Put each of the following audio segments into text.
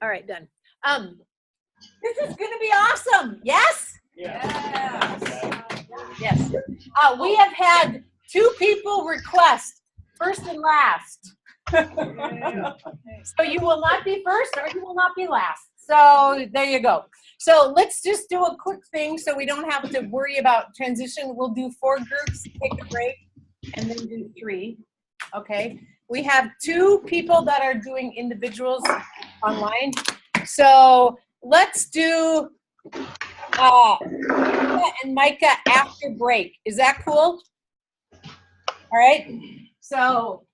All right, done. This is going to be awesome. Yes? Yes. Yes. We have had 2 people request first and last. So you will not be first or you will not be last. So there you go. So let's just do a quick thing so we don't have to worry about transition. We'll do 4 groups, take a break, and then do 3. Okay. We have 2 people that are doing individuals online. So let's do and Micah after break. Is that cool? All right. So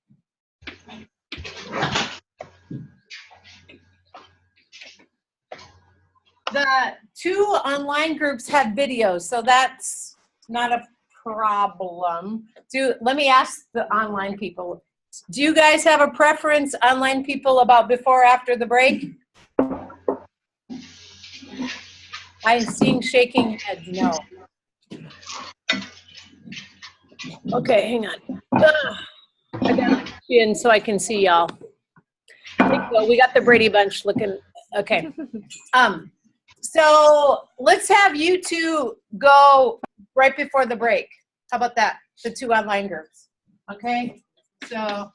the 2 online groups have videos, so that's not a problem. Let me ask the online people. Do you guys have a preference, online people, about before or after the break? I'm seeing shaking heads. No. Okay, hang on. I got you in so I can see y'all. We got the Brady Bunch looking. Okay. So let's have you 2 go right before the break. How about that? The 2 online groups. Okay. So.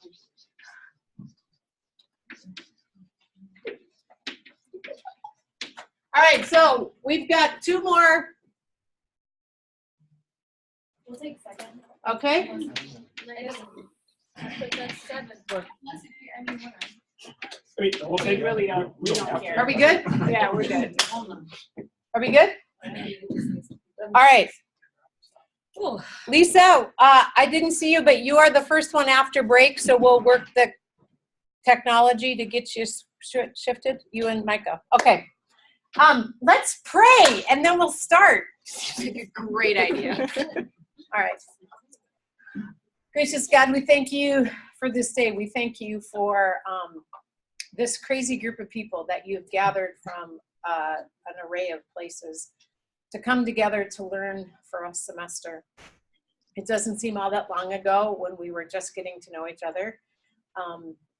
All right, so we've got 2 more. We'll take a second. Okay. We'll take really don't. We don't care. Are we good? Yeah, we're good. Are we good? All right. Lisa, I didn't see you, but you are the first one after break, so we'll work the technology to get you shifted, you and Micah. Okay. Let's pray, and then we'll start. A great idea. All right. Gracious God, we thank you for this day. We thank you for this crazy group of people that you've gathered from an array of places to come together to learn for a semester. It doesn't seem all that long ago when we were just getting to know each other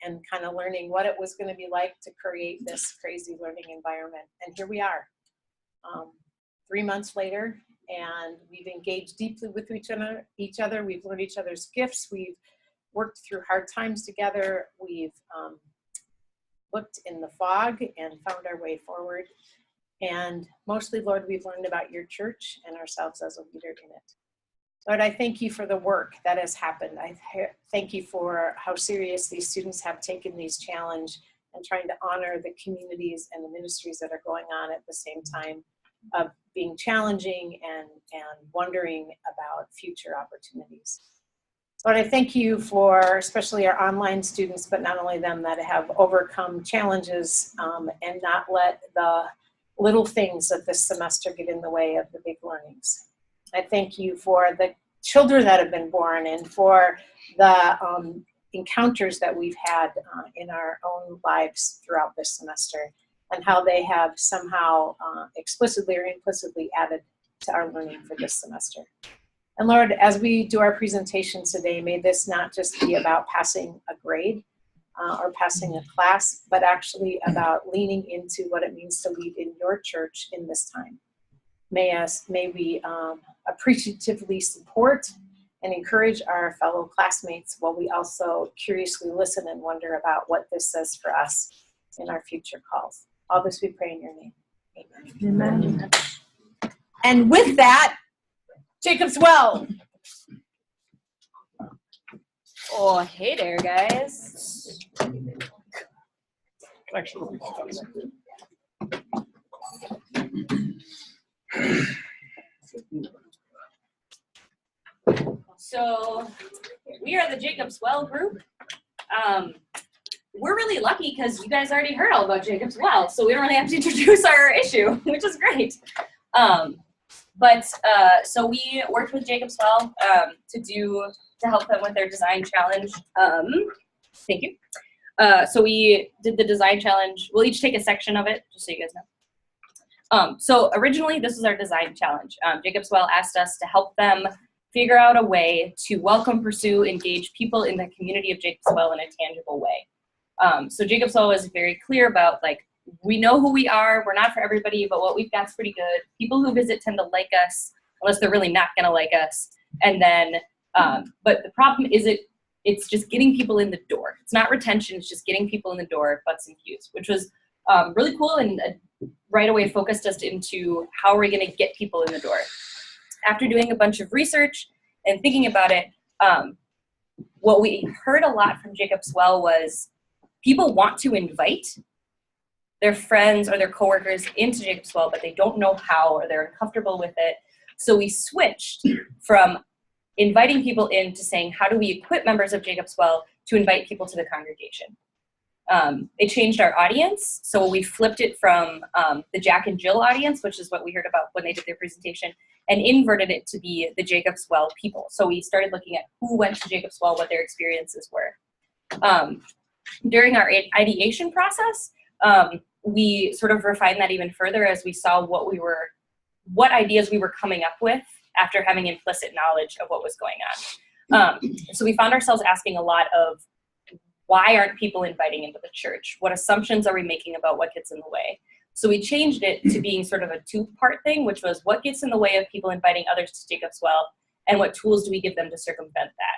and kind of learning what it was going to be like to create this crazy learning environment. And here we are, 3 months later, and we've engaged deeply with each other. We've learned each other's gifts. We've worked through hard times together. We've looked in the fog and found our way forward. And mostly, Lord, we've learned about your church and ourselves as a leader in it. Lord, I thank you for the work that has happened. I thank you for how serious these students have taken these challenges and trying to honor the communities and the ministries that are going on at the same time of being challenging and wondering about future opportunities. Lord, I thank you for especially our online students, but not only them, that have overcome challenges and not let the little things of this semester get in the way of the big learnings. I thank you for the children that have been born and for the encounters that we've had in our own lives throughout this semester and how they have somehow explicitly or implicitly added to our learning for this semester. And Lord, as we do our presentations today, may this not just be about passing a grade or passing a class, but actually about leaning into what it means to lead in your church in this time. May we appreciatively support and encourage our fellow classmates while we also curiously listen and wonder about what this says for us in our future calls. All this we pray in your name. Amen. Amen. And with that, Jacob's Well. Oh, hey there, guys. So we are the Jacob's Well group. We're really lucky because you guys already heard all about Jacob's Well, so we don't really have to introduce our issue, which is great. So we worked with Jacob's Well to help them with their design challenge. Thank you. So we did the design challenge. We'll each take a section of it, just so you guys know. So originally, this was our design challenge. Jacob's Well asked us to help them figure out a way to welcome, pursue, engage people in the community of Jacob's Well in a tangible way. So Jacobswell was very clear about, like, we know who we are. We're not for everybody, but what we've got's pretty good. People who visit tend to like us, unless they're really not going to like us. And then, but the problem is it's just getting people in the door. It's not retention. It's just getting people in the door, butts and pews, which was really cool, and right away focused us into how are we going to get people in the door. After doing a bunch of research and thinking about it, what we heard a lot from Jacobswell was people want to invite their friends or their coworkers into Jacobswell, but they don't know how, or they're uncomfortable with it. So we switched from inviting people in to saying, how do we equip members of Jacobswell to invite people to the congregation? It changed our audience. So we flipped it from the Jack and Jill audience, which is what we heard about when they did their presentation, and inverted it to be the Jacobswell people. So we started looking at who went to Jacobswell, what their experiences were. During our ideation process, we sort of refined that even further as we saw what ideas we were coming up with after having implicit knowledge of what was going on. So we found ourselves asking a lot of, why aren't people inviting into the church? What assumptions are we making about what gets in the way? So we changed it to being sort of a two-part thing, which was what gets in the way of people inviting others to Jacobswell, and what tools do we give them to circumvent that?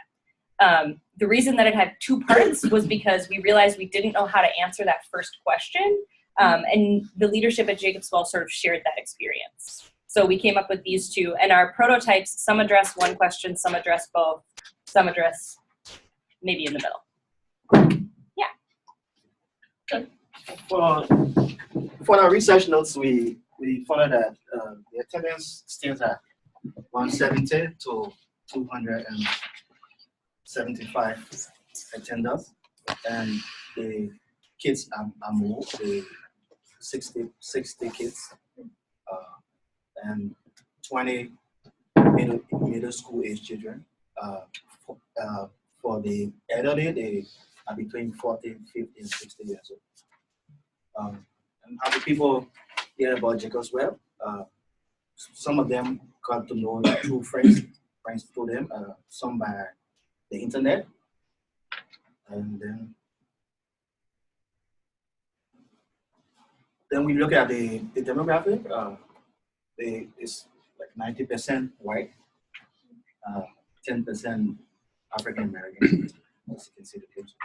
The reason that it had two parts was because we realized we didn't know how to answer that first question, and the leadership at Jacobswell sort of shared that experience. So we came up with these two, and our prototypes, some address one question, some address both, some address maybe in the middle. For our research notes, we found that the attendance stands at 170 to 275 attenders, and the kids are more, the 60 kids, and 20 middle school age children. For the elderly, they are between 40, 50, and 60 years old. And how do people hear about Jacobswell? Some of them got to know through friends told them, some by the internet, and then we look at the demographic. It's like 90% white, 10% African American, as you can see the picture.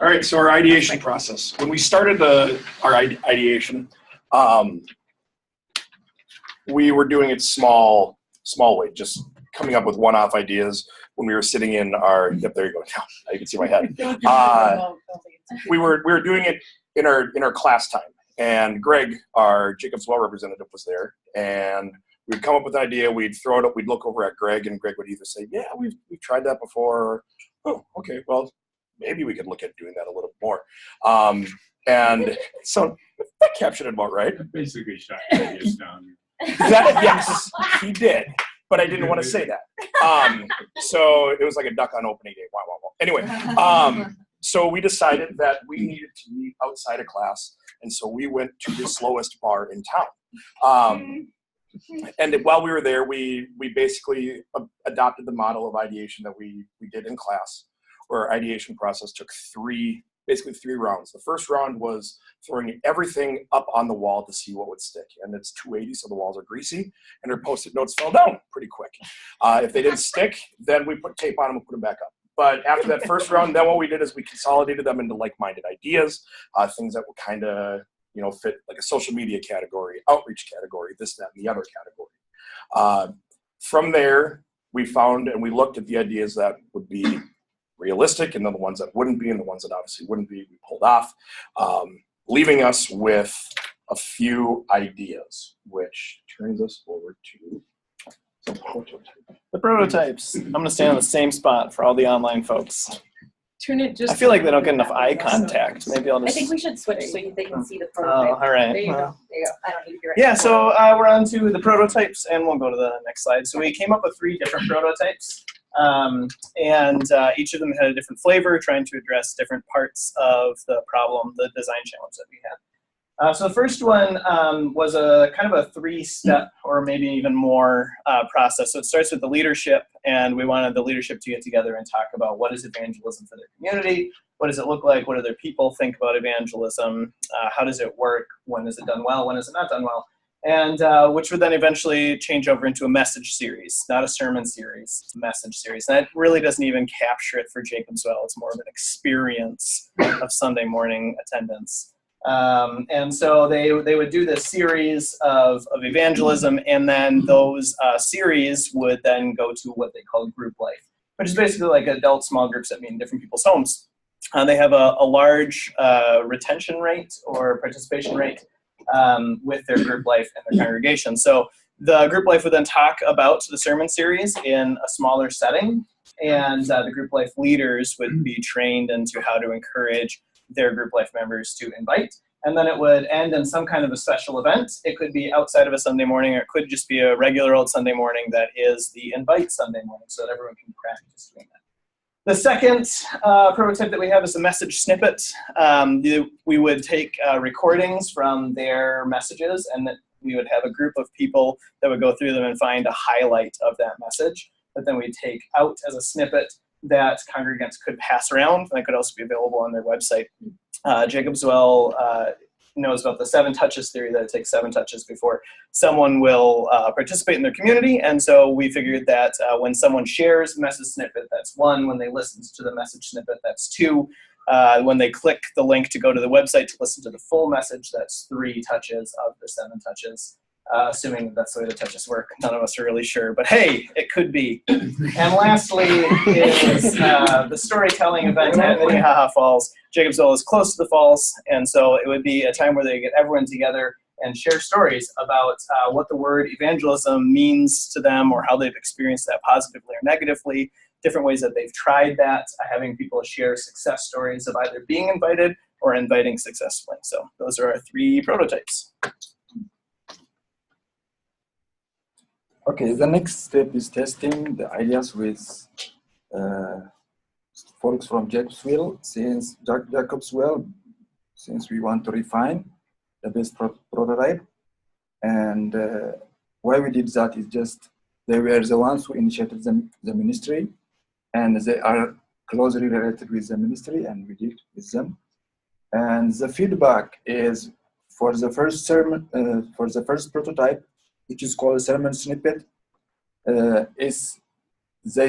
All right, so our ideation process. When we started our ideation, we were doing it small way, just coming up with one-off ideas when we were sitting in our, yep, there you go, now you can see my head. We were doing it in our class time, and Greg, our Jacobswell representative, was there, and we'd come up with an idea, we'd throw it up, we'd look over at Greg, and Greg would either say, yeah, we've tried that before, or, oh, okay, well, maybe we could look at doing that a little more. And so that captured it about right. Basically shot ideas down. Yes, he did, but I didn't want to say that. So it was like a duck on opening day. Wow, wow, wow. Anyway, so we decided that we needed to meet outside of class, and so we went to the slowest bar in town. And while we were there, we basically adopted the model of ideation that we did in class, where our ideation process took basically three rounds. The first round was throwing everything up on the wall to see what would stick. And it's 280, so the walls are greasy, and our Post-it notes fell down pretty quick. If they didn't stick, then we put tape on them and put them back up. But after that first round, then what we did is we consolidated them into like-minded ideas, things that would kind of fit like a social media category, outreach category, this, that, and the other category. From there, we found and we looked at the ideas that would be realistic, and then the ones that wouldn't be, and the ones that obviously wouldn't be, we pulled off, leaving us with a few ideas, which turns us over to the prototypes. I'm going to stand on the same spot for all the online folks. Turn it just. I feel like they don't get enough eye contact. Maybe I'll just. I think we should switch so they can see the Oh, prototype. all right. There you Well. go. There you go. I don't need to be right. Yeah, so we're on to the prototypes, and we'll go to the next slide. So we came up with 3 different prototypes, and each of them had a different flavor, trying to address different parts of the problem, the design challenge that we had. So the first one was a kind of a 3-step or maybe even more process. So it starts with the leadership, and we wanted the leadership to get together and talk about what is evangelism for their community, what does it look like, what do their people think about evangelism, how does it work, when is it done well, when is it not done well, and which would then eventually change over into a message series, not a sermon series, it's a message series. And that really doesn't even capture it for Jacobswell. It's more of an experience of Sunday morning attendance. And so they would do this series of evangelism, and then those series would then go to what they call group life, which is basically like adult small groups that meet in different people's homes. They have a large retention rate or participation rate with their group life and their congregation. So the group life would then talk about the sermon series in a smaller setting, and the group life leaders would be trained into how to encourage their group life members to invite. And then it would end in some kind of a special event. It could be outside of a Sunday morning, or it could just be a regular old Sunday morning that is the invite Sunday morning, so that everyone can practice doing that. The second prototype that we have is a message snippet. We would take recordings from their messages, and that we would have a group of people that would go through them and find a highlight of that message that then we'd take out as a snippet that congregants could pass around, and that could also be available on their website. Jacobswell knows about the 7 touches theory, that it takes 7 touches before someone will participate in their community. And so we figured that when someone shares a message snippet, that's 1. When they listen to the message snippet, that's 2. When they click the link to go to the website to listen to the full message, that's 3 touches of the 7 touches. Assuming that's the way the touches work. None of us are really sure, but hey, it could be. And lastly is the storytelling event at Minnehaha Falls. Jacobswell is close to the falls, and so it would be a time where they get everyone together and share stories about what the word evangelism means to them, or how they've experienced that positively or negatively, different ways that they've tried that, having people share success stories of either being invited or inviting successfully. So those are our 3 prototypes. Okay, the next step is testing the ideas with folks from Jacobswell, since we want to refine the best prototype. And why we did that is just they were the ones who initiated the ministry, and they are closely related with the ministry, and we did with them. And the feedback is for the first sermon, for the first prototype, which is called sermon snippet, they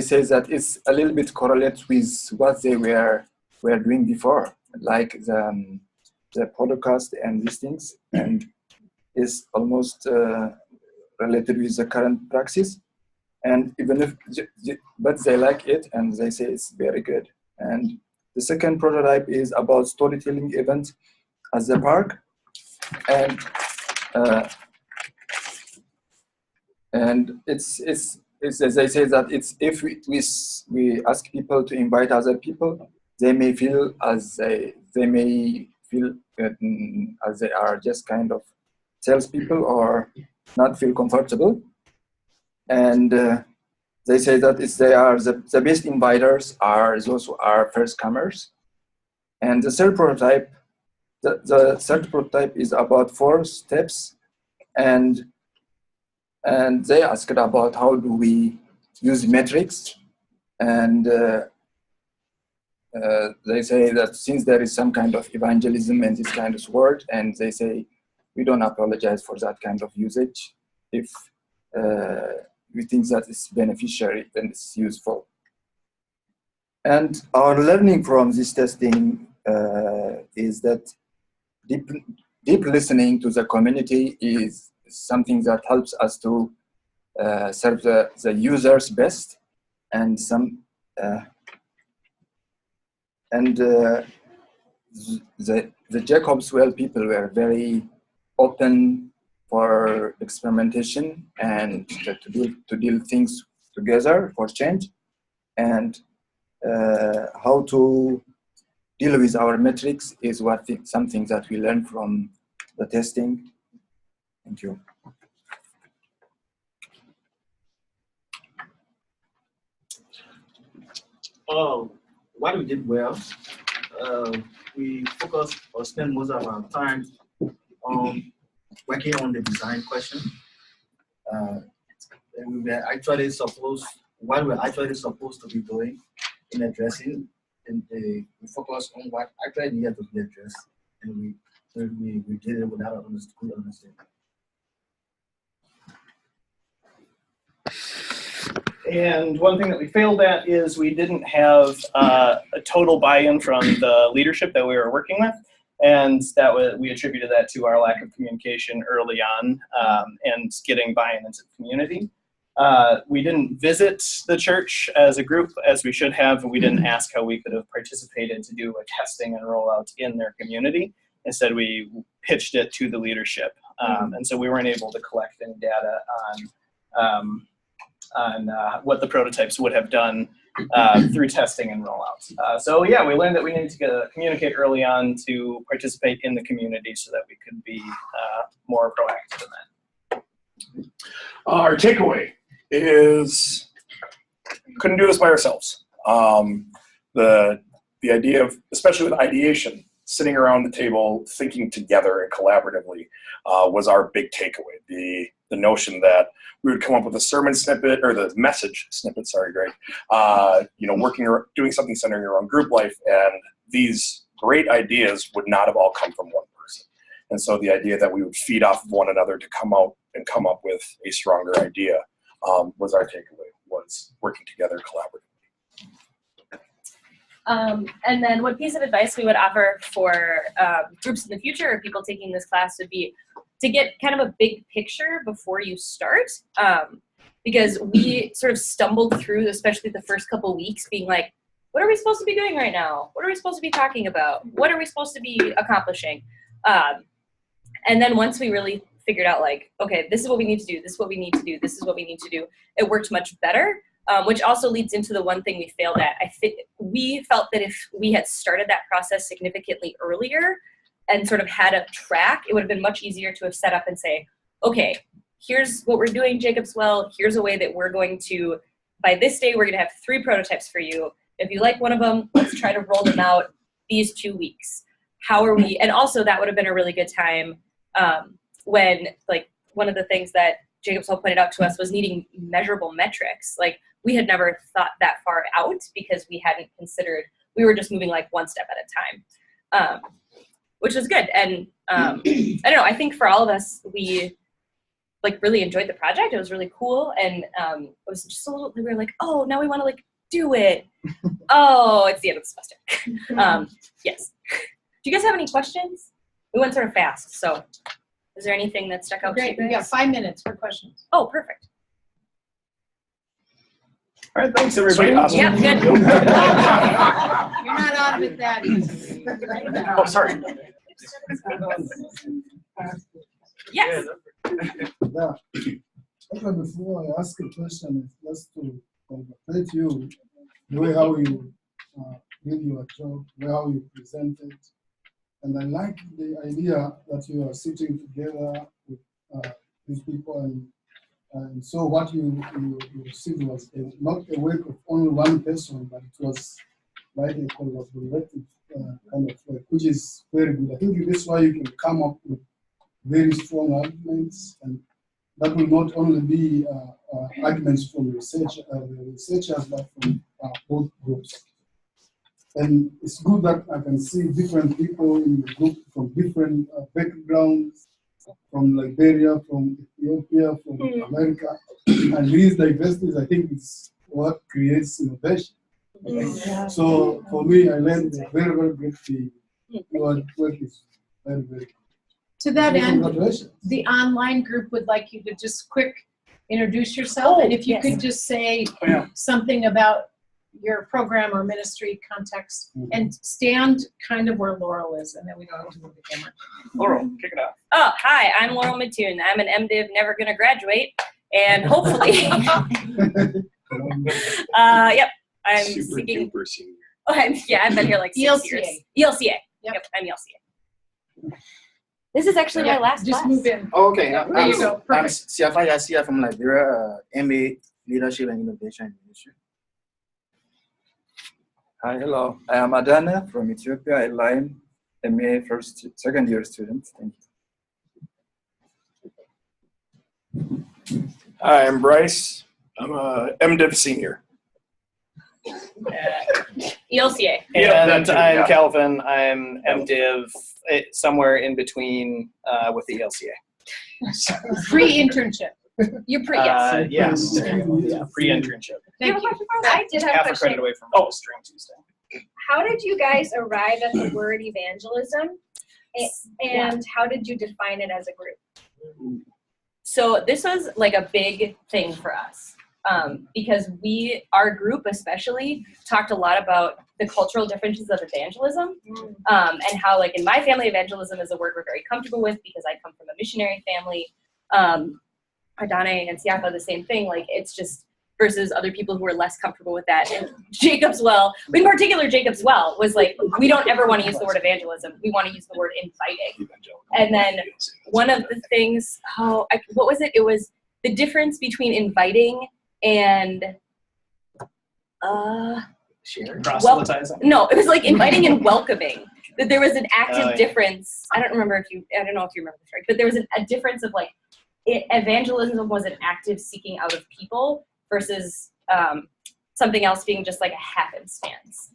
say that it's a little bit correlates with what they were doing before, like the podcast and these things, and is almost related with the current practice. And even if, but they like it and they say it's very good. And the second prototype is about storytelling event at the park, and it's as I say that it's if we ask people to invite other people, they may feel as they are just kind of salespeople or not feel comfortable, and they say that they are the best inviters are those who are first comers. And the third prototype, the third prototype is about 4 steps, and they asked about how do we use metrics, and they say that since there is some kind of evangelism and this kind of word, and they say we don't apologize for that kind of usage if we think that it's beneficiary and it's useful. And our learning from this testing is that deep listening to the community is something that helps us to serve the users best, and the Jacobswell people were very open for experimentation and to deal things together for change, and how to deal with our metrics is something that we learned from the testing. Thank you. What we did well, we focused or spent most of our time working on the design question. And we were actually supposed, what we're actually supposed to be doing in addressing, and we focus on what actually needed to be addressed, and we did it without a good understanding. And one thing that we failed at is we didn't have a total buy-in from the leadership that we were working with, and we attributed that to our lack of communication early on and getting buy-in into the community. We didn't visit the church as a group as we should have, and we didn't ask how we could have participated to do a testing and rollout in their community. Instead, we pitched it to the leadership, and so we weren't able to collect any data on what the prototypes would have done through testing and rollouts. So yeah, we learned that we needed to communicate early on to participate in the community so that we could be more proactive in that. Our takeaway is couldn't do this by ourselves. The idea of, especially with ideation, sitting around the table, thinking together and collaboratively was our big takeaway. The notion that we would come up with a sermon snippet or the message snippet, sorry, Greg, working or doing something centering around group life, and these great ideas would not have all come from one person. And so the idea that we would feed off of one another to come out and come up with a stronger idea was our takeaway, was working together collaboratively. And then what piece of advice we would offer for groups in the future or people taking this class would be to get kind of a big picture before you start. Because we sort of stumbled through, especially the first couple weeks, being like, what are we supposed to be doing right now? What are we supposed to be talking about? What are we supposed to be accomplishing? And then once we really figured out, like, okay, this is what we need to do, this is what we need to do, this is what we need to do, it worked much better. Which also leads into the one thing we failed at. We felt that if we had started that process significantly earlier and sort of had a track, it would have been much easier to have set up and say, okay, here's what we're doing, Jacob's Well. Here's a way that we're going to, by this day, we're going to have 3 prototypes for you. If you like one of them, let's try to roll them out these 2 weeks. How are we? And also that would have been a really good time when, like, one of the things that Jacob's Well pointed out to us was needing measurable metrics. Like, we had never thought that far out because we hadn't considered, we were just moving like one step at a time, which was good. And I don't know, I think for all of us, we like really enjoyed the project. It was really cool. And it was just a little, we were like, oh, now we want to like do it. Oh, it's the end of the semester. Yes. Do you guys have any questions? We went sort of fast. So is there anything that stuck out to you Great, we got guys? 5 minutes for questions. Oh, perfect. All right, thanks everybody. Sweet, awesome. Yeah, good. You're not out of it that easy. Oh, sorry. Yes. Yeah. Okay, before I ask a question, just to congratulate you, the way how you did your job, the way how you presented. And I like the idea that you are sitting together with these people, and so what you received was not a work of only one person, but it was like a collaborative kind of work, which is very good. I think this is why you can come up with very strong arguments, and that will not only be arguments from the researchers, but from both groups. And it's good that I can see different people in the group from different backgrounds, from Liberia, from Ethiopia, from America. And these diversities, I think, is what creates innovation. Okay? So for me, I learned very, very good. Your work is very, very good. To that end, Congratulations. the online group would like you to just quick introduce yourself. And if you yes. could just say Yeah. something about your program or ministry context and stand kind of where Laurel is, and then we don't have to move the camera. Laurel, kick it off. Oh, hi, I'm Laurel Mattoon. I'm an MDiv, never gonna graduate. And hopefully, yep, I'm Super seeking, duper senior. oh, I've been here like 6 ELCA. years. ELCA, Yep. yep, I'm ELCA. This is actually my last Just class. move in. Okay, There you go. I'm Perfect. Siafa Yasia from Liberia, MA Leadership and Innovation in Ministry. Hi, hello. I am Adana from Ethiopia, a line MA second year student. Thank you. Hi, I'm Bryce. I'm a MDiv senior. ELCA. Yeah, And that too, I'm yeah. Calvin. I'm MDiv, somewhere in between with the ELCA. Pre-internship. You're pretty, yes. Yes. Yeah, pre-internship. Thank you. I did have a Half a question. credit away from registering Tuesday. How did you guys arrive at the word evangelism? And how did you define it as a group? So this was like a big thing for us because our group especially talked a lot about the cultural differences of evangelism and how like in my family, evangelism is a word we're very comfortable with because I come from a missionary family. Adane and Siaka, the same thing. Like it's just versus other people who are less comfortable with that. And Jacob's Well, in particular, Jacob's Well was like, we don't ever want to use the word evangelism. We want to use the word inviting. And then one of the things, what was it? It was the difference between inviting and, Proselytizing. no, it was like inviting and welcoming. That there was an active Oh, yeah. difference. I don't know if you remember this right, but there was a difference of like, evangelism was an active seeking out of people versus something else being just like a happenstance.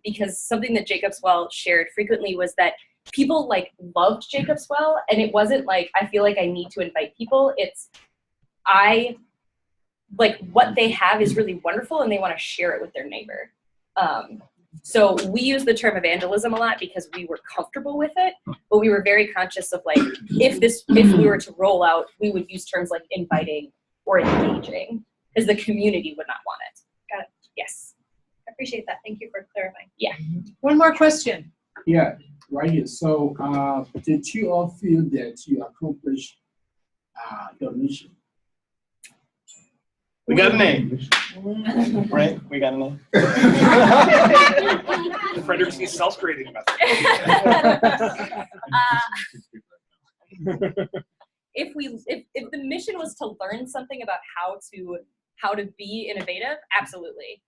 Because something that Jacob's Well shared frequently was that people like loved Jacob's Well, and it wasn't like, I feel like I need to invite people. It's, like what they have is really wonderful and they want to share it with their neighbor. So we use the term evangelism a lot because we were comfortable with it, but we were very conscious of like, if we were to roll out, we would use terms like inviting or engaging because the community would not want it. Got it. Yes. I appreciate that. Thank you for clarifying. Yeah. One more question. Yeah, right here. So, did you all feel that you accomplished the mission? We got a name, right? We got a name. Frederick C. self-grading method. If the mission was to learn something about how to be innovative, absolutely.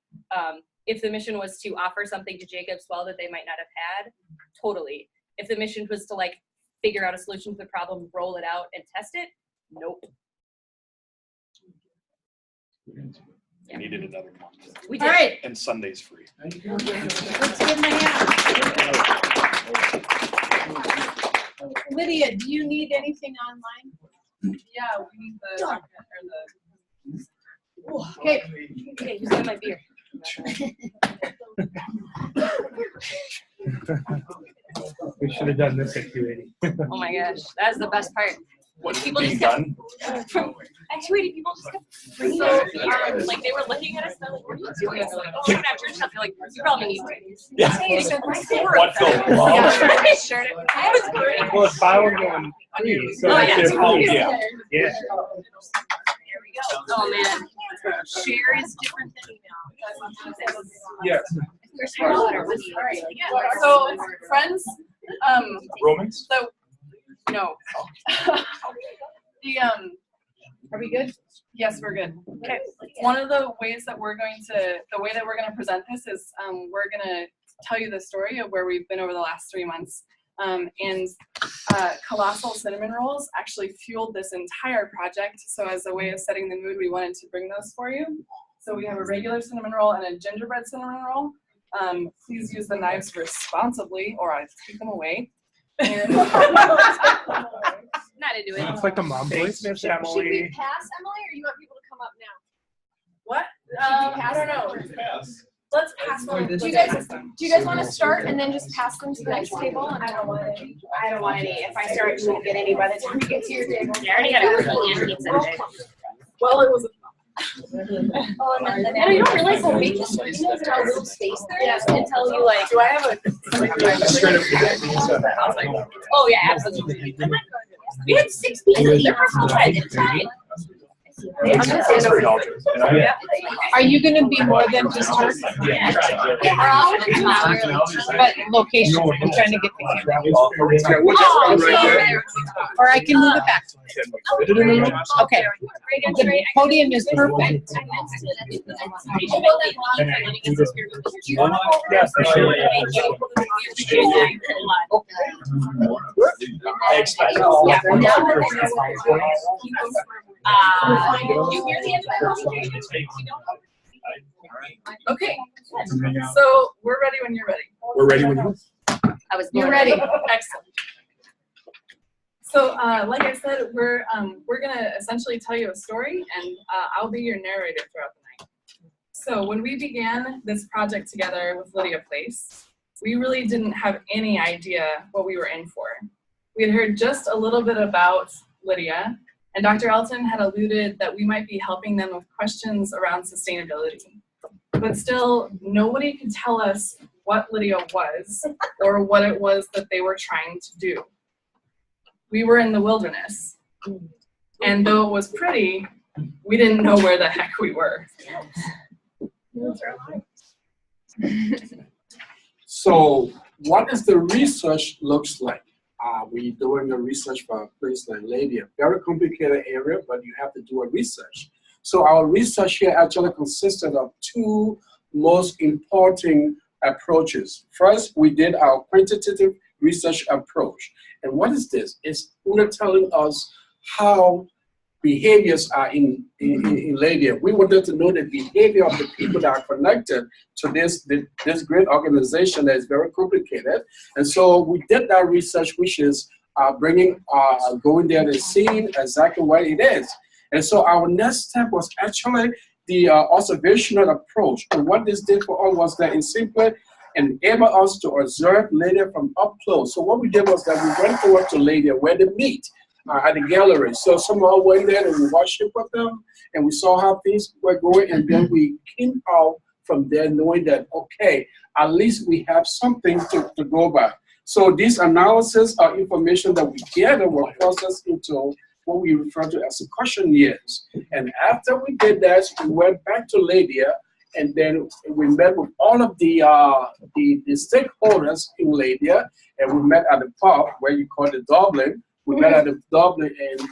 If the mission was to offer something to Jacob's Well that they might not have had, totally. If the mission was to like figure out a solution to the problem, roll it out and test it, nope. We needed another month. We All did. right. And Sunday's free. Let's give them a hand. Lydia, do you need anything online? Yeah, we need the document or the. Okay. Okay, who's got my beer? We should have done this at 280. Oh my gosh, that's the best part. What's People being just kept, done? at 280, people just kept bringing us beer. Like they were looking at us, and they're like, "What are you doing?" They're like, "Oh, we're gonna have church stuff." They're like, "You probably need one." Yeah. Hey, so my What the love? I shared it. It was great. Well, it's buy one, get one free. So Oh, it's yeah. their fault. Yeah. Yeah. There we go. Oh man, share is different than email. Yes. We're smarter with you. So friends, Romans? no. Are we good? Yes, we're good. Okay. One of the ways that we're going to present this is we're going to tell you the story of where we've been over the last 3 months. And Colossal Cinnamon Rolls actually fueled this entire project. So as a way of setting the mood, we wanted to bring those for you. So we have a regular cinnamon roll and a gingerbread cinnamon roll. Please use the knives responsibly or I take them away. And Not into it. It's like a mom voice. Miss Emily. pass Emily, or you want people to come up now? what? I don't know. Let's pass them. Do you guys want to start and then just pass them to the next table? And I don't want any. I don't want any. If I start, you won't get any by the time you get to your table. I already had a cookie and pizza today. Well, it was. Oh, and then you don't realize how big this is. You know how little space there is until you like. Do I have a? Oh yeah, absolutely. We had 6 pieces. They're personal at the time. I'm just Very indulgent. Are you going to be more than just her? But location, I'm trying to get the camera. Or I can move it back. Okay. The podium is perfect. Yes, for sure. I expect. Yeah. You hear the end of that conversation? Okay, so we're ready when you're ready. We're ready when you. You're ready. Excellent. So, like I said, we're gonna essentially tell you a story, and I'll be your narrator throughout the night. So, when we began this project together with Lydia Place, we really didn't have any idea what we were in for. We had heard just a little bit about Lydia, and Dr. Elton had alluded that we might be helping them with questions around sustainability. But still, nobody could tell us what Lydia was or what it was that they were trying to do. We were in the wilderness, and though it was pretty, we didn't know where the heck we were. So what does the research looks like? We're doing the research for a place like Lydia. Very complicated area, but you have to do a research. So our research here actually consisted of two most important approaches. First, we did our quantitative research approach. And what is this? It's only telling us how behaviors are in Lydia. We wanted to know the behavior of the people that are connected to this great organization that is very complicated. And so we did that research, which is going there and seeing exactly what it is. And so our next step was actually the observational approach. And what this did for us was that it simply enabled us to observe Lydia from up close. So what we did was that we went over to Lydia where they meet at the gallery. So somehow went there and we worshiped with them and we saw how things were going, and then we came out from there knowing that, okay, at least we have something to go by. So this analysis or information that we gathered were processed into what we refer to as the questionnaires. And after we did that, we went back to Lydia, and then we met with all of the stakeholders in Lydia, and we met at the pub where you call it Dublin. We met at the Dublin, and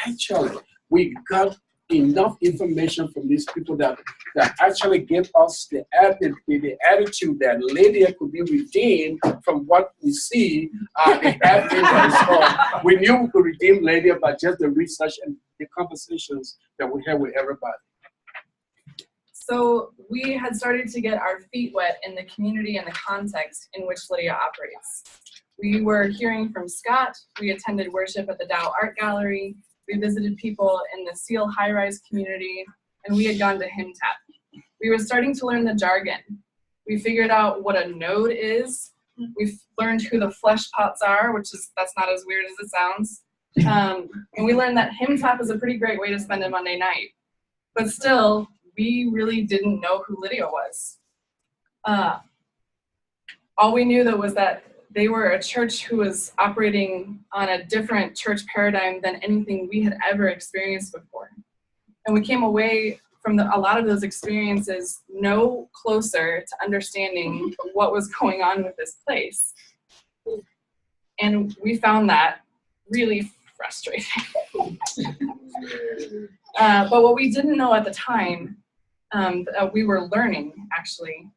actually we got enough information from these people that actually gave us the attitude that Lydia could be redeemed from what we see in Africa. So we knew we could redeem Lydia by just the research and the conversations that we had with everybody. So we had started to get our feet wet in the community and the context in which Lydia operates. We were hearing from Scott, we attended worship at the Dow Art Gallery, we visited people in the Seal high-rise community, and we had gone to HymTap. We were starting to learn the jargon. We figured out what a node is. We've learned who the flesh pots are, that's not as weird as it sounds. And we learned that HymTap is a pretty great way to spend a Monday night. But still, we really didn't know who Lydia was. All we knew though was that they were a church who was operating on a different church paradigm than anything we had ever experienced before. And we came away from a lot of those experiences no closer to understanding what was going on with this place. And we found that really frustrating. But what we didn't know at the time, we were learning actually,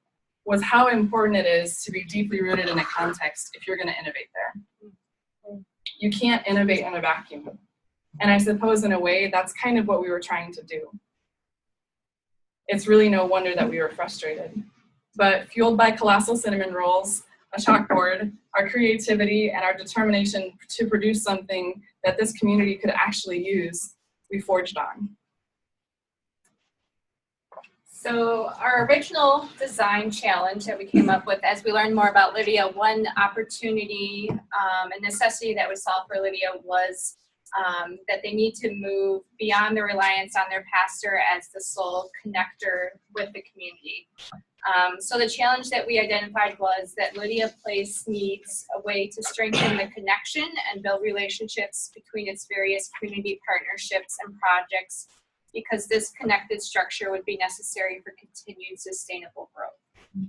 was how important it is to be deeply rooted in a context if you're going to innovate there. You can't innovate in a vacuum. And I suppose in a way, that's kind of what we were trying to do. It's really no wonder that we were frustrated. But fueled by colossal cinnamon rolls, a chalkboard, our creativity, and our determination to produce something that this community could actually use, we forged on. So our original design challenge that we came up with as we learned more about Lydia, one opportunity and necessity that we saw for Lydia was that they need to move beyond the reliance on their pastor as the sole connector with the community. So the challenge that we identified was that Lydia Place needs a way to strengthen the connection and build relationships between its various community partnerships and projects, because this connected structure would be necessary for continued sustainable growth.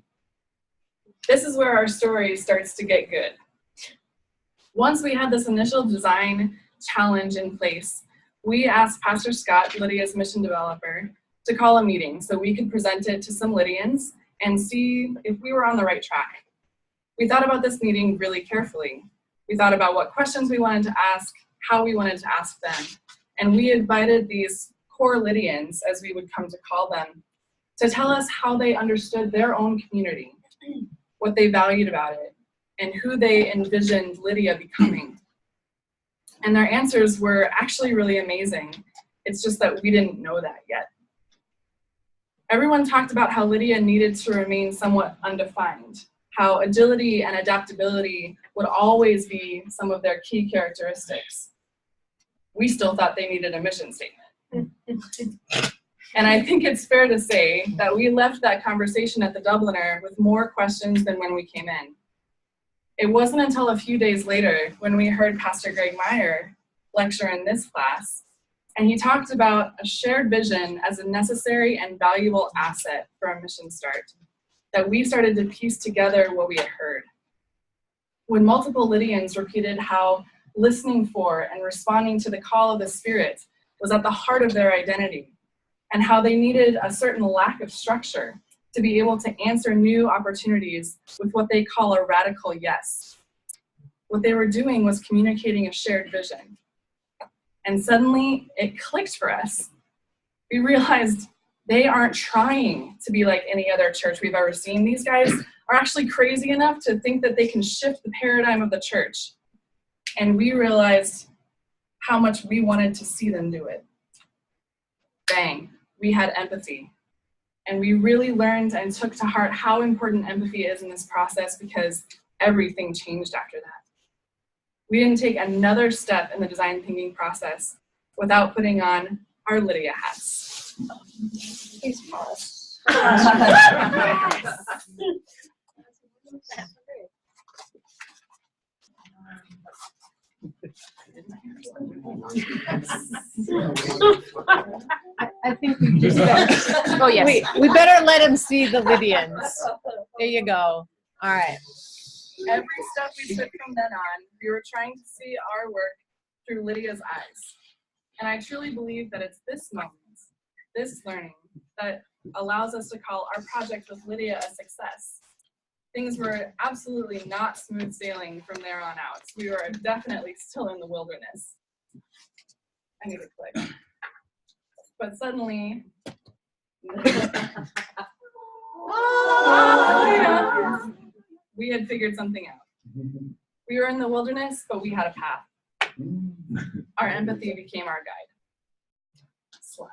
This is where our story starts to get good. Once we had this initial design challenge in place, we asked Pastor Scott, Lydia's mission developer, to call a meeting so we could present it to some Lydians and see if we were on the right track. We thought about this meeting really carefully. We thought about what questions we wanted to ask, how we wanted to ask them, And we invited these core Lydians, as we would come to call them, to tell us how they understood their own community, what they valued about it, and who they envisioned Lydia becoming. And their answers were actually really amazing. It's just that we didn't know that yet. Everyone talked about how Lydia needed to remain somewhat undefined, how agility and adaptability would always be some of their key characteristics. We still thought they needed a mission statement. And I think it's fair to say that we left that conversation at the Dubliner with more questions than when we came in. It wasn't until a few days later when we heard Pastor Greg Meyer lecture in this class, and he talked about a shared vision as a necessary and valuable asset for a mission start, that we started to piece together what we had heard. When multiple Lydians repeated how listening for and responding to the call of the Spirit was at the heart of their identity, and how they needed a certain lack of structure to be able to answer new opportunities with what they call a radical yes. What they were doing was communicating a shared vision. And suddenly it clicked for us. We realized they aren't trying to be like any other church we've ever seen. These guys are actually crazy enough to think that they can shift the paradigm of the church. And we realized how much we wanted to see them do it. Bang, we had empathy. And we really learned and took to heart how important empathy is in this process, because everything changed after that. We didn't take another step in the design thinking process without putting on our Lydia hats. Please pause. I think we just better, Oh, yes. we better let him see the Lydians. There you go. All right. Every step we took from then on, we were trying to see our work through Lydia's eyes. And I truly believe that it's this moment, this learning, that allows us to call our project with Lydia a success. Things were absolutely not smooth sailing from there on out. We were definitely still in the wilderness. I need to click. But suddenly, we had figured something out. We were in the wilderness, but we had a path. Our empathy became our guide. Slide.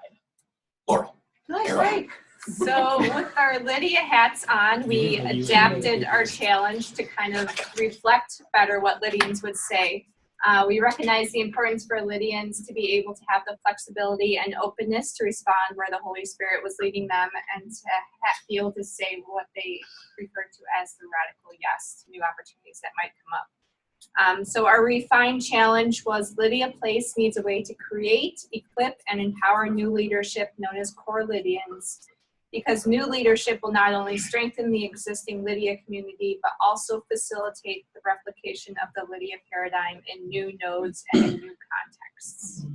Laurel. Right. So with our Lydia hats on, we adapted our challenge to kind of reflect better what Lydians would say. We recognize the importance for Lydians to be able to have the flexibility and openness to respond where the Holy Spirit was leading them, and to be able to say what they refer to as the radical yes to new opportunities that might come up. So our refined challenge was Lydia Place needs a way to create, equip, and empower new leadership known as core Lydians, because new leadership will not only strengthen the existing Lydia community, but also facilitate the replication of the Lydia paradigm in new nodes and in new contexts.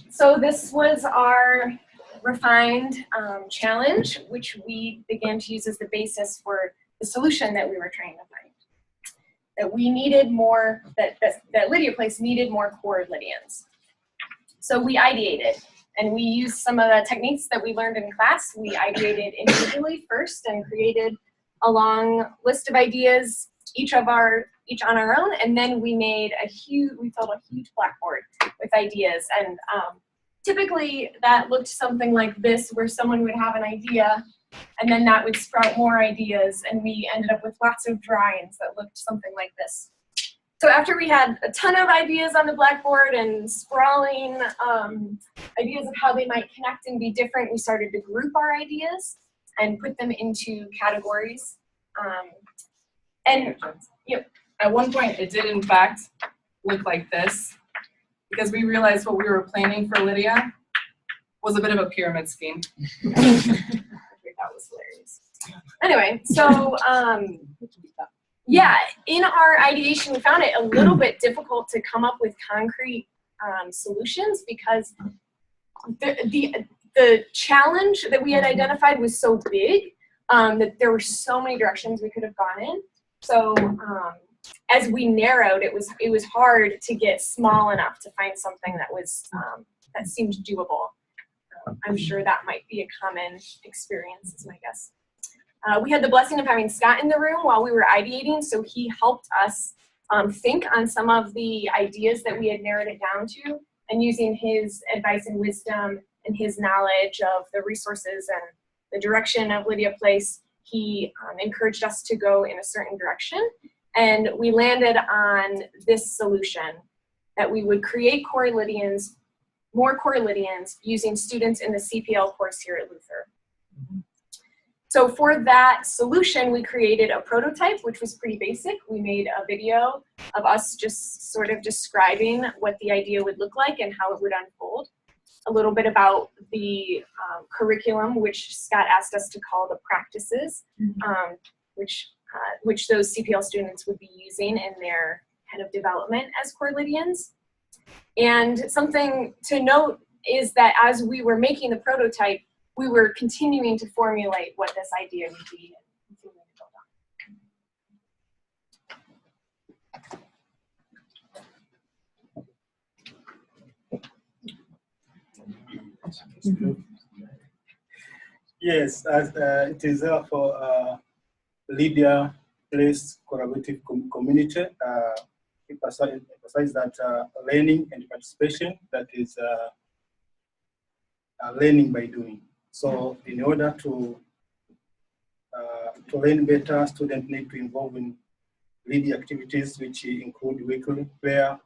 So this was our refined challenge, which we began to use as the basis for the solution that we were trying to find. That we needed more, that Lydia Place needed more core Lydians. So we ideated. And we used some of the techniques that we learned in class. We ideated individually first and created a long list of ideas, each on our own. And then we filled a huge blackboard with ideas. And typically that looked something like this, where someone would have an idea and then that would sprout more ideas. And we ended up with lots of drawings that looked something like this. So after we had a ton of ideas on the blackboard and sprawling ideas of how they might connect and be different, we started to group our ideas and put them into categories. And at one point, it did in fact look like this, because we realized what we were planning for Lydia was a bit of a pyramid scheme. I think that was hilarious. Anyway, so yeah, in our ideation, we found it a little bit difficult to come up with concrete solutions, because the challenge that we had identified was so big that there were so many directions we could have gone in. So as we narrowed, it was hard to get small enough to find something that was that seemed doable. I'm sure that might be a common experience, is my guess. We had the blessing of having Scott in the room while we were ideating, so he helped us think on some of the ideas that we had narrowed it down to, and using his advice and wisdom and his knowledge of the resources and the direction of Lydia Place, he encouraged us to go in a certain direction. And we landed on this solution, that we would create Core Lydians, more Core Lydians, using students in the CPL course here at Luther. So for that solution, we created a prototype, which was pretty basic. We made a video of us just sort of describing what the idea would look like and how it would unfold. A little bit about the curriculum, which Scott asked us to call the practices, which those CPL students would be using in their kind of development as Core Lydians. And something to note is that as we were making the prototype, we were continuing to formulate what this idea would be and continuing to build on. Yes, as it is there for Lydia Place Collaborative Community. Emphasize that learning and participation, that is learning by doing. So in order to learn better, students need to involve in Lydia activities, which include weekly prayer,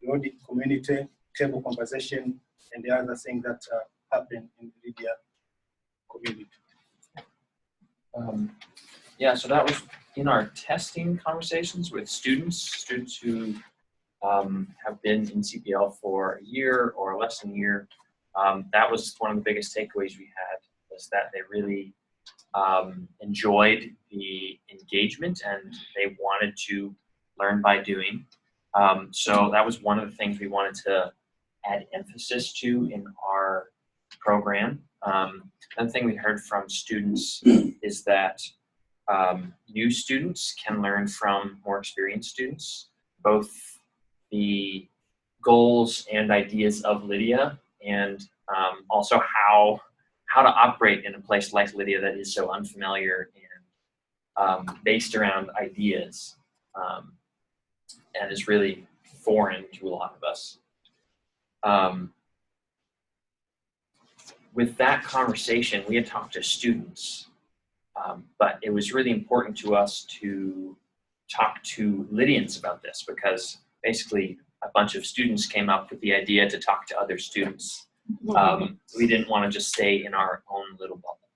the audit community, table conversation, and the other things that happen in the Lydia community. Yeah, so that was in our testing conversations with students who have been in CPL for a year or less than a year. That was one of the biggest takeaways we had, was that they really enjoyed the engagement and they wanted to learn by doing. So that was one of the things we wanted to add emphasis to in our program. Another thing we heard from students is that new students can learn from more experienced students, both the goals and ideas of Lydia, and also how to operate in a place like Lydia that is so unfamiliar and based around ideas, and is really foreign to a lot of us. With that conversation, we had talked to students, but it was really important to us to talk to Lydians about this, because basically a bunch of students came up with the idea to talk to other students. We didn't want to just stay in our own little bubble.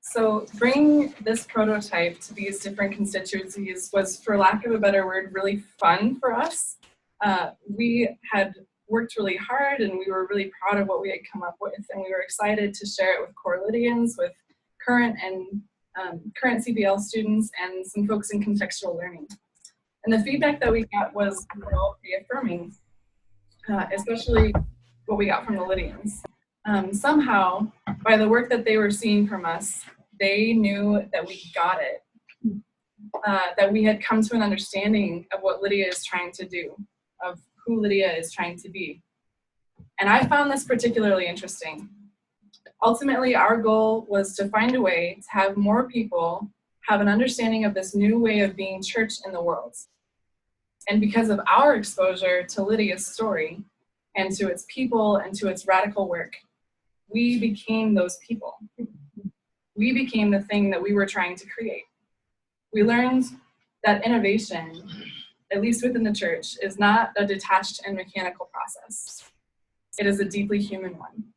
So bringing this prototype to these different constituencies was, for lack of a better word, really fun for us. We had worked really hard and we were really proud of what we had come up with, and we were excited to share it with Core Lydians, with current CPL students, and some folks in contextual learning. And the feedback that we got was all reaffirming, especially what we got from the Lydians. Somehow, by the work that they were seeing from us, they knew that we got it, that we had come to an understanding of what Lydia is trying to do, of who Lydia is trying to be. And I found this particularly interesting. Ultimately, our goal was to find a way to have more people have an understanding of this new way of being church in the world. And because of our exposure to Lydia's story and to its people and to its radical work, we became those people. We became the thing that we were trying to create. We learned that innovation, at least within the church, is not a detached and mechanical process. It is a deeply human one.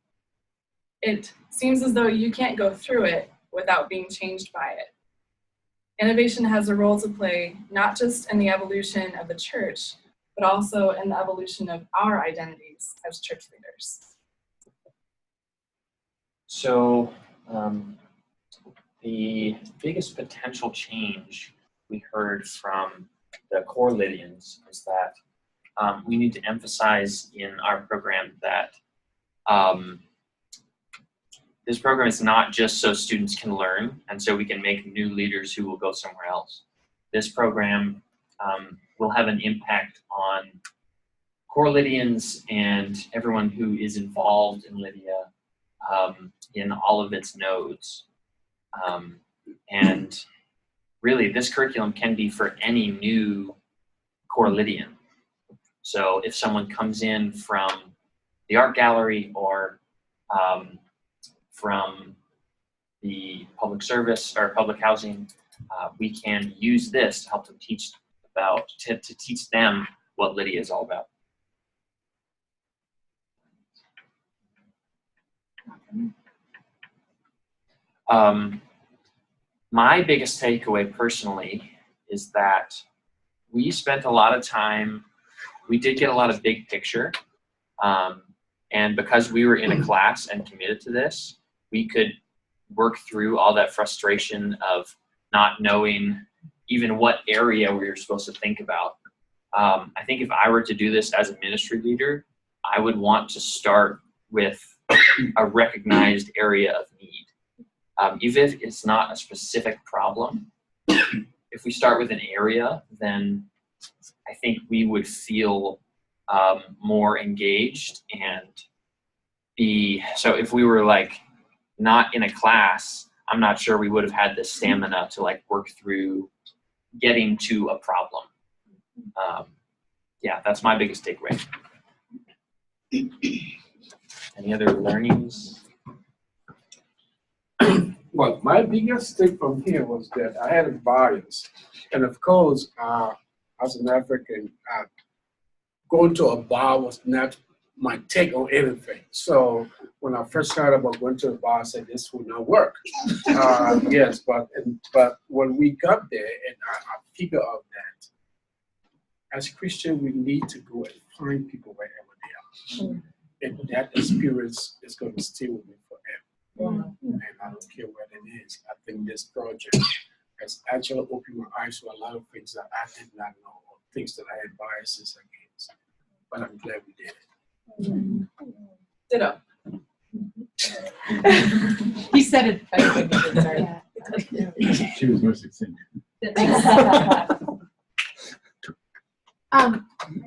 It seems as though you can't go through it without being changed by it. Innovation has a role to play, not just in the evolution of the church, but also in the evolution of our identities as church leaders. So the biggest potential change we heard from the Core Lydians is that we need to emphasize in our program that this program is not just so students can learn and so we can make new leaders who will go somewhere else. This program will have an impact on core Lydians and everyone who is involved in Lydia in all of its nodes. And really, this curriculum can be for any new core Lydian. So if someone comes in from the art gallery or from the public service or public housing, we can use this to help them teach to teach them what Lydia is all about. My biggest takeaway personally is that we spent a lot of time, we did get a lot of big picture, and because we were in a class and committed to this, we could work through all that frustration of not knowing even what area we were supposed to think about. I think if I were to do this as a ministry leader, I would want to start with a recognized area of need. Even if it's not a specific problem, if we start with an area, then I think we would feel more engaged and so if we were like not in a class, I'm not sure we would have had the stamina to like work through getting to a problem. Yeah, that's my biggest takeaway. Any other learnings? Well, my biggest take from here was that I had a bias. And of course, as an African, going to a bar was not my take on anything. So when I first heard about going to a bar, I said, this will not work. Yes, but when we got there, and I figured out that as Christians, we need to go and find people wherever they are. And that experience is going to stay with me forever. And I don't care what it is. I think this project has actually opened my eyes to a lot of things that I did not know, or things that I had biases against. But I'm glad we did it. Ditto. He said it better than you did, sorry. She was more succinct.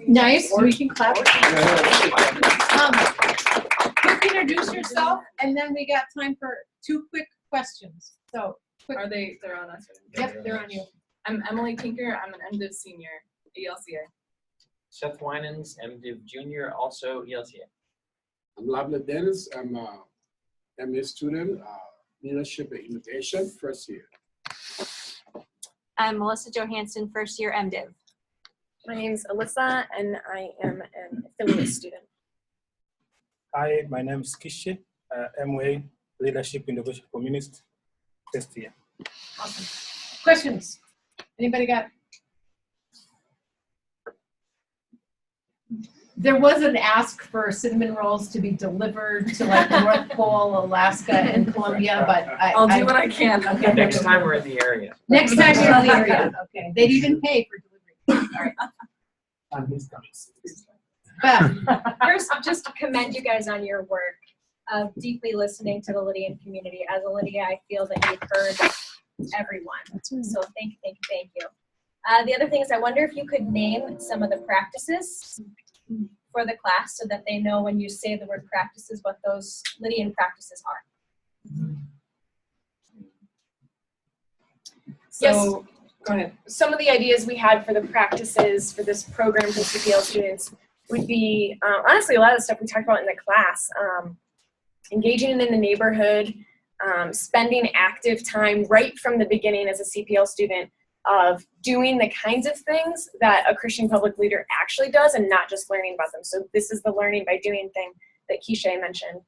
Nice, we can clap. Quick introduce yourself, and then we got time for 2 quick questions. So, quick. They're on us? Yep, they're on you. I'm Emily Tinker. I'm an MDiv senior, ELCA. Seth Winans, MDiv Junior, also ELCA. I'm Labla Dennis. I'm a MA student, Leadership and Innovation, first year. I'm Melissa Johansson, first year MDiv. My name's Alyssa, and I am an affiliate student. Hi, my name is Kishi, MA Leadership Innovation Communist, first year. Awesome. Questions? Anybody got? There was an ask for cinnamon rolls to be delivered to like North Pole, Alaska, and Colombia, but I'll do what I can. Okay. Next time we're in the area. Next time you're in the area. Okay. They'd even pay for delivery. All right. First, just to commend you guys on your work of deeply listening to the Lydian community. As a Lydia, I feel that you've heard everyone. So thank you. The other thing is I wonder if you could name some of the practices for the class so that they know when you say the word practices what those Lydian practices are. So, go ahead. Some of the ideas we had for the practices for this program for CPL students would be, honestly, a lot of the stuff we talked about in the class. Engaging in the neighborhood, spending active time right from the beginning as a CPL student of doing the kinds of things that a Christian public leader actually does and not just learning about them. So this is the learning by doing thing that Keisha mentioned.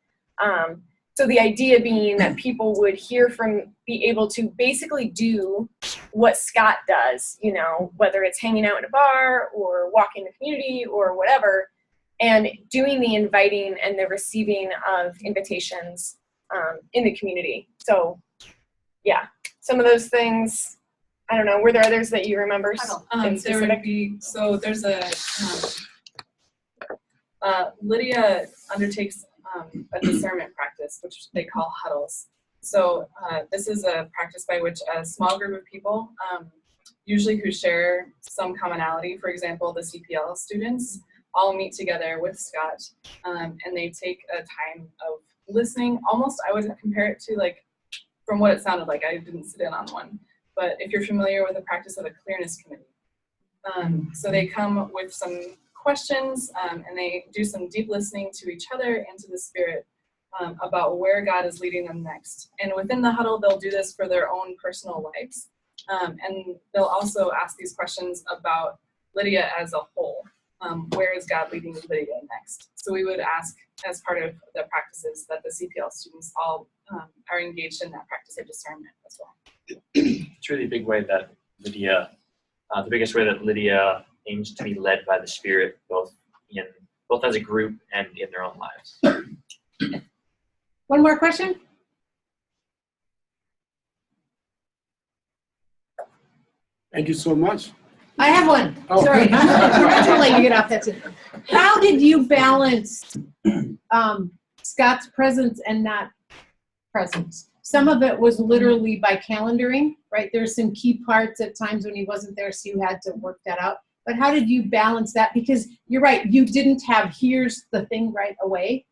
So the idea being that people would be able to basically do what Scott does, you know, whether it's hanging out in a bar or walking the community or whatever, and doing the inviting and the receiving of invitations in the community. So yeah, some of those things, I don't know, were there others that you remember? There would be, so there's Lydia undertakes a discernment practice, which they call huddles. So this is a practice by which a small group of people, usually who share some commonality, for example, the CPL students, all meet together with Scott, and they take a time of listening. Almost, I would compare it to, like, from what it sounded like, I didn't sit in on one, but if you're familiar with the practice of a clearness committee. So they come with some questions, and they do some deep listening to each other and to the Spirit about where God is leading them next. And within the huddle, they'll do this for their own personal lives. And they'll also ask these questions about Lydia as a whole. Where is God leading Lydia next? So we would ask, as part of the practices, that the CPL students all are engaged in that practice of discernment as well. It's really a big way that Lydia, the biggest way that Lydia aims to be led by the Spirit, both as a group and in their own lives. One more question? Thank you so much. I have one. Oh. Sorry. I'm gonna let you get off that. How did you balance Scott's presence and not presence? Some of it was literally by calendaring, right? There's some key parts at times when he wasn't there, so you had to work that out. But how did you balance that? Because you're right, you didn't have here's the thing right away,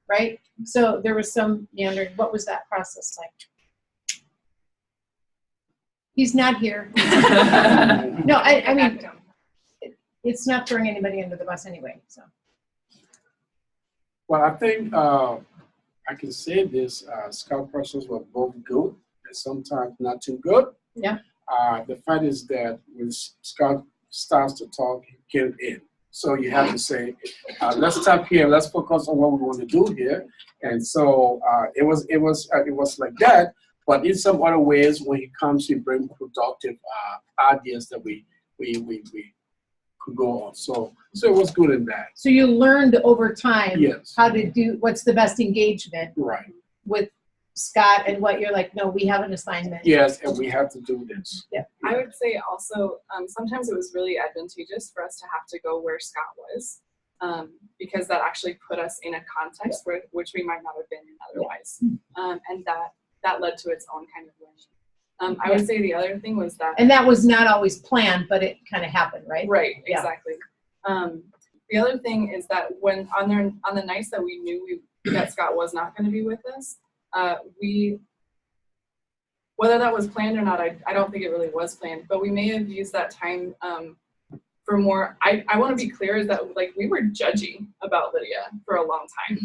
right? So there was some meandering. What was that process like? He's not here. No, I mean, it's not throwing anybody under the bus anyway, so. Well, I think I can say this, Scout process were both good and sometimes not too good. Yeah. The fact is that when Scout starts to talk, he get in. So you have to say, let's stop here, let's focus on what we want to do here. And so it was like that. But in some other ways, when he comes, he brings productive ideas that we could go on. So it was good in that. So you learned over time Yes. how to do, what's the best engagement Right. with Scott and what you're like, no, we have an assignment. Yes, and we have to do this. Yeah. I would say also, sometimes it was really advantageous for us to have to go where Scott was, because that actually put us in a context which we might not have been in otherwise. And that led to its own kind of learning. I would say the other thing was that, And that was not always planned, but it kind of happened, right? right, Yeah. exactly. The other thing is that when on the nights that we knew that Scott was not going to be with us, whether that was planned or not, I don't think it really was planned, but we may have used that time for more. I want to be clear is that, like, we were judgy about Lydia for a long time.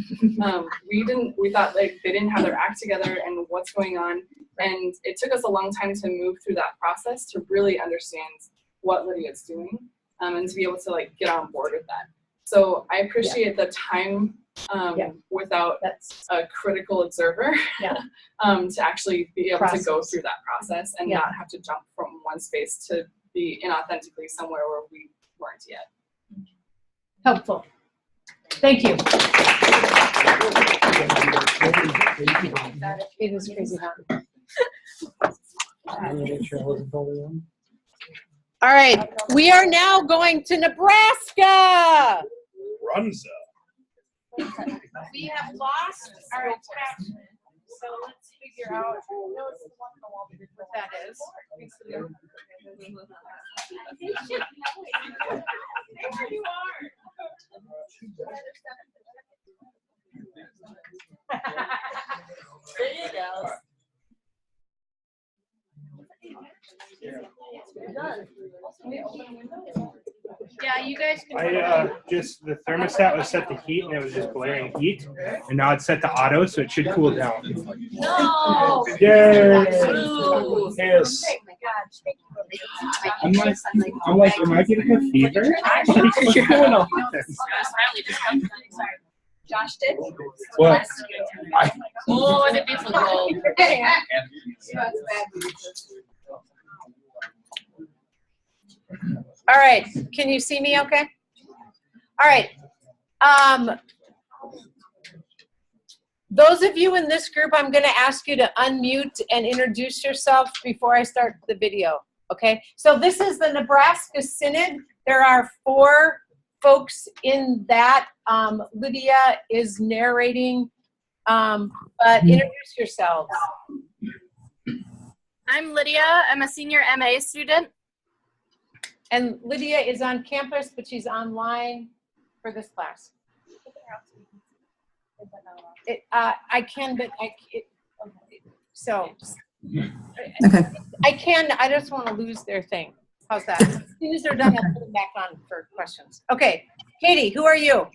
We thought, like, they didn't have their act together and what's going on, and it took us a long time to move through that process to really understand what Lydia's doing, and to be able to, like, get on board with that. So I appreciate the time without a critical observer to actually be able to go through that process and not have to jump from one space to be inauthentically somewhere where we weren't yet. Helpful. Thank you. It is crazy hot. All right, we are now going to Nebraska. Runza. We have lost our attachment, so let's figure out what that is. There you are. There you go. Yeah, you guys can. Just the thermostat was set to heat and it was just blaring heat, and now it's set to auto, so it should cool down. No. Yay! Yes. I'm like, am I getting a fever? What's going on? Josh did. What? Oh, the difficult. All right, can you see me okay? All right. Those of you in this group, I'm going to ask you to unmute and introduce yourself before I start the video, okay? So this is the Nebraska Synod. There are four folks in that. Lydia is narrating, but introduce yourselves. I'm Lydia. I'm a senior MA student. And Lydia is on campus, but she's online for this class. I can, but so. Okay. I just want to lose their thing. How's that? As soon as they're done, I'll put them back on for questions. Okay, Katie, who are you?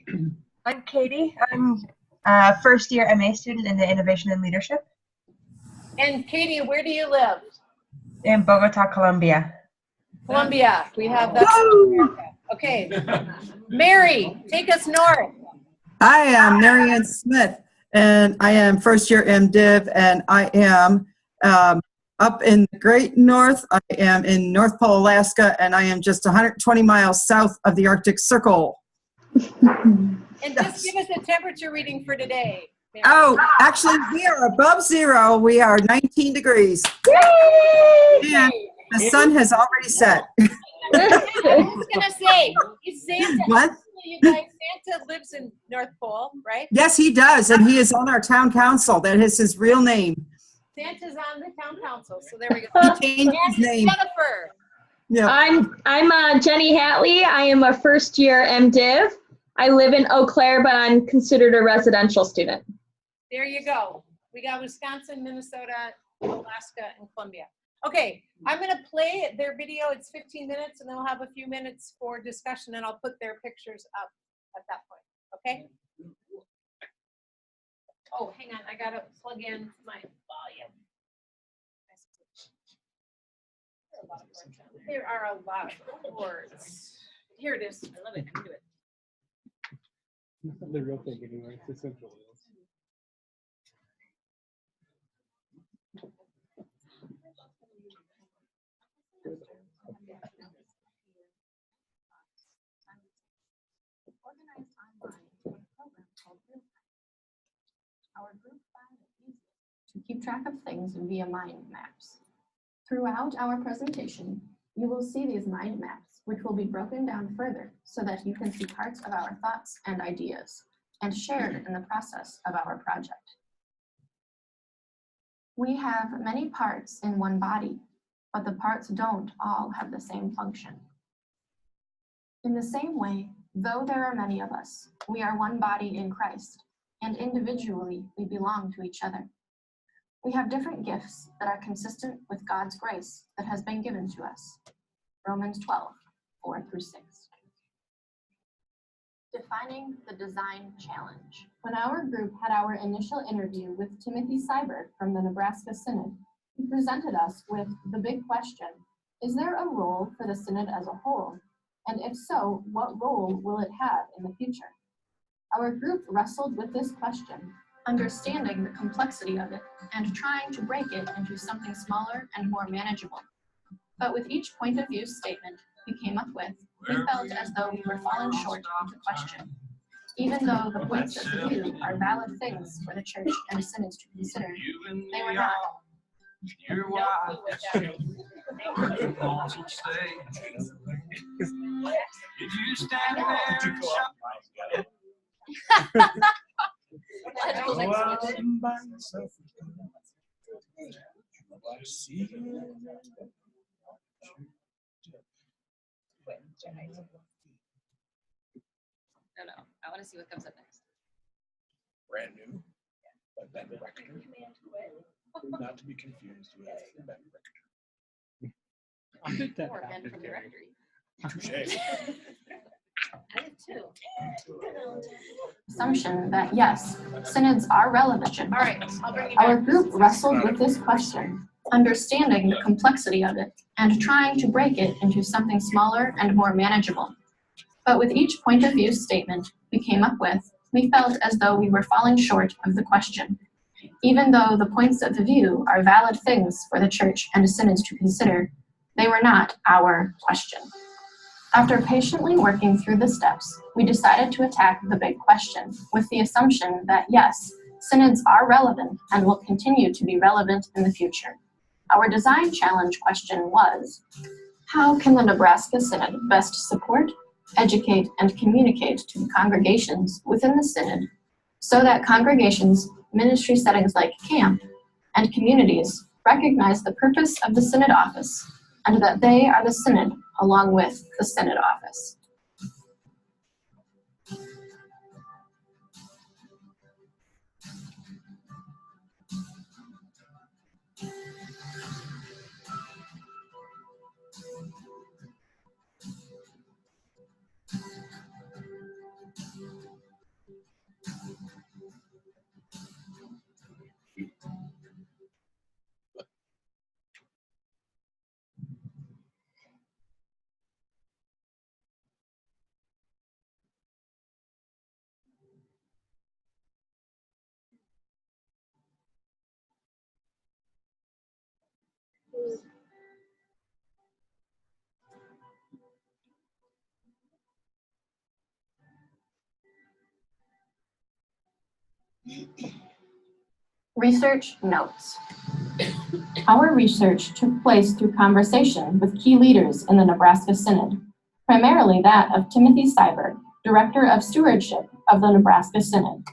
I'm Katie. I'm a first year MA student in the Innovation and Leadership. And Katie, where do you live? In Bogota, Colombia. Colombia. We have that. Okay. Mary, take us north. Hi, I'm Marianne Smith, and I am first year MDiv, and I am up in the Great North. I am in North Pole, Alaska, and I am just 120 miles south of the Arctic Circle. And just give us a temperature reading for today. Mary. Oh, actually, we are above zero. We are 19 degrees. And the sun has already set. I was gonna say, is Santa? What? You guys, Santa lives in North Pole, right? Yes, he does, and he is on our town council. That is his real name. Santa's on the town council, so there we go. He changed his name. Jennifer. Yeah. I'm Jenny Hatley. I am a first year MDiv. I live in Eau Claire, but I'm considered a residential student. There you go. We got Wisconsin, Minnesota, Alaska, and Colombia. Okay, I'm going to play their video. It's 15 minutes, and then we'll have a few minutes for discussion, and I'll put their pictures up at that point. Okay? Oh, hang on. I got to plug in my volume. There are a lot of words. Here it is. I love it. I can do it. It's not the real thing anymore. It's essential. Our group found it easy to keep track of things via mind maps. Throughout our presentation, you will see these mind maps, which will be broken down further so that you can see parts of our thoughts and ideas and shared in the process of our project. We have many parts in one body, but the parts don't all have the same function. In the same way, though there are many of us, we are one body in Christ, and individually we belong to each other. We have different gifts that are consistent with God's grace that has been given to us. Romans 12, 4-6. Defining the design challenge. When our group had our initial interview with Timothy Seibert from the Nebraska Synod, he presented us with the big question, is there a role for the Synod as a whole? And if so, what role will it have in the future? Our group wrestled with this question, understanding the complexity of it and trying to break it into something smaller and more manageable. But with each point of view statement we came up with, we felt as though we were falling short of the question. Even though the points of view are valid things for the church and synods to consider, they were not. You're wise. Did you stand there and shut No, I want to see what comes up next. Brand new, but Ben Rector. Not to be confused with Ben Rector. I think that Or Ben from the rectory. Touche. I did too. Assumption that yes, synods are relevant. All right, I'll bring you Our back. group wrestled with this question, understanding the complexity of it and trying to break it into something smaller and more manageable. But with each point of view statement we came up with, we felt as though we were falling short of the question. Even though the points of view are valid things for the church and synods to consider, they were not our question. After patiently working through the steps, we decided to attack the big question with the assumption that yes, synods are relevant and will continue to be relevant in the future. Our design challenge question was, how can the Nebraska Synod best support, educate, and communicate to the congregations within the synod so that congregations, ministry settings like camp, and communities recognize the purpose of the synod office and that they are the synod along with the synod office. Research notes. Our research took place through conversation with key leaders in the Nebraska Synod, primarily that of Timothy Syberg, Director of Stewardship of the Nebraska Synod.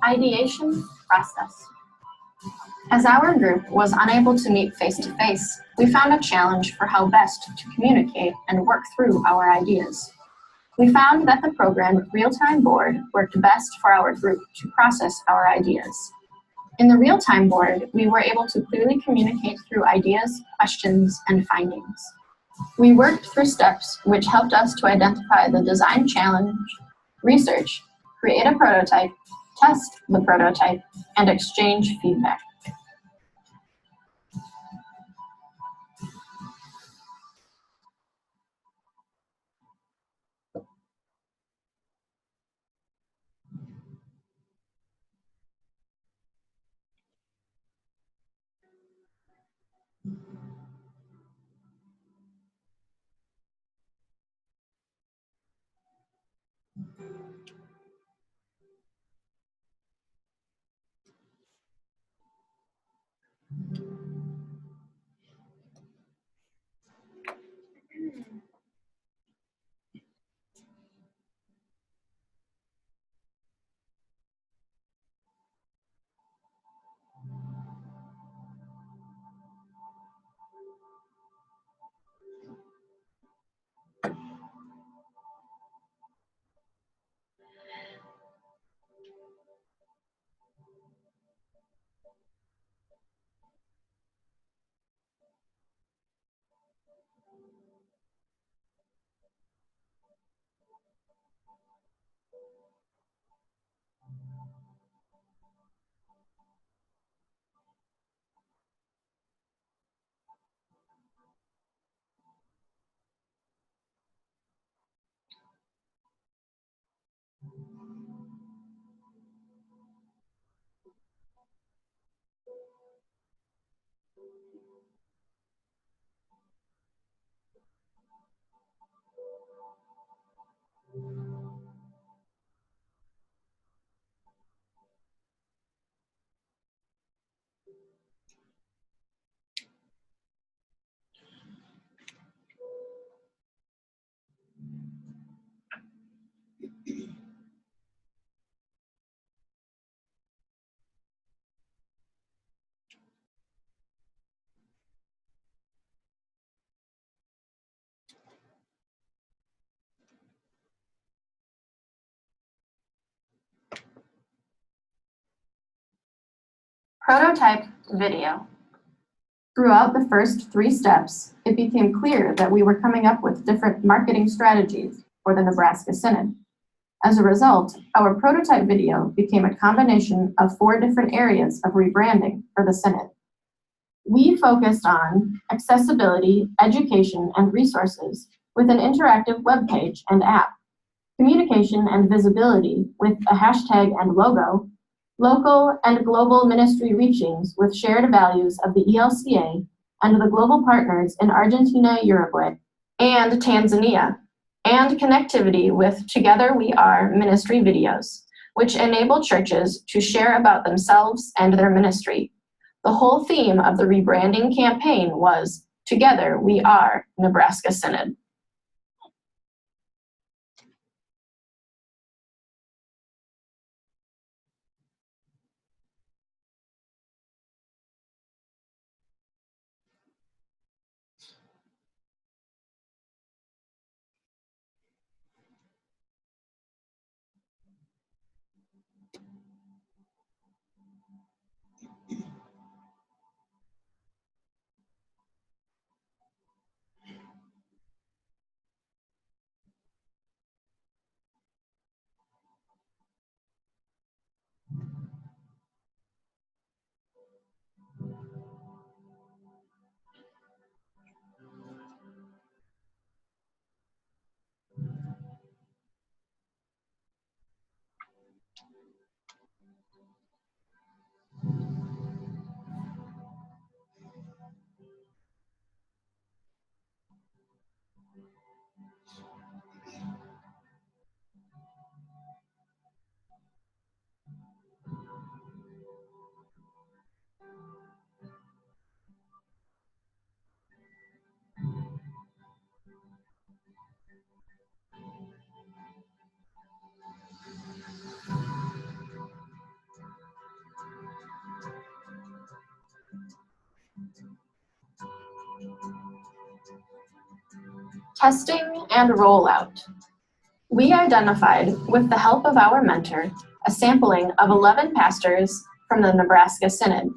Ideation process. As our group was unable to meet face-to-face, we found a challenge for how best to communicate and work through our ideas. We found that the program Real-Time Board worked best for our group to process our ideas. In the Real-Time Board, we were able to clearly communicate through ideas, questions, and findings. We worked through steps which helped us to identify the design challenge, research, create a prototype, test the prototype, and exchange feedback. Prototype video. Throughout the first 3 steps, it became clear that we were coming up with different marketing strategies for the Nebraska Synod. As a result, our prototype video became a combination of 4 different areas of rebranding for the Synod. We focused on accessibility, education, and resources with an interactive webpage and app, communication and visibility with a hashtag and logo, local and global ministry reachings with shared values of the ELCA and the global partners in Argentina, Uruguay, and Tanzania, and connectivity with Together We Are ministry videos, which enable churches to share about themselves and their ministry. The whole theme of the rebranding campaign was Together We Are Nebraska Synod. Testing and rollout. We identified, with the help of our mentor, a sampling of 11 pastors from the Nebraska Synod.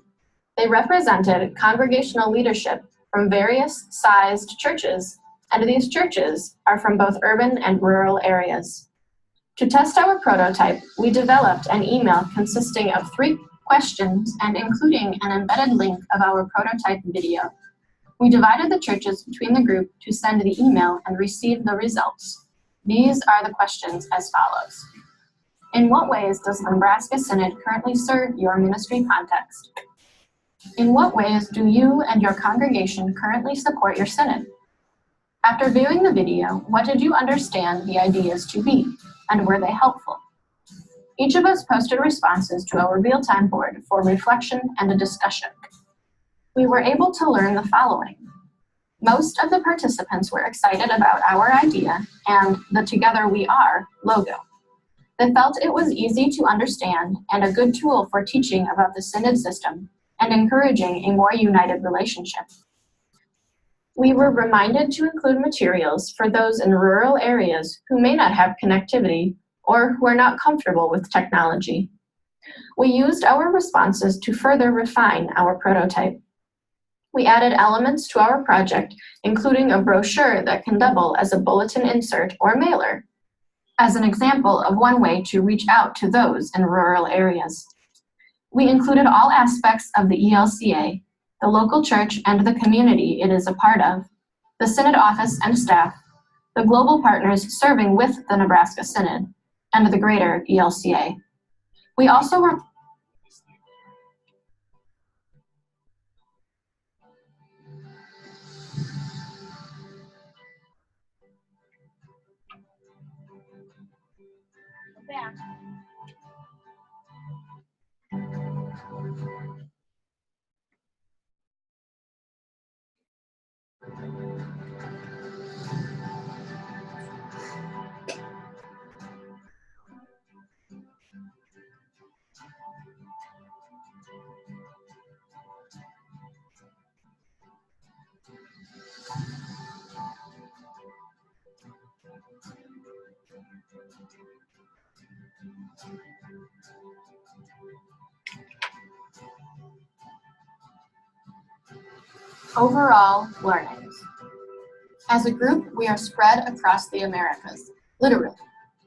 They represented congregational leadership from various sized churches, and these churches are from both urban and rural areas. To test our prototype, we developed an email consisting of 3 questions and including an embedded link of our prototype video. We divided the churches between the group to send the email and receive the results. These are the questions as follows. In what ways does the Nebraska Synod currently serve your ministry context? In what ways do you and your congregation currently support your synod? After viewing the video, what did you understand the ideas to be, and were they helpful? Each of us posted responses to our real-time board for reflection and a discussion. We were able to learn the following. Most of the participants were excited about our idea and the Together We Are logo. They felt it was easy to understand and a good tool for teaching about the synod system and encouraging a more united relationship. We were reminded to include materials for those in rural areas who may not have connectivity or who are not comfortable with technology. We used our responses to further refine our prototype. We added elements to our project, including a brochure that can double as a bulletin insert or mailer, as an example of one way to reach out to those in rural areas. We included all aspects of the ELCA, the local church and the community it is a part of, the Synod office and staff, the global partners serving with the Nebraska Synod, and the greater ELCA. We also were back. Overall learnings. As a group, we are spread across the Americas, literally.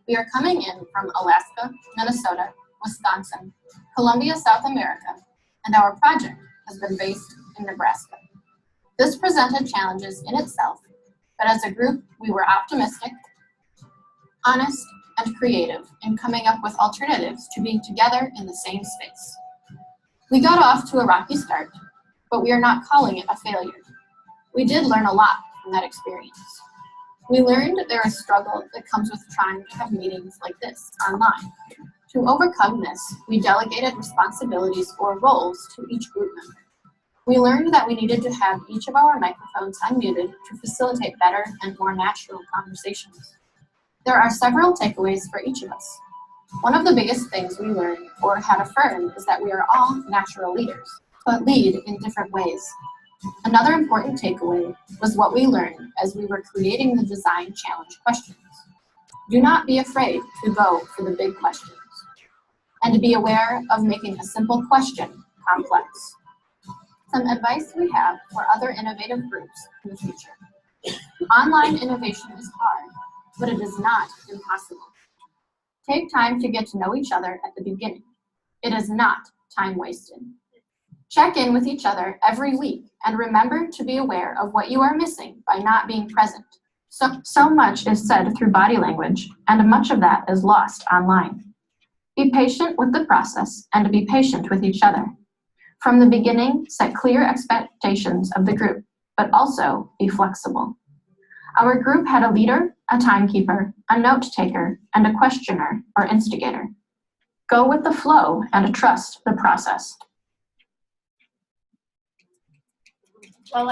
We are coming in from Alaska, Minnesota, Wisconsin, Colombia, South America, and our project has been based in Nebraska. This presented challenges in itself, but as a group, we were optimistic, honest, and creative in coming up with alternatives to being together in the same space. We got off to a rocky start, but we are not calling it a failure. We did learn a lot from that experience. We learned there is struggle that comes with trying to have meetings like this online. To overcome this, we delegated responsibilities or roles to each group member. We learned that we needed to have each of our microphones unmuted to facilitate better and more natural conversations. There are several takeaways for each of us. One of the biggest things we learned or had affirmed is that we are all natural leaders, but lead in different ways. Another important takeaway was what we learned as we were creating the design challenge questions. Do not be afraid to go for the big questions, and to be aware of making a simple question complex. Some advice we have for other innovative groups in the future. Online innovation is hard, but it is not impossible. Take time to get to know each other at the beginning. It is not time wasted. Check in with each other every week and remember to be aware of what you are missing by not being present. So much is said through body language, and much of that is lost online. Be patient with the process and be patient with each other. From the beginning, set clear expectations of the group, but also be flexible. Our group had a leader, a timekeeper, a note taker, and a questioner or instigator. Go with the flow and trust the process. Well,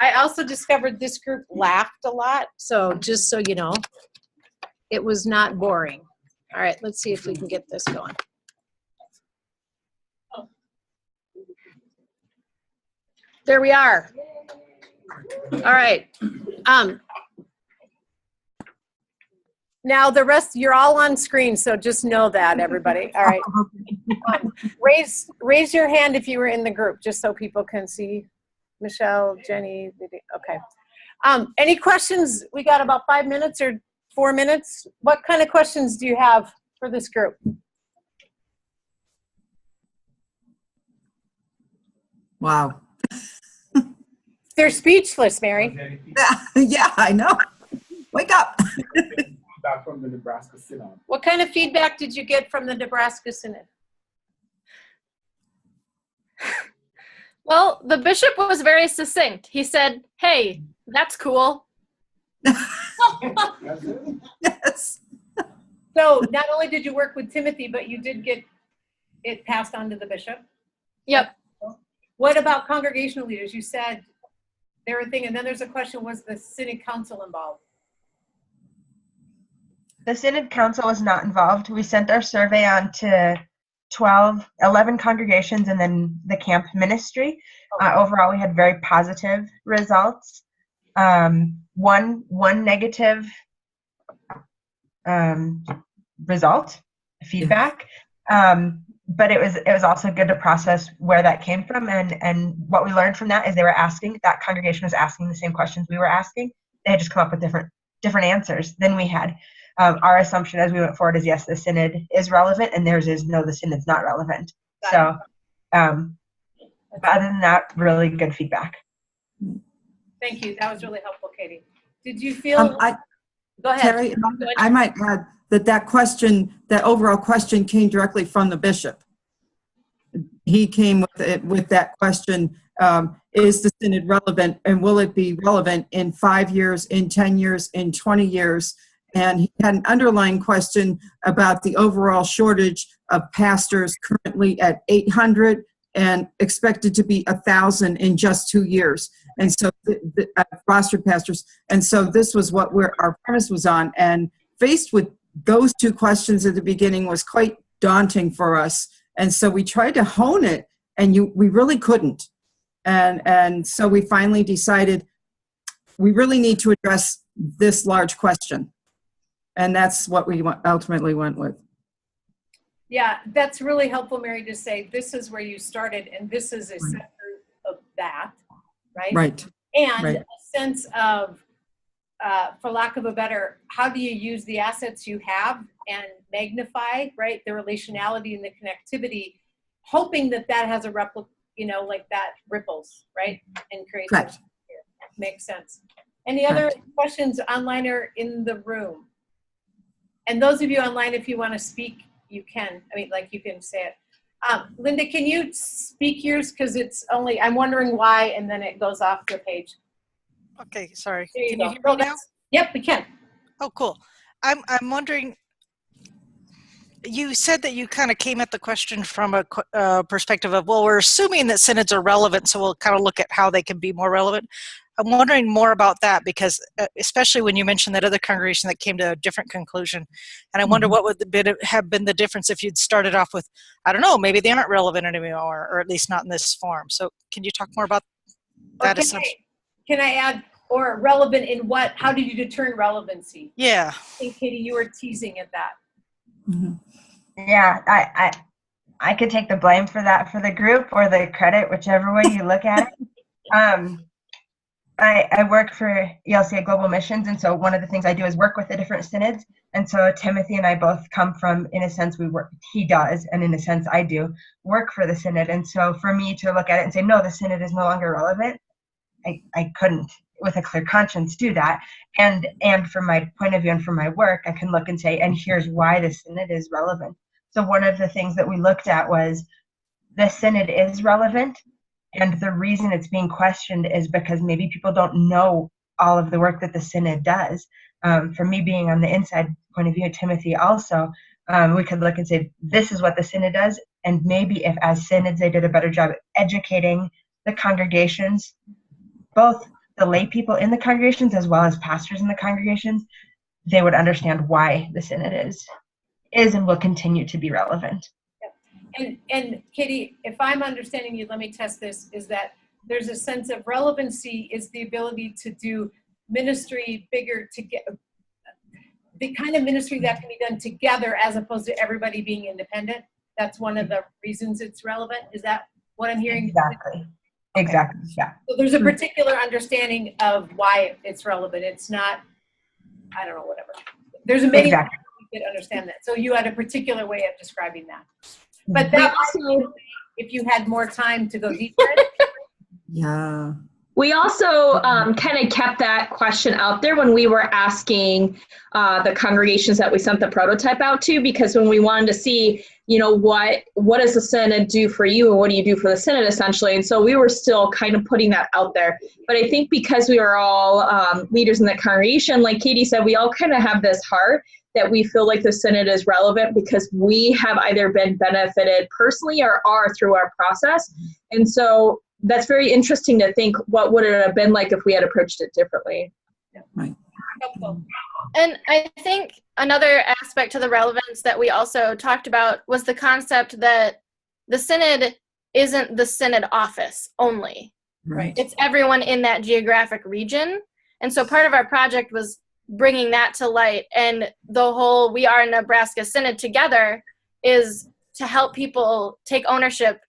I also discovered this group laughed a lot, so just so you know, it was not boring. All right, let's see if we can get this going. There we are. All right. Now the rest, you're all on screen, so just know that, everybody. All right. Raise your hand if you were in the group, just so people can see. Michelle, Jenny, okay. Any questions? We got about 5 minutes or 4 minutes. What kind of questions do you have for this group? Wow. They're speechless, Mary. Yeah, I know. Wake up. Back from the Nebraska Synod. What kind of feedback did you get from the Nebraska Synod? Well, the bishop was very succinct. He said, "Hey, that's cool." Yes. So not only did you work with Timothy, but you did get it passed on to the bishop? Yep. What about congregational leaders? You said they were a thing, and then there's a question, was the Synod Council involved? The Synod Council was not involved. We sent our survey on to 11 congregations and then the camp ministry. Overall, we had very positive results. One negative result, feedback. But it was also good to process where that came from, and what we learned from that is that congregation was asking the same questions we were asking. They had just come up with different answers than we had. Our assumption as we went forward is yes, the synod is relevant, and theirs is no, the synod's not relevant. So other than that, really good feedback. Thank you. That was really helpful, Katie. Did you feel? Go ahead. Terry, I might add that overall question came directly from the bishop. He came with that question, is the synod relevant, and will it be relevant in 5 years, in 10 years, in 20 years? And he had an underlying question about the overall shortage of pastors, currently at 800 and expected to be 1,000 in just 2 years. And so rostered pastors. And so this was what our premise was on. And faced with those two questions at the beginning was quite daunting for us. And so we tried to hone it, and we really couldn't. And so we finally decided we really need to address this large question. And that's what we ultimately went with. Yeah, that's really helpful, Mary, to say this is where you started and this is a center of that, right? Right. And Right. a sense of, for lack of a better, how do you use the assets you have and magnify, right, the relationality and the connectivity, hoping that that has a like that ripples, right, and creates. Correct. Makes sense. Any other questions online or in the room? And those of you online, if you want to speak, you can. I mean, like you can say it. Linda, can you speak yours? Because it's only, I'm wondering why, and then it goes off the page. Okay, sorry. There you Can go. you hear me now? Yep, we can. Oh, cool. I'm wondering, you said that you kind of came at the question from a perspective of, well, we're assuming that synods are relevant, so we'll kind of look at how they can be more relevant. I'm wondering more about that because, especially when you mentioned that other congregation that came to a different conclusion, and I wonder what would have been the difference if you'd started off with, I don't know, maybe they aren't relevant anymore, or at least not in this form. So can you talk more about that assumption? Can I add, or relevant in what? How did you determine relevancy? Yeah. I think, Katie, you were teasing at that. Yeah, I could take the blame for that for the group or the credit, whichever way you look at it. I work for ELCA Global Missions, and so one of the things I do is work with the different synods. And so Timothy and I both come from, in a sense, he does, and in a sense I do, work for the synod. And so for me to look at it and say, no, the synod is no longer relevant, I couldn't, with a clear conscience, do that. And from my point of view and from my work, I can look and say, and here's why the synod is relevant. So one of the things that we looked at was the synod is relevant, and the reason it's being questioned is because maybe people don't know all of the work that the synod does. For me, being on the inside point of view, Timothy also, we could look and say, this is what the synod does, and maybe if as synods they did a better job educating the congregations, both the lay people in the congregations as well as pastors in the congregations, they would understand why the synod is and will continue to be relevant. And Katie, if I'm understanding you, let me test this, is that there's a sense of relevancy is the ability to do ministry bigger, to get the kind of ministry that can be done together as opposed to everybody being independent. That's one of the reasons it's relevant. Is that what I'm hearing? Exactly. Okay. Exactly. Yeah. So there's a particular understanding of why it's relevant. It's not, I don't know, whatever. There's a many ways you could understand that. So you had a particular way of describing that. But that also, if you had more time to go deeper. Yeah. We also kind of kept that question out there when we were asking the congregations that we sent the prototype out to, because when we wanted to see, what does the synod do for you and what do you do for the synod essentially? And so we were still kind of putting that out there. But I think because we are all leaders in the congregation, like Katie said, we all kind of have this heart that we feel like the synod is relevant because we have either been benefited personally or are through our process. And so that's very interesting to think, what would it have been like if we had approached it differently? Right. And I think another aspect to the relevance that we also talked about was the concept that the synod isn't the synod office only. Right. It's everyone in that geographic region. And so part of our project was bringing that to light, and the whole We Are Nebraska Synod together is to help people take ownership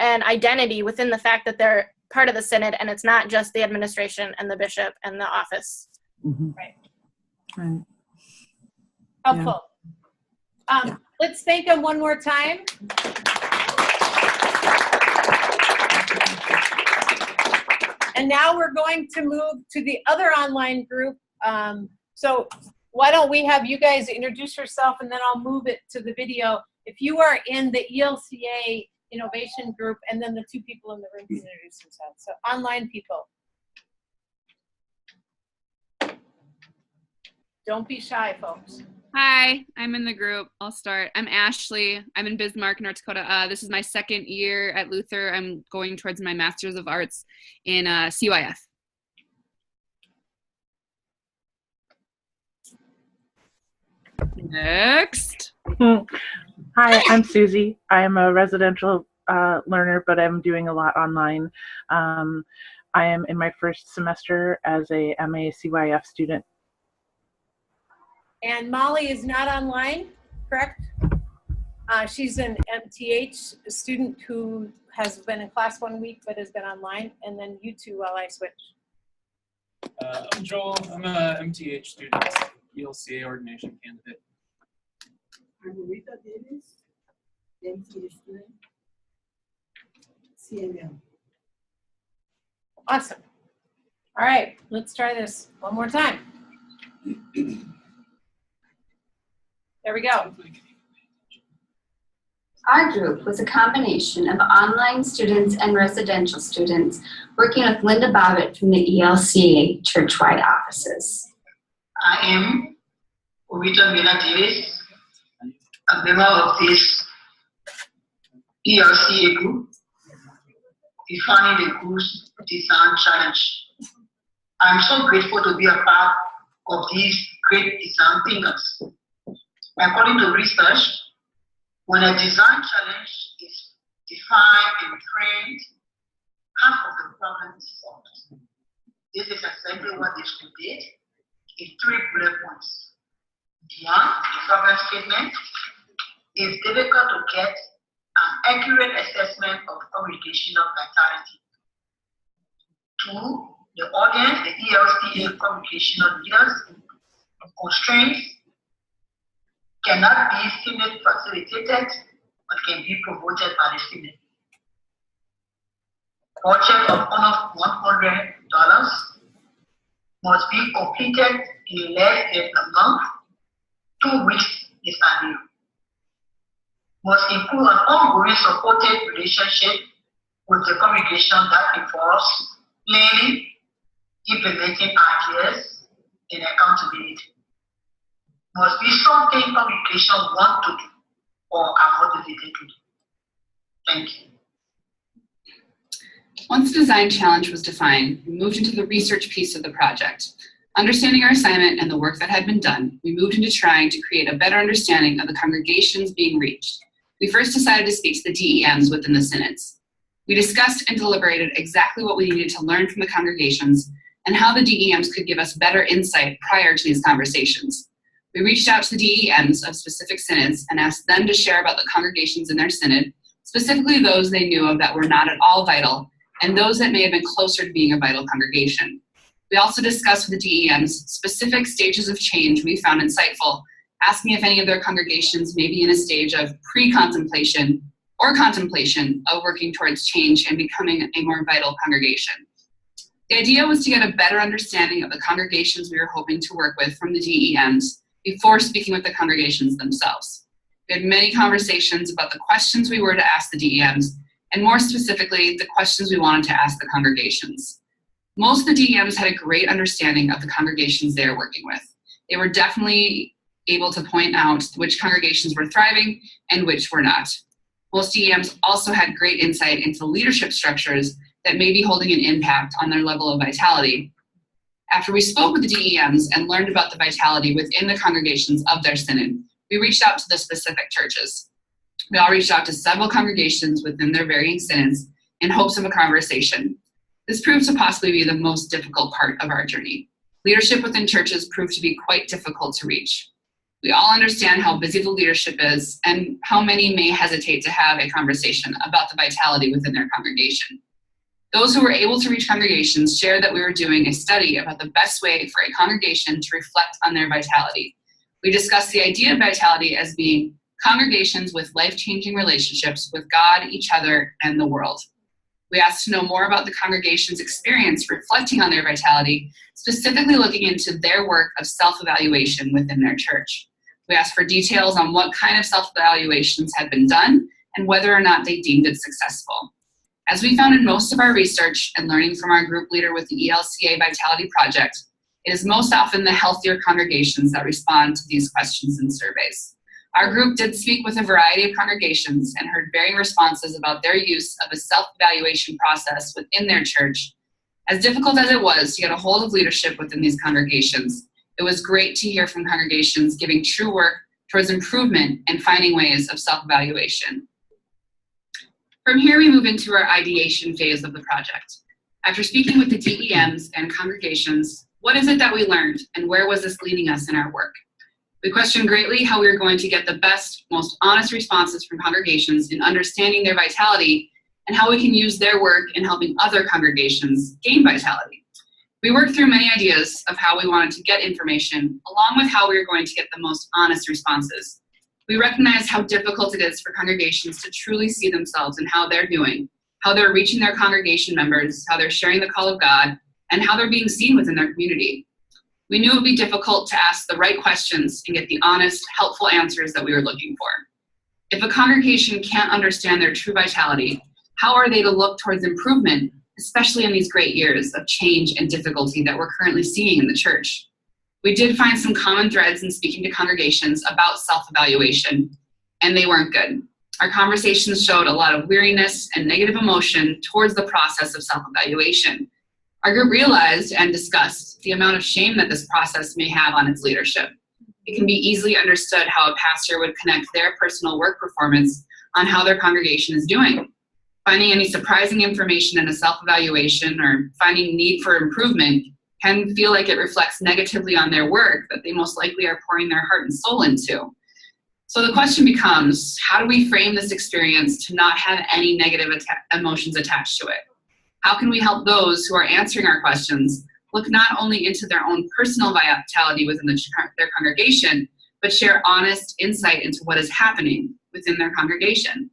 and identity within the fact that they're part of the synod, and it's not just the administration and the bishop and the office. Mm-hmm. Right. Right. Helpful. Yeah. Let's thank them one more time. And now we're going to move to the other online group. So why don't we have you guys introduce yourself, and then I'll move it to the video. If you are in the ELCA Innovation Group, and then the two people in the room can introduce themselves. So online people. Don't be shy, folks. Hi, I'm in the group. I'll start. I'm Ashley. I'm in Bismarck, North Dakota. This is my second year at Luther. I'm going towards my Master's of Arts in CYF. Next. Hi, I'm Susie. I'm a residential learner, but I'm doing a lot online. I am in my first semester as a MA CYF student. And Molly is not online, correct? She's an MTH student who has been in class 1 week but has been online. And then you two while I switch. I'm Joel. I'm a MTH student, ELCA ordination candidate. I'm Rita Davis, MTH student, CML. Awesome. All right, let's try this one more time. There we go. Our group was a combination of online students and residential students working with Linda Bobbitt from the ELCA churchwide offices. I am Rita Mila Davis, a member of this ELCA group, defining the group's design challenge. I'm so grateful to be a part of these great design thinkers. According to research, when a design challenge is defined and framed, half of the problem is solved. This is exactly what this group did in 3 bullet points. 1, the problem statement. It's difficult to get an accurate assessment of congregational vitality. 2, the audience, the ELCA congregational leaders, constraints cannot be synod facilitated, but can be promoted by the synod. Budget of $100 must be completed in less than a month. 2 weeks is ideal. Must include an ongoing supported relationship with the congregation that involves planning, implementing ideas, and accountability. Must be something congregation want to do or are motivated to do. Thank you. Once the design challenge was defined, we moved into the research piece of the project. Understanding our assignment and the work that had been done, we moved into trying to create a better understanding of the congregations being reached. We first decided to speak to the DEMs within the synods. We discussed and deliberated exactly what we needed to learn from the congregations and how the DEMs could give us better insight prior to these conversations. We reached out to the DEMs of specific synods and asked them to share about the congregations in their synod, specifically those they knew of that were not at all vital, and those that may have been closer to being a vital congregation. We also discussed with the DEMs specific stages of change we found insightful, asking if any of their congregations may be in a stage of pre-contemplation or contemplation of working towards change and becoming a more vital congregation. The idea was to get a better understanding of the congregations we were hoping to work with from the DEMs before speaking with the congregations themselves. We had many conversations about the questions we were to ask the DEMs, and more specifically, the questions we wanted to ask the congregations. Most of the DEMs had a great understanding of the congregations they were working with. They were definitely able to point out which congregations were thriving and which were not. Most DEMs also had great insight into leadership structures that may be holding an impact on their level of vitality. After we spoke with the DEMs and learned about the vitality within the congregations of their synod, we reached out to the specific churches. We all reached out to several congregations within their varying synods in hopes of a conversation. This proved to possibly be the most difficult part of our journey. Leadership within churches proved to be quite difficult to reach. We all understand how busy the leadership is and how many may hesitate to have a conversation about the vitality within their congregation. Those who were able to reach congregations shared that we were doing a study about the best way for a congregation to reflect on their vitality. We discussed the idea of vitality as being congregations with life-changing relationships with God, each other, and the world. We asked to know more about the congregation's experience reflecting on their vitality, specifically looking into their work of self-evaluation within their church. We asked for details on what kind of self-evaluations had been done and whether or not they deemed it successful. As we found in most of our research and learning from our group leader with the ELCA Vitality Project, it is most often the healthier congregations that respond to these questions and surveys. Our group did speak with a variety of congregations and heard varying responses about their use of a self-evaluation process within their church. As difficult as it was to get a hold of leadership within these congregations, it was great to hear from congregations giving true work towards improvement and finding ways of self-evaluation. From here, we move into our ideation phase of the project. After speaking with the DEMs and congregations, what is it that we learned and where was this leading us in our work? We questioned greatly how we were going to get the best, most honest responses from congregations in understanding their vitality and how we can use their work in helping other congregations gain vitality. We worked through many ideas of how we wanted to get information, along with how we were going to get the most honest responses. We recognized how difficult it is for congregations to truly see themselves in how they're doing, how they're reaching their congregation members, how they're sharing the call of God, and how they're being seen within their community. We knew it would be difficult to ask the right questions and get the honest, helpful answers that we were looking for. If a congregation can't understand their true vitality, how are they to look towards improvement, especially in these great years of change and difficulty that we're currently seeing in the church? We did find some common threads in speaking to congregations about self-evaluation, and they weren't good. Our conversations showed a lot of weariness and negative emotion towards the process of self-evaluation. Our group realized and discussed the amount of shame that this process may have on its leadership. It can be easily understood how a pastor would connect their personal work performance on how their congregation is doing. Finding any surprising information in a self-evaluation or finding need for improvement can feel like it reflects negatively on their work that they most likely are pouring their heart and soul into. So the question becomes, how do we frame this experience to not have any negative emotions attached to it? How can we help those who are answering our questions look not only into their own personal vitality within their congregation, but share honest insight into what is happening within their congregation?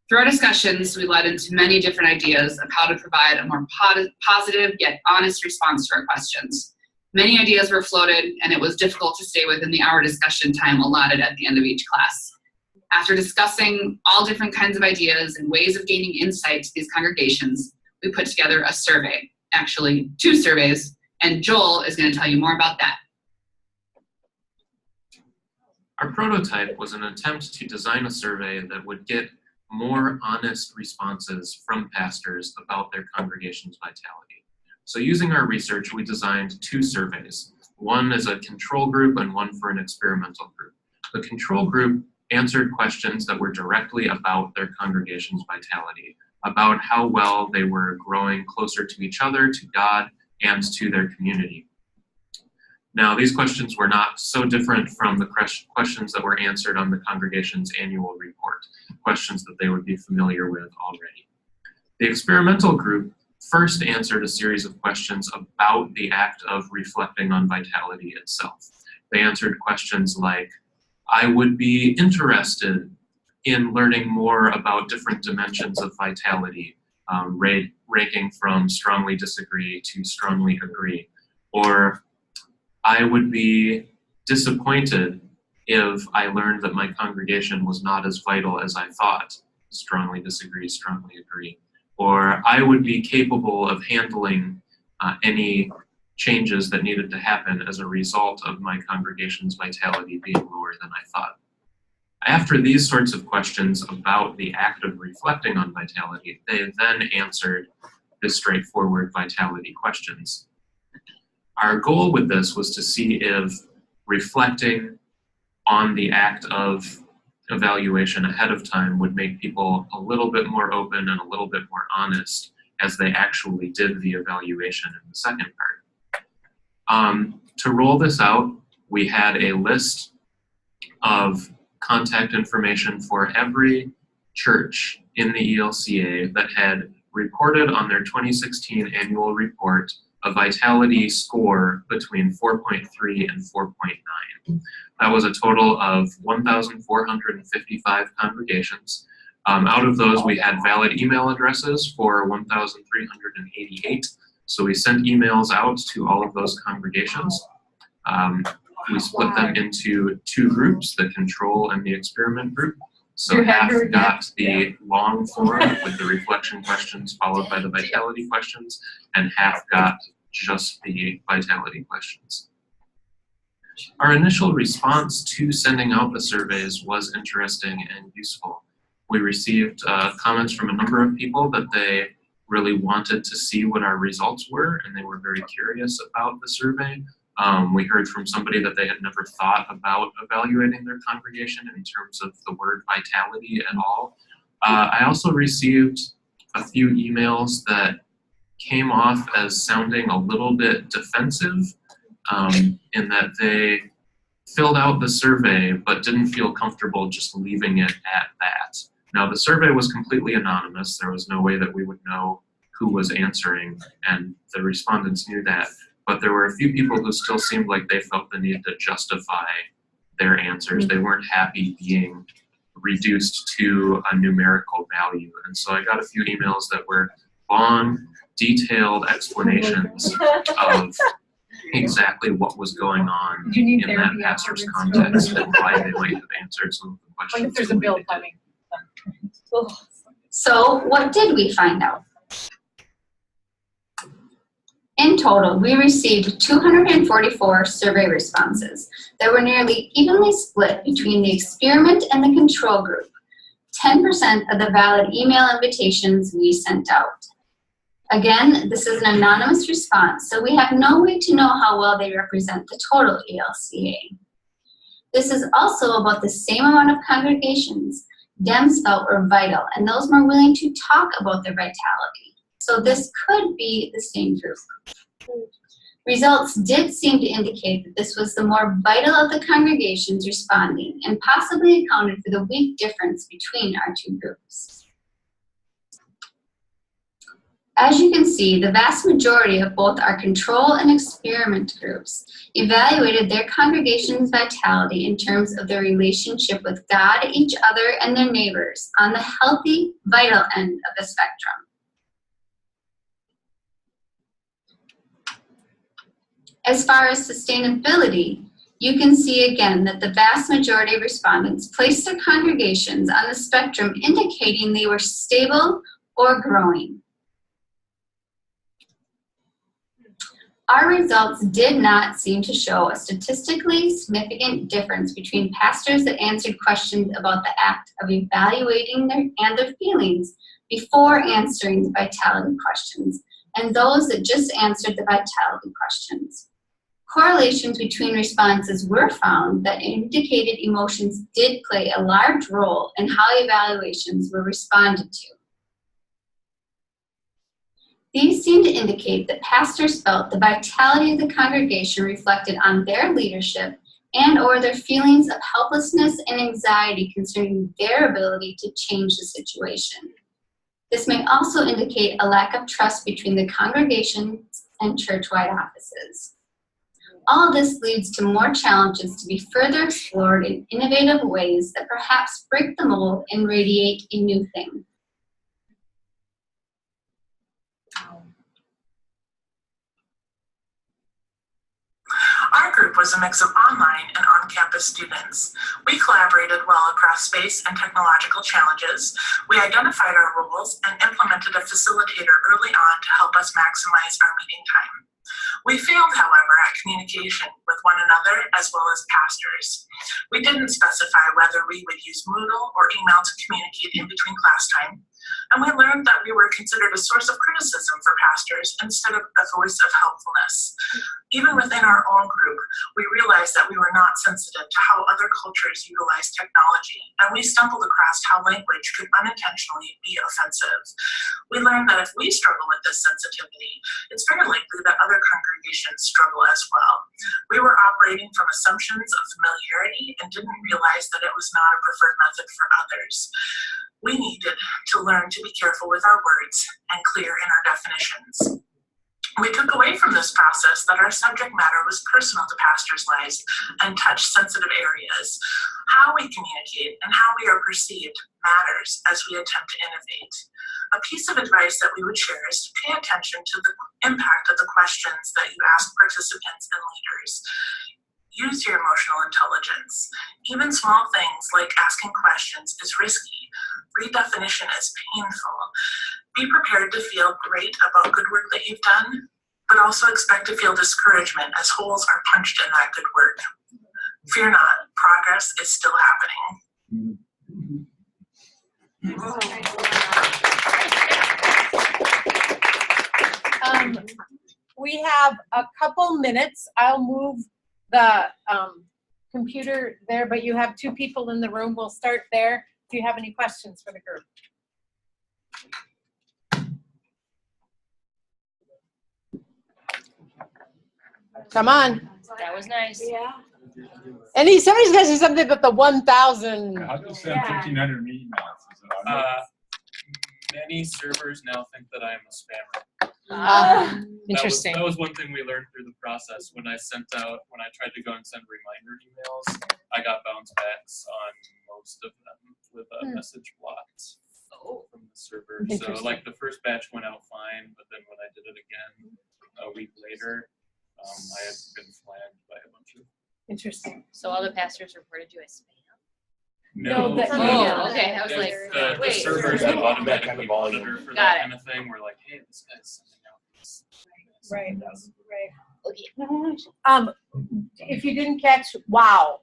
Through our discussions, we led into many different ideas of how to provide a more positive yet honest response to our questions. Many ideas were floated, and it was difficult to stay within the hour discussion time allotted at the end of each class. After discussing all different kinds of ideas and ways of gaining insight to these congregations, we put together a survey, actually 2 surveys, and Joel is going to tell you more about that. Our prototype was an attempt to design a survey that would get more honest responses from pastors about their congregation's vitality. So using our research, we designed 2 surveys. One is a control group and one for an experimental group. The control group answered questions that were directly about their congregation's vitality, about how well they were growing closer to each other, to God, and to their community. Now, these questions were not so different from the questions that were answered on the congregation's annual report, questions that they would be familiar with already. The experimental group first answered a series of questions about the act of reflecting on vitality itself. They answered questions like, I would be interested in learning more about different dimensions of vitality, ranking from strongly disagree to strongly agree. Or, I would be disappointed if I learned that my congregation was not as vital as I thought. Strongly disagree, strongly agree. Or I would be capable of handling any changes that needed to happen as a result of my congregation's vitality being lower than I thought. After these sorts of questions about the act of reflecting on vitality, they then answered the straightforward vitality questions. Our goal with this was to see if reflecting on the act of evaluation ahead of time would make people a little bit more open and a little bit more honest as they actually did the evaluation in the second part. To roll this out, we had a list of contact information for every church in the ELCA that had reported on their 2016 annual report a vitality score between 4.3 and 4.9. That was a total of 1,455 congregations. Out of those, we had valid email addresses for 1,388. So we sent emails out to all of those congregations. We split them into 2 groups, the control and the experiment group. So half got the long form with the reflection questions followed by the vitality questions, and half got just the vitality questions. Our initial response to sending out the surveys was interesting and useful. We received comments from a number of people that they really wanted to see what our results were, and they were very curious about the survey. We heard from somebody that they had never thought about evaluating their congregation in terms of the word vitality at all. I also received a few emails that came off as sounding a little bit defensive, in that they filled out the survey but didn't feel comfortable just leaving it at that. Now, the survey was completely anonymous. There was no way that we would know who was answering, and the respondents knew that. But there were a few people who still seemed like they felt the need to justify their answers. They weren't happy being reduced to a numerical value. And so I got a few emails that were long, detailed explanations of exactly what was going on in that pastor's context and why they might have answered some of the questions. Like if there's a bill coming. So what did we find out? In total, we received 244 survey responses that were nearly evenly split between the experiment and the control group. 10% of the valid email invitations we sent out. Again, this is an anonymous response, so we have no way to know how well they represent the total ELCA. This is also about the same amount of congregations Dems felt were vital and those more willing to talk about their vitality. So this could be the same group. Results did seem to indicate that this was the more vital of the congregations responding and possibly accounted for the weak difference between our two groups. As you can see, the vast majority of both our control and experiment groups evaluated their congregation's vitality in terms of their relationship with God, each other, and their neighbors on the healthy, vital end of the spectrum. As far as sustainability, you can see again that the vast majority of respondents placed their congregations on the spectrum, indicating they were stable or growing. Our results did not seem to show a statistically significant difference between pastors that answered questions about the act of evaluating their feelings before answering the vitality questions and those that just answered the vitality questions. Correlations between responses were found that indicated emotions did play a large role in how evaluations were responded to. These seem to indicate that pastors felt the vitality of the congregation reflected on their leadership and or their feelings of helplessness and anxiety concerning their ability to change the situation. This may also indicate a lack of trust between the congregation and church-wide offices. All this leads to more challenges to be further explored in innovative ways that perhaps break the mold and radiate a new thing. Our group was a mix of online and on-campus students. We collaborated well across space and technological challenges. We identified our roles and implemented a facilitator early on to help us maximize our meeting time. We failed, however, at communication with one another as well as pastors. We didn't specify whether we would use Moodle or email to communicate in between class time, and we learned that we were considered a source of criticism for pastors instead of a voice of helpfulness. Even within our own group, we realized that we were not sensitive to how other cultures utilize technology, and we stumbled across how language could unintentionally be offensive. We learned that if we struggle with this sensitivity, it's very likely that other congregations struggle as well. We were operating from assumptions of familiarity and didn't realize that it was not a preferred method for others. We needed to learn to be careful with our words and clear in our definitions. We took away from this process that our subject matter was personal to pastors' lives and touched sensitive areas. How we communicate and how we are perceived matters as we attempt to innovate. A piece of advice that we would share is to pay attention to the impact of the questions that you ask participants and leaders. Use your emotional intelligence. Even small things like asking questions is risky. Redefinition is painful. Be prepared to feel great about good work that you've done, but also expect to feel discouragement as holes are punched in that good work. Fear not, progress is still happening. We have a couple minutes. I'll move the computer there, but you have two people in the room. We'll start there. Do you have any questions for the group? Come on. That was nice. Yeah. Somebody's got to say something about the 1,000. How do you send 1,500 emails? Is it on Many servers now think that I am a spammer. Interesting. That was one thing we learned through the process. When I tried to go and send reminder emails, I got bounce backs on most of them with a message blocked from the server. So like the first batch went out fine, but then when I did it again a week later, I had been flagged by a bunch of. Interesting. So all the pastors reported you as spam? No. Okay. I was like, the servers that automatically monitor for that kind of thing were like, hey, this guy's sending out this. Right. If you didn't catch, wow,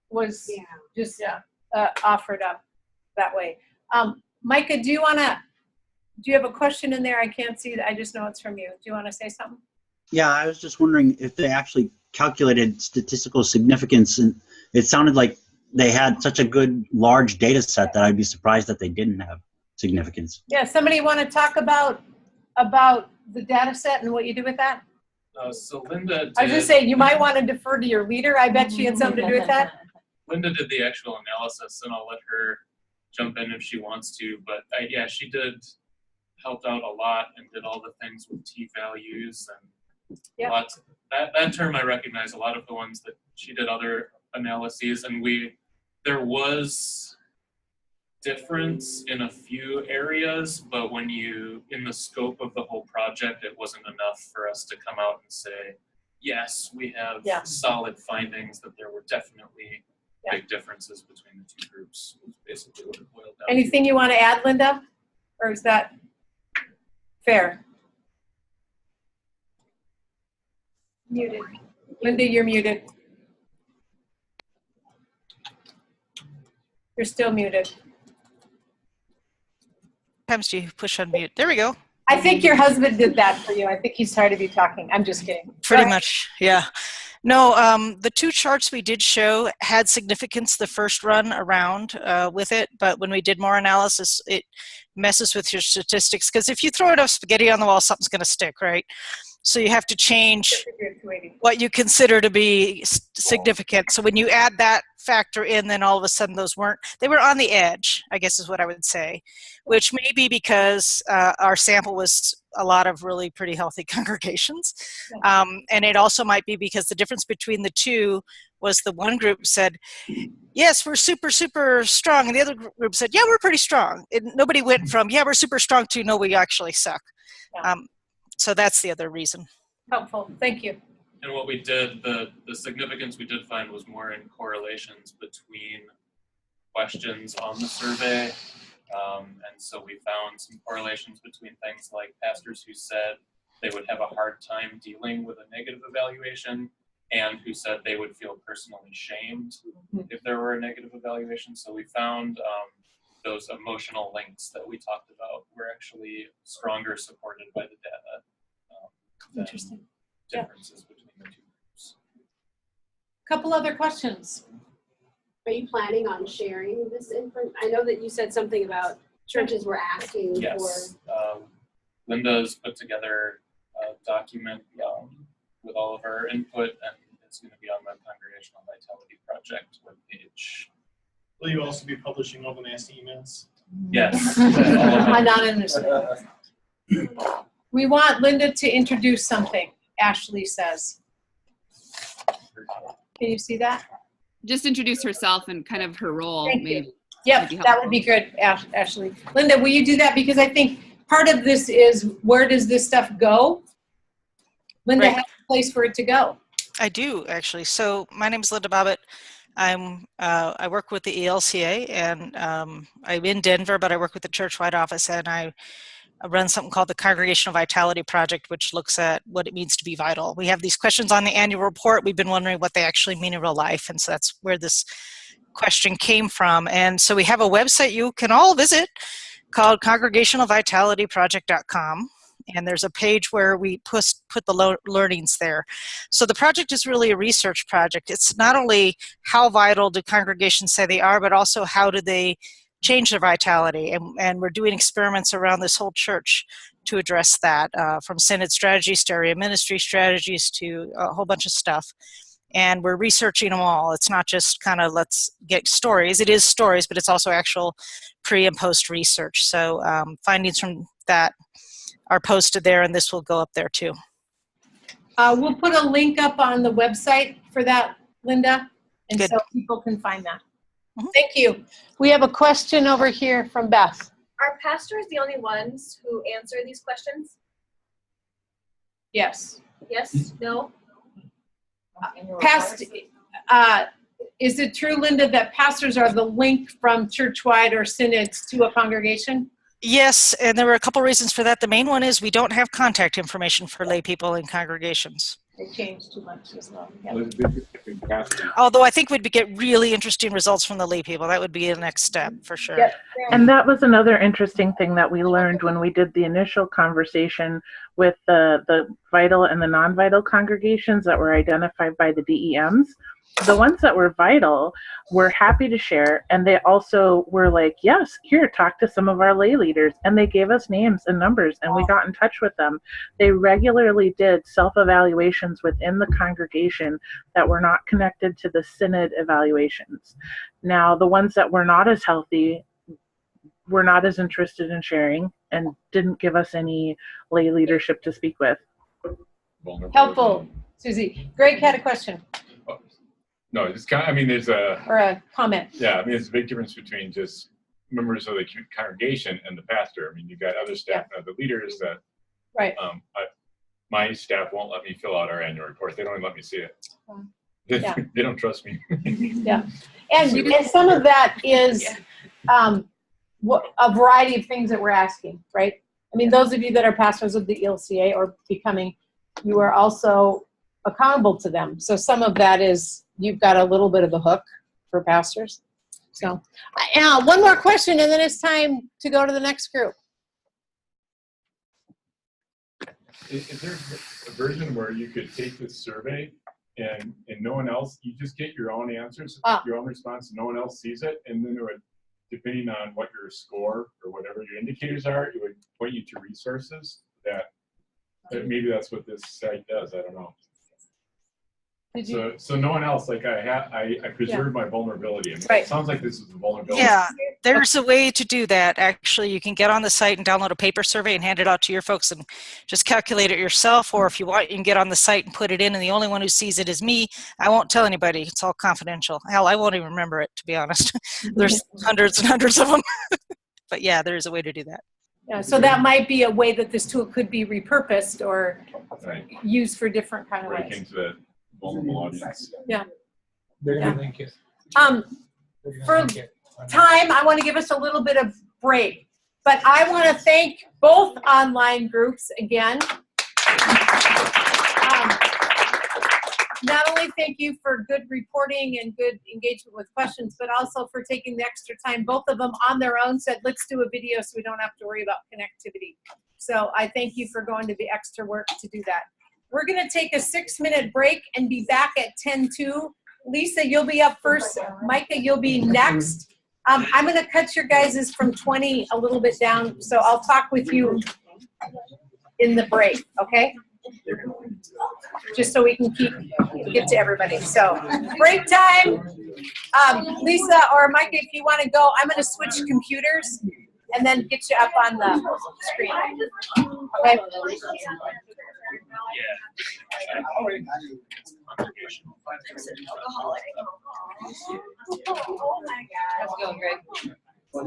was just offered up that way. Micah, do you have a question in there? I can't see that. I just know it's from you. Do you want to say something? Yeah, I was just wondering if they actually calculated statistical significance, and it sounded like they had such a good large data set that I'd be surprised that they didn't have significance. Yeah, somebody want to talk about the data set and what you do with that? So Linda did, I was just saying, you might want to defer to your leader. I bet she had something to do with that. Linda did the actual analysis, and I'll let her jump in if she wants to. But yeah, she helped out a lot and did all the things with t-values and lots. That term I recognize. A lot of the ones that she did other analyses, and there was difference in a few areas, but in the scope of the whole project, it wasn't enough for us to come out and say, yes, we have solid findings that there were definitely big differences between the two groups. Was basically what it boiled down Anything you want to add, Linda? Or is that fair? Muted. Linda, you're muted. You're still muted. Sometimes you push unmute. There we go. I think your husband did that for you. I think he's tired of you talking. I'm just kidding. Pretty much, yeah. No, the two charts we did show had significance the first run around with it, but when we did more analysis, it messes with your statistics, because if you throw enough spaghetti on the wall, something's going to stick, right? So you have to change what you consider to be significant. So when you add that factor in, then all of a sudden they were on the edge, I guess is what I would say, which may be because our sample was a lot of really pretty healthy congregations. And it also might be because the difference between the two was the one group said, yes, we're super, super strong. And the other group said, yeah, we're pretty strong. Nobody went from, yeah, we're super strong to, no, we actually suck. So that's the other reason. Helpful. Thank you. And what we did, the significance we did find was more in correlations between questions on the survey. And so we found some correlations between things like pastors who said they would have a hard time dealing with a negative evaluation and who said they would feel personally shamed if there were a negative evaluation. So we found those emotional links that we talked about were actually stronger supported by the data. Interesting. Differences between the two groups. Couple other questions. Are you planning on sharing this information? I know that you said something about churches were asking Yes. Linda's put together a document with all of our input, and it's going to be on the Congregational Vitality Project webpage. Will you also be publishing all the nasty emails? Yes. I'm not in this. We want Linda to introduce something, Ashley says. Can you see that? Just introduce herself and kind of her role. Thank maybe. you. Yep, that would be good, Ashley. Linda, will you do that? Because I think part of this is, where does this stuff go? Linda has a place for it to go. I do, actually. So my name is Linda Bobbitt. I work with the ELCA, and I'm in Denver, but I work with the church-wide office, and I run something called the Congregational Vitality Project, which looks at what it means to be vital. We have these questions on the annual report. We've been wondering what they actually mean in real life, and so that's where this question came from. And so we have a website you can all visit called congregationalvitalityproject.com. And there's a page where we put the learnings there. So the project is really a research project. It's not only how vital do congregations say they are, but also how do they change their vitality. And we're doing experiments around this whole church to address that, from synod strategies to area ministry strategies to a whole bunch of stuff. and we're researching them all. It's not just kind of let's get stories. It is stories, but it's also actual pre and post research. So findings from that are posted there, and this will go up there too. We'll put a link up on the website for that, Linda, and Good. so people can find that. Thank you. We have a question over here from Beth. Are pastors the only ones who answer these questions? Yes. Yes? No? Is it true, Linda, that pastors are the link from churchwide or synods to a congregation? Yes, and there were a couple reasons for that. The main one is we don't have contact information for lay people in congregations. They changed too much as well. Although I think we'd get really interesting results from the lay people. That would be the next step for sure. Yep. And that was another interesting thing that we learned when we did the initial conversation with the vital and the non-vital congregations that were identified by the DEMs. The ones that were vital were happy to share, and they also were like, yes, here, talk to some of our lay leaders. And they gave us names and numbers, and we got in touch with them. They regularly did self-evaluations within the congregation that were not connected to the synod evaluations. Now, the ones that were not as healthy were not as interested in sharing and didn't give us any lay leadership to speak with. Helpful, Susie. Greg had a question No, it's kind of, I mean, there's a comment. Yeah, I mean, there's a big difference between just members of the congregation and the pastor. I mean, you've got other staff and other leaders that, right. My staff won't let me fill out our annual report. They don't even let me see it. Yeah. They don't trust me. Yeah, and some of that is a variety of things that we're asking, right? I mean, those of you that are pastors of the ELCA or becoming, you are also accountable to them. So some of that is you've got a little bit of a hook for pastors. So one more question, and then it's time to go to the next group. Is there a version where you could take this survey and no one else, you just get your own answers, your own response, no one else sees it, and then it would, depending on what your score or whatever your indicators are, it would point you to resources that maybe that's what this site does, I don't know. So no one else, like I preserve my vulnerability. I mean, Right. It sounds like this is a vulnerability. Yeah, there's a way to do that. Actually, you can get on the site and download a paper survey and hand it out to your folks and just calculate it yourself. Or if you want, you can get on the site and put it in, and the only one who sees it is me. I won't tell anybody. It's all confidential. Hell, I won't even remember it, to be honest. There's hundreds and hundreds of them. But yeah, there is a way to do that. Yeah, so that might be a way that this tool could be repurposed or used for different kind of Break ways. into the vulnerable audience. Yeah. They're gonna link it. For time, I want to give us a little bit of break, but I want to thank both online groups again. Not only thank you for good reporting and good engagement with questions, but also for taking the extra time. Both of them on their own said, let's do a video so we don't have to worry about connectivity. So I thank you for going to the extra work to do that. We're going to take a 6-minute break and be back at 10:02. Lisa, you'll be up first. Micah, you'll be next. I'm going to cut your guys's from 20 a little bit down, so I'll talk with you in the break, okay? Just so we can get to everybody. So break time. Lisa or Micah, if you want to go, I'm going to switch computers and then get you up on the screen. Okay? How's it going, Greg? Oh,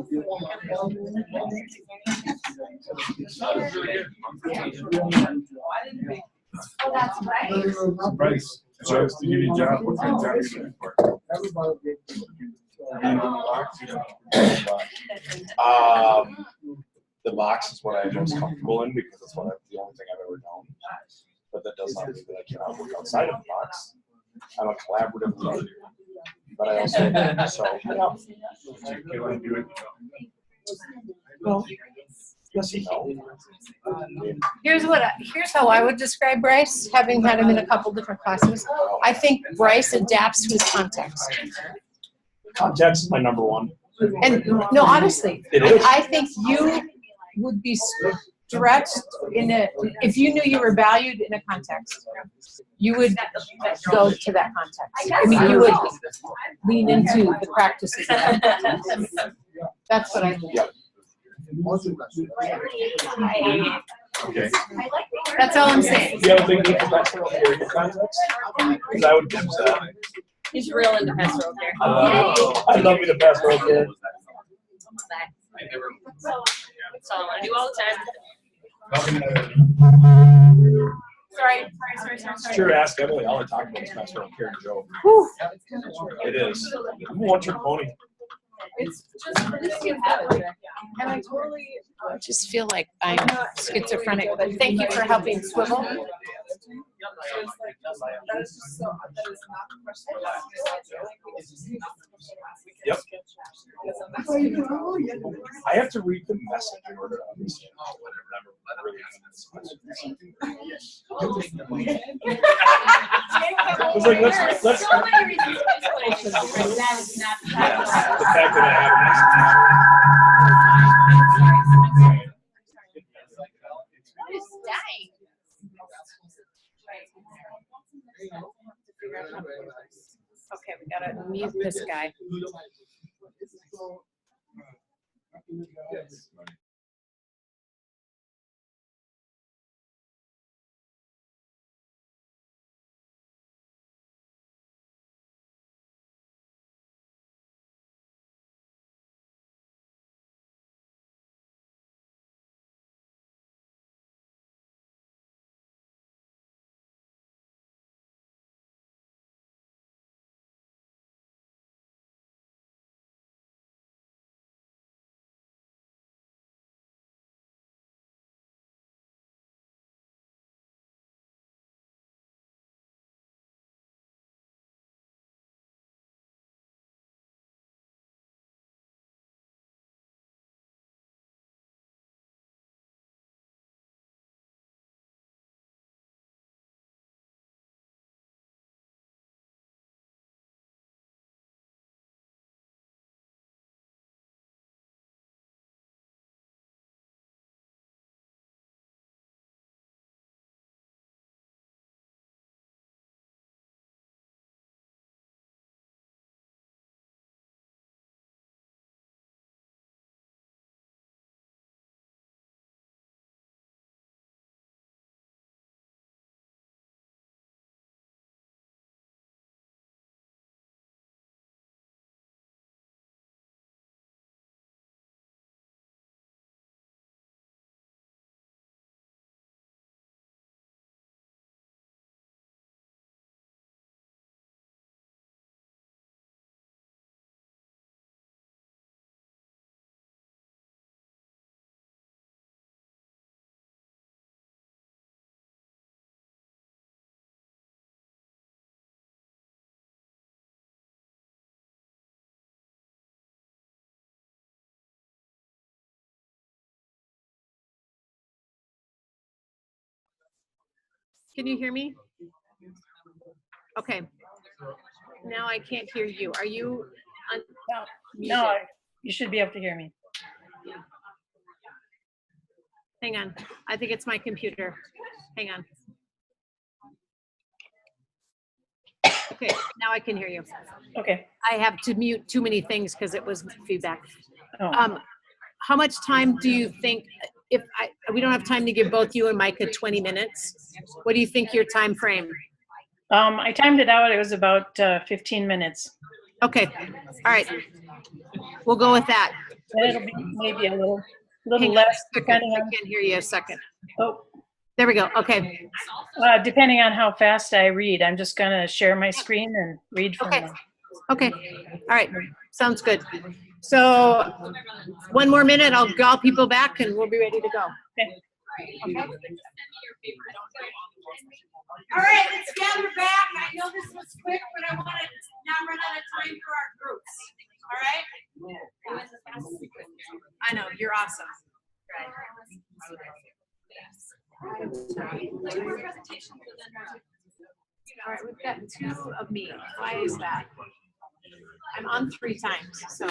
that's right. Bryce, to give you a job, what kind of job are you looking for? The box is what I'm most comfortable in because it's the only thing I've ever known. But that does not mean that I cannot work outside of the box. I'm a collaborative leader. But I also, Here's how I would describe Bryce, having had him in a couple different classes. I think Bryce adapts to his context. Context is my number one. And no, honestly, It is. I think you would be direct in a, if you knew you were valued in a context, you would go to that context. I mean, you would lean into the practices of that context. That's what I think. Okay. That's all I'm saying. Do you have a big need for pastoral care in your context? Because I would use that. He's real into pastoral care. I love me the pastoral care. That's all I want to do all the time. Sorry. Sure, ask Emily. All I talk about is pastoral care and Joe. It is. I'm a one-trick pony. It's just pretty habit. And I totally just feel like I'm schizophrenic, but thank you for helping swivel. Yep. I have to read the message in order to understand what I remember. It's like, let's. So many reasons for explanation. That is not The fact that I have a message. What is dying? Okay, we gotta mute this guy. Can you hear me? Okay. Now I can't hear you. Are you No, you should be able to hear me. Hang on. I think it's my computer. Hang on. Okay, now I can hear you. Okay. I have to mute too many things because it was feedback. Oh. How much time do you think, if we don't have time to give both you and Micah 20 minutes, what do you think your time frame? I timed it out. It was about 15 minutes. Okay. All right. We'll go with that. And it'll be maybe a little Hang on less a second. depending on. I can't hear you a second. Oh. There we go. Okay. Depending on how fast I read, I'm just going to share my screen and read from Okay. there. Okay. All right. Sounds good. So 1 more minute, I'll call people back and we'll be ready to go. Okay. All right, let's gather back. I know this was quick, but I want to not run out of time for our groups. All right? I know, you're awesome. All right, we've got 2 of me. Why is that? I'm on 3 times, so.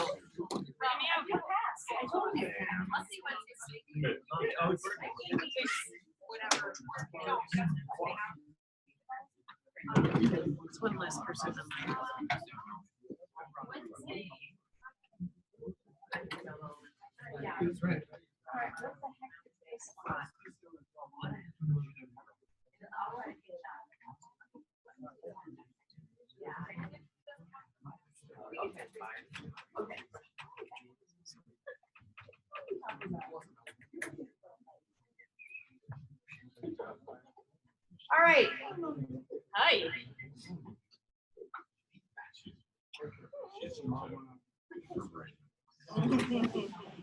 It's one less person than mine. That's right. All right. Hi.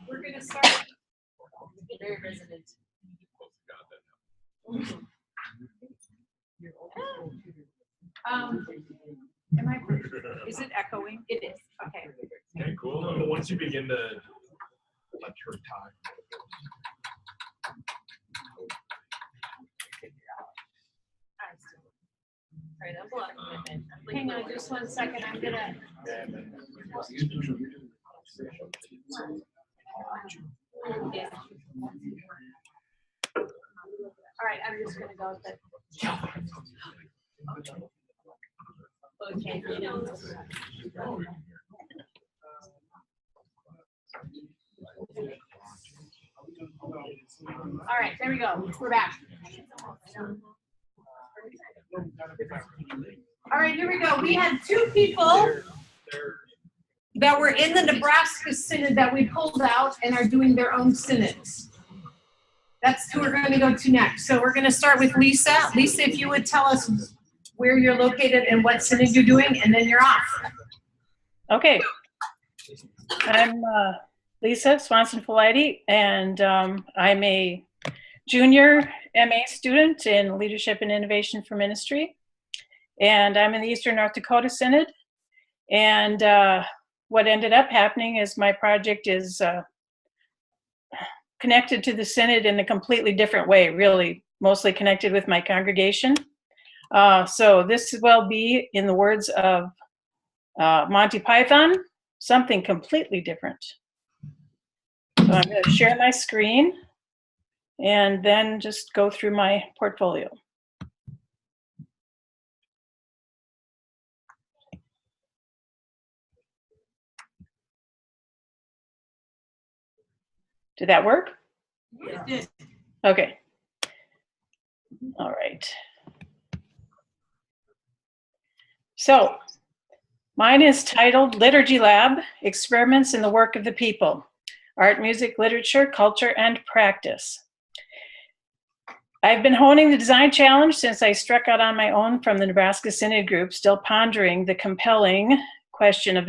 We're going to start. Very resident. Am I? Is it echoing? It is. Okay. Okay, cool. But once you begin to let her talk. Sorry, that's a lot of commitment. Hang on just 1 second. I'm gonna. Yeah. All right, I'm just gonna go with it. Okay, you know. All right, there we go. We're back. All right, here we go. We had 2 people that were in the Nebraska Synod that we pulled out and are doing their own synods. That's who we're going to go to next. So we're going to start with Lisa. Lisa, if you would tell us where you're located and what synod you're doing, and then you're off. Okay. I'm Lisa Swanson-Filati, and I'm a junior MA student in Leadership and Innovation for Ministry. And I'm in the Eastern North Dakota Synod. And what ended up happening is my project is connected to the Synod in a completely different way, really mostly connected with my congregation. So this will be, in the words of Monty Python, something completely different. So I'm going to share my screen and then just go through my portfolio. Did that work? Yes. Okay. All right. So mine is titled Liturgy Lab, Experiments in the Work of the People, Art, Music, Literature, Culture, and Practice. I've been honing the design challenge since I struck out on my own from the Nebraska Synod group, still pondering the compelling question of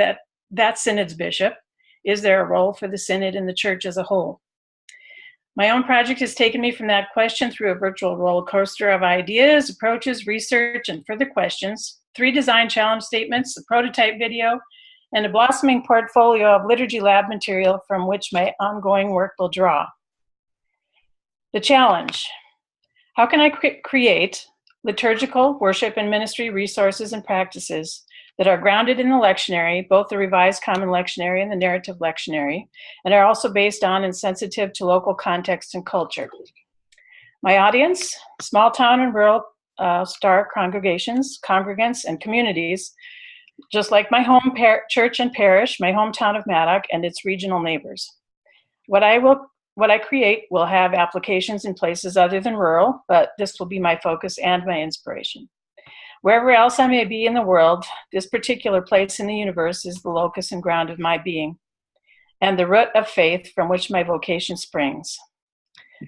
that synod's bishop. Is there a role for the Synod in the church as a whole? My own project has taken me from that question through a virtual roller coaster of ideas, approaches, research, and further questions, 3 design challenge statements, a prototype video, and a blossoming portfolio of Liturgy Lab material from which my ongoing work will draw. The challenge: how can I create liturgical, worship, and ministry resources and practices that are grounded in the lectionary, both the Revised Common Lectionary and the Narrative Lectionary, and are also based on and sensitive to local context and culture? My audience: small town and rural star congregations, congregants, and communities, just like my home church and parish, my hometown of Maddock, and its regional neighbors. What I create will have applications in places other than rural, but this will be my focus and my inspiration. Wherever else I may be in the world, this particular place in the universe is the locus and ground of my being, and the root of faith from which my vocation springs.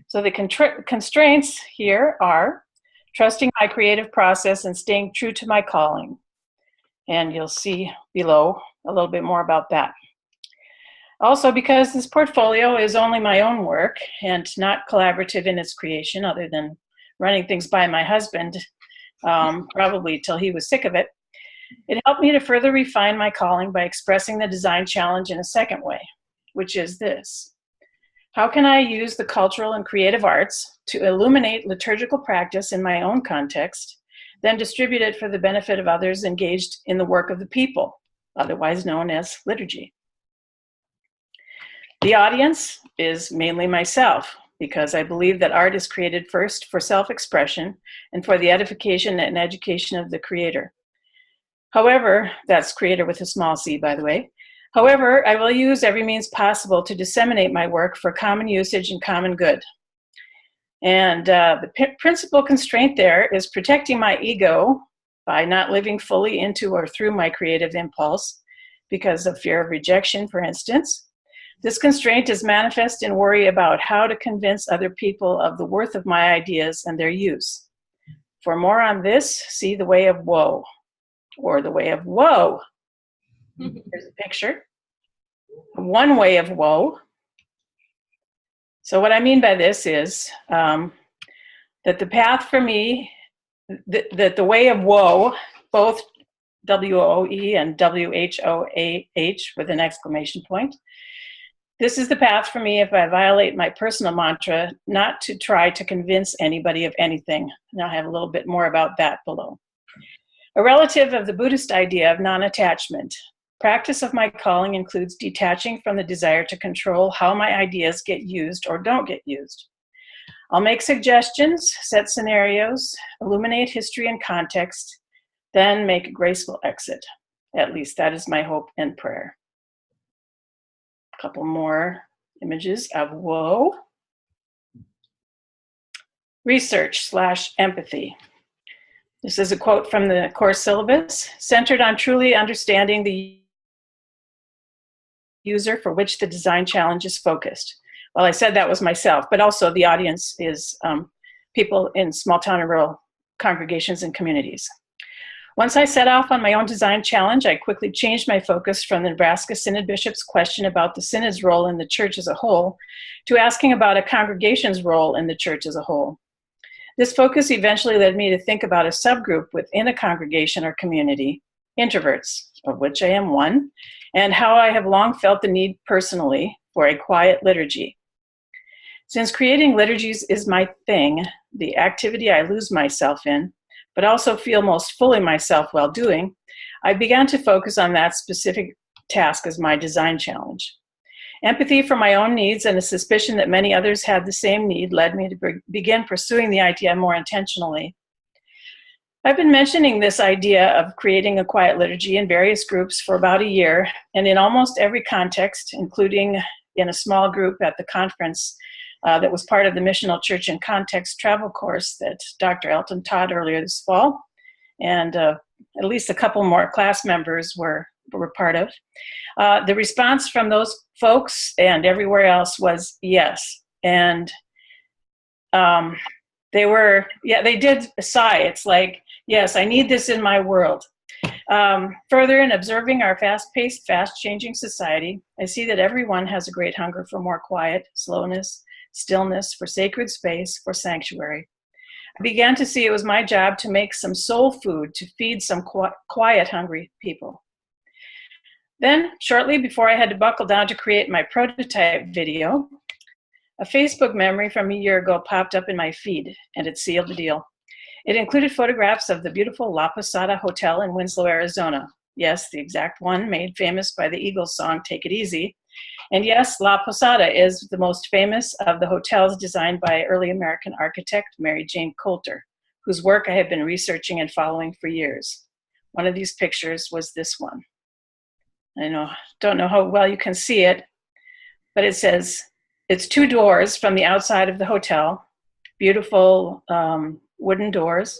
So the constraints here are trusting my creative process and staying true to my calling. And you'll see below a little bit more about that. Also, because this portfolio is only my own work and not collaborative in its creation, other than running things by my husband, probably till he was sick of it, it helped me to further refine my calling by expressing the design challenge in a second way, which is this: how can I use the cultural and creative arts to illuminate liturgical practice in my own context, then distribute it for the benefit of others engaged in the work of the people, otherwise known as liturgy? The audience is mainly myself, because I believe that art is created first for self-expression and for the edification and education of the creator. However, that's creator with a small c, by the way. However, I will use every means possible to disseminate my work for common usage and common good. And the principal constraint there is protecting my ego by not living fully into or through my creative impulse because of fear of rejection, for instance. This constraint is manifest in worry about how to convince other people of the worth of my ideas and their use. For more on this, see The Way of Woe, or The Way of Woe. Here's a picture. One way of woe. So what I mean by this is that the path for me, that the way of woe, both W-O-E and W-H-O-A-H with an exclamation point, this is the path for me if I violate my personal mantra not to try to convince anybody of anything. And I'll have a little bit more about that below. A relative of the Buddhist idea of non-attachment. Practice of my calling includes detaching from the desire to control how my ideas get used or don't get used. I'll make suggestions, set scenarios, illuminate history and context, then make a graceful exit. At least that is my hope and prayer. A couple more images of woe. Research/empathy. This is a quote from the course syllabus, centered on truly understanding the user for which the design challenge is focused. Well, I said that was myself, but also the audience is people in small town and rural congregations and communities. Once I set off on my own design challenge, I quickly changed my focus from the Nebraska Synod Bishop's question about the Synod's role in the church as a whole to asking about a congregation's role in the church as a whole. This focus eventually led me to think about a subgroup within a congregation or community, introverts, of which I am one, and how I have long felt the need personally for a quiet liturgy. Since creating liturgies is my thing, the activity I lose myself in, but also feel most fully myself while doing, I began to focus on that specific task as my design challenge. Empathy for my own needs and a suspicion that many others had the same need led me to begin pursuing the idea more intentionally. I've been mentioning this idea of creating a quiet liturgy in various groups for about a year, and in almost every context, including in a small group at the conference that was part of the Missional Church in Context travel course that Dr. Elton taught earlier this fall, and at least a couple more class members were part of. The response from those folks and everywhere else was yes. And they did sigh. It's like, yes, I need this in my world. Further, in observing our fast-paced, fast-changing society, I see that everyone has a great hunger for more quiet, slowness, stillness, for sacred space, for sanctuary. I began to see it was my job to make some soul food to feed some quiet, hungry people. Then, shortly before I had to buckle down to create my prototype video, a Facebook memory from a year ago popped up in my feed, and it sealed the deal. It included photographs of the beautiful La Posada Hotel in Winslow, Arizona. Yes, the exact one made famous by the Eagles song, Take It Easy. And yes, La Posada is the most famous of the hotels designed by early American architect Mary Jane Coulter, whose work I have been researching and following for years. One of these pictures was this one. I don't know how well you can see it, but it says, it's 2 doors from the outside of the hotel, beautiful wooden doors.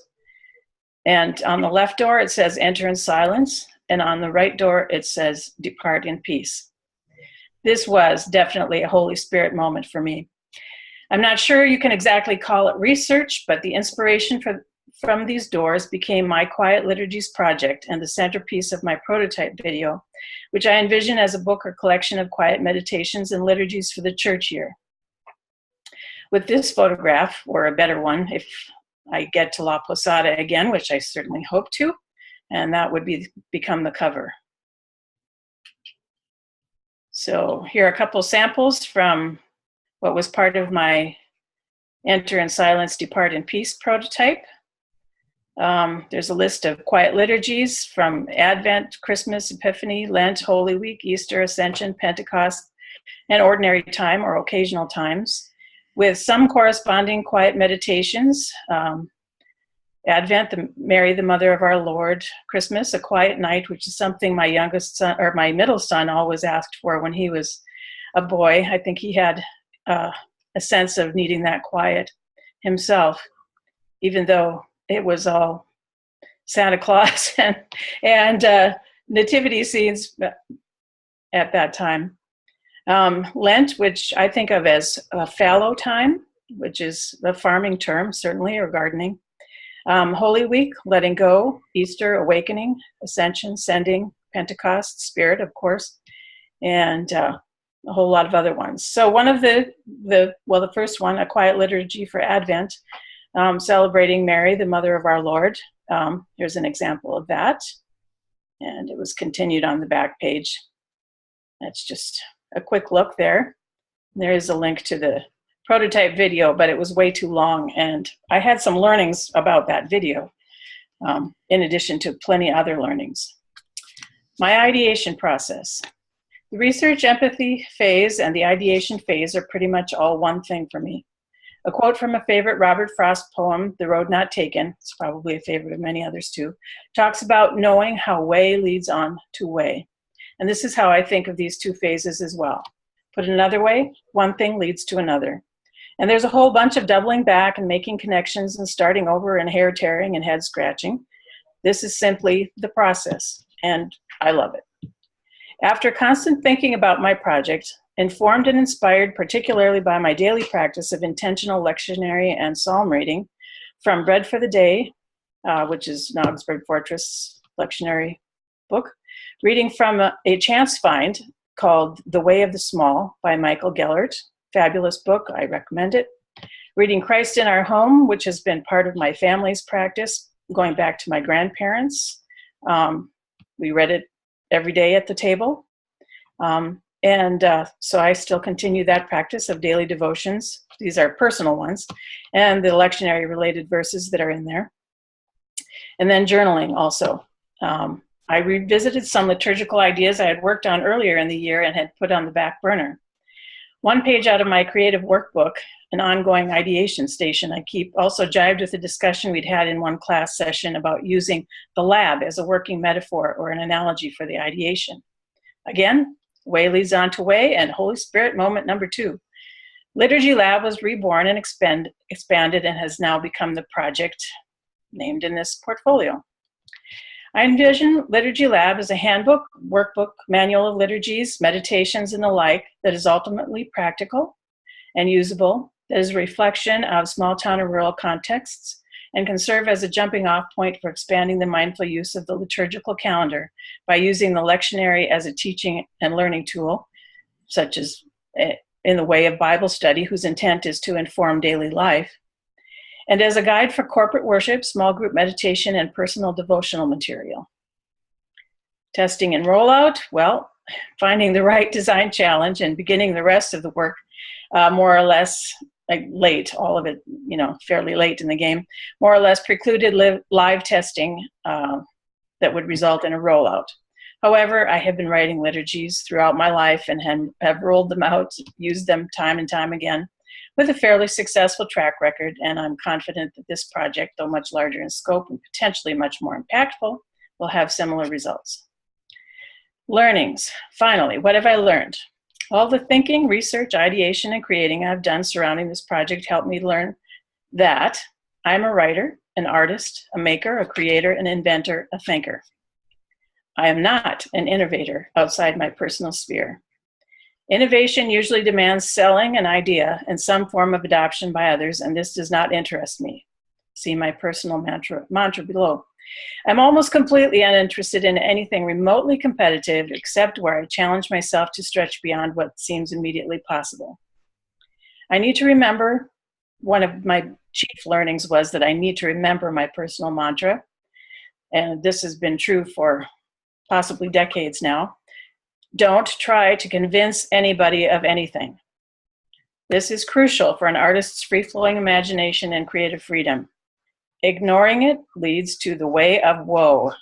And on the left door, it says, enter in silence. And on the right door, it says, depart in peace. This was definitely a Holy Spirit moment for me. I'm not sure you can exactly call it research, but the inspiration from these doors became my Quiet Liturgies project and the centerpiece of my prototype video, which I envision as a book or collection of quiet meditations and liturgies for the church year. With this photograph, or a better one, if I get to La Posada again, which I certainly hope to, and that would become the cover. So here are a couple samples from what was part of my Enter in Silence, Depart in Peace prototype. There's a list of quiet liturgies from Advent, Christmas, Epiphany, Lent, Holy Week, Easter, Ascension, Pentecost, and ordinary time or occasional times, with some corresponding quiet meditations. Advent, Mary, the Mother of our Lord, Christmas, a quiet night, which is something my youngest son, or my middle son, always asked for when he was a boy. I think he had a sense of needing that quiet himself, even though it was all Santa Claus and nativity scenes at that time. Lent, which I think of as a fallow time, which is the farming term, certainly, or gardening. Holy Week, letting go. Easter, awakening. Ascension, sending. Pentecost, Spirit, of course, and a whole lot of other ones. So one of the first one, a quiet liturgy for Advent, celebrating Mary, the Mother of our Lord. Here's an example of that, and it was continued on the back page. That's just a quick look there. There is a link to the prototype video, but it was way too long, and I had some learnings about that video, in addition to plenty other learnings. My ideation process. The research empathy phase and the ideation phase are pretty much all one thing for me. A quote from a favorite Robert Frost poem, The Road Not Taken, it's probably a favorite of many others too, talks about knowing how way leads on to way. And this is how I think of these two phases as well. Put it another way, one thing leads to another. And there's a whole bunch of doubling back and making connections and starting over and hair tearing and head scratching. This is simply the process, and I love it. After constant thinking about my project, informed and inspired particularly by my daily practice of intentional lectionary and psalm reading from Bread for the Day, which is an Augsburg Fortress lectionary book, reading from a chance find called The Way of the Small by Michael Gellert, fabulous book, I recommend it. Reading Christ in Our Home, which has been part of my family's practice, going back to my grandparents. We read it every day at the table. So I still continue that practice of daily devotions. These are personal ones, and the lectionary related verses that are in there. And then journaling also. I revisited some liturgical ideas I had worked on earlier in the year and had put on the back burner. One page out of my creative workbook, an ongoing ideation station I keep, also jived with a discussion we'd had in one class session about using the lab as a working metaphor or an analogy for the ideation. Again, way leads on to way, and Holy Spirit moment number 2. Liturgy Lab was reborn and expanded and has now become the project named in this portfolio. I envision Liturgy Lab as a handbook, workbook, manual of liturgies, meditations, and the like that is ultimately practical and usable, that is a reflection of small town and rural contexts, and can serve as a jumping off point for expanding the mindful use of the liturgical calendar by using the lectionary as a teaching and learning tool, such as in the way of Bible study, whose intent is to inform daily life, and as a guide for corporate worship, small group meditation, and personal devotional material. Testing and rollout, well, finding the right design challenge and beginning the rest of the work more or less like late, all of it, fairly late in the game, more or less precluded live testing that would result in a rollout. However, I have been writing liturgies throughout my life and have rolled them out, used them time and time again, with a fairly successful track record, and I'm confident that this project, though much larger in scope and potentially much more impactful, will have similar results. Learnings. Finally, what have I learned? All the thinking, research, ideation, and creating I've done surrounding this project helped me learn that I'm a writer, an artist, a maker, a creator, an inventor, a thinker. I am not an innovator outside my personal sphere. Innovation usually demands selling an idea and some form of adoption by others, and this does not interest me. See my personal mantra below. I'm almost completely uninterested in anything remotely competitive except where I challenge myself to stretch beyond what seems immediately possible. I need to remember, one of my chief learnings was that I need to remember my personal mantra, and this has been true for possibly decades now. Don't try to convince anybody of anything. This is crucial for an artist's free-flowing imagination and creative freedom. Ignoring it leads to the way of woe.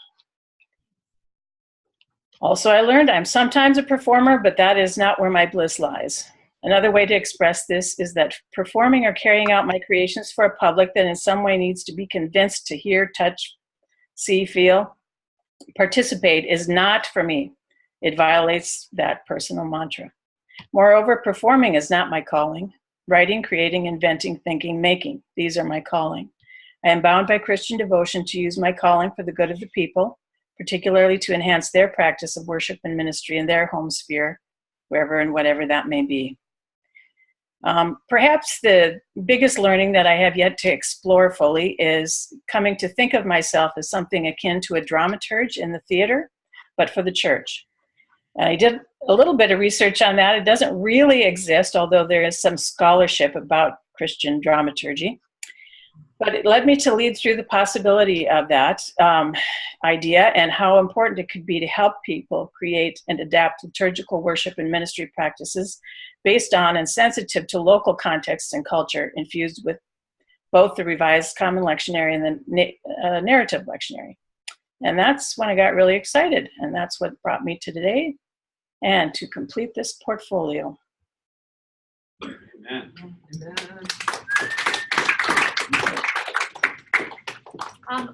Also, I learned I'm sometimes a performer, but that is not where my bliss lies. Another way to express this is that performing or carrying out my creations for a public that in some way needs to be convinced to hear, touch, see, feel, participate is not for me. It violates that personal mantra. Moreover, performing is not my calling. Writing, creating, inventing, thinking, making, these are my calling. I am bound by Christian devotion to use my calling for the good of the people, particularly to enhance their practice of worship and ministry in their home sphere, wherever and whatever that may be. Perhaps the biggest learning that I have yet to explore fully is coming to think of myself as something akin to a dramaturge in the theater, but for the church. I did a little bit of research on that. It doesn't really exist, although there is some scholarship about Christian dramaturgy. But it led me to lead through the possibility of that idea and how important it could be to help people create and adapt liturgical worship and ministry practices based on and sensitive to local contexts and culture, infused with both the Revised Common Lectionary and the Narrative Lectionary. And that's when I got really excited, and that's what brought me to today and to complete this portfolio. Amen.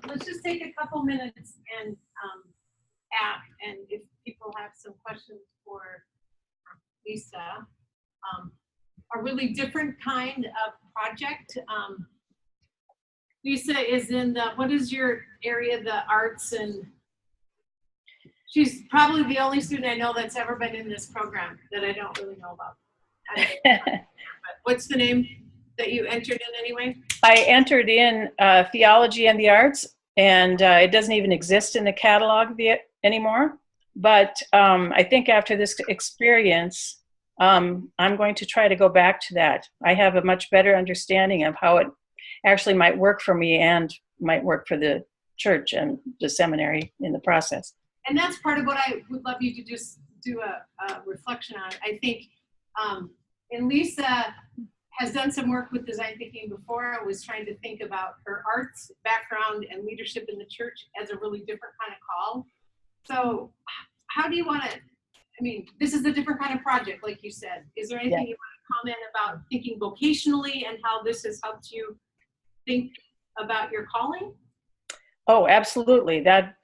Let's just take a couple minutes and and if people have some questions for Lisa, a really different kind of project. Lisa is in the, what is your area, the arts, and she's probably the only student I know that's ever been in this program that I don't really know about. But what's the name that you entered in anyway? I entered in theology and the arts, and it doesn't even exist in the catalog anymore. But I think after this experience, I'm going to try to go back to that. I have a much better understanding of how it actually might work for me and might work for the church and the seminary in the process. And that's part of what I would love you to just do a reflection on. I think, and Lisa has done some work with design thinking before. I was trying to think about her arts background and leadership in the church as a really different kind of call. So how do you want to, I mean, this is a different kind of project, like you said. Is there anything you want to comment about thinking vocationally and how this has helped you think about your calling? Oh, absolutely. That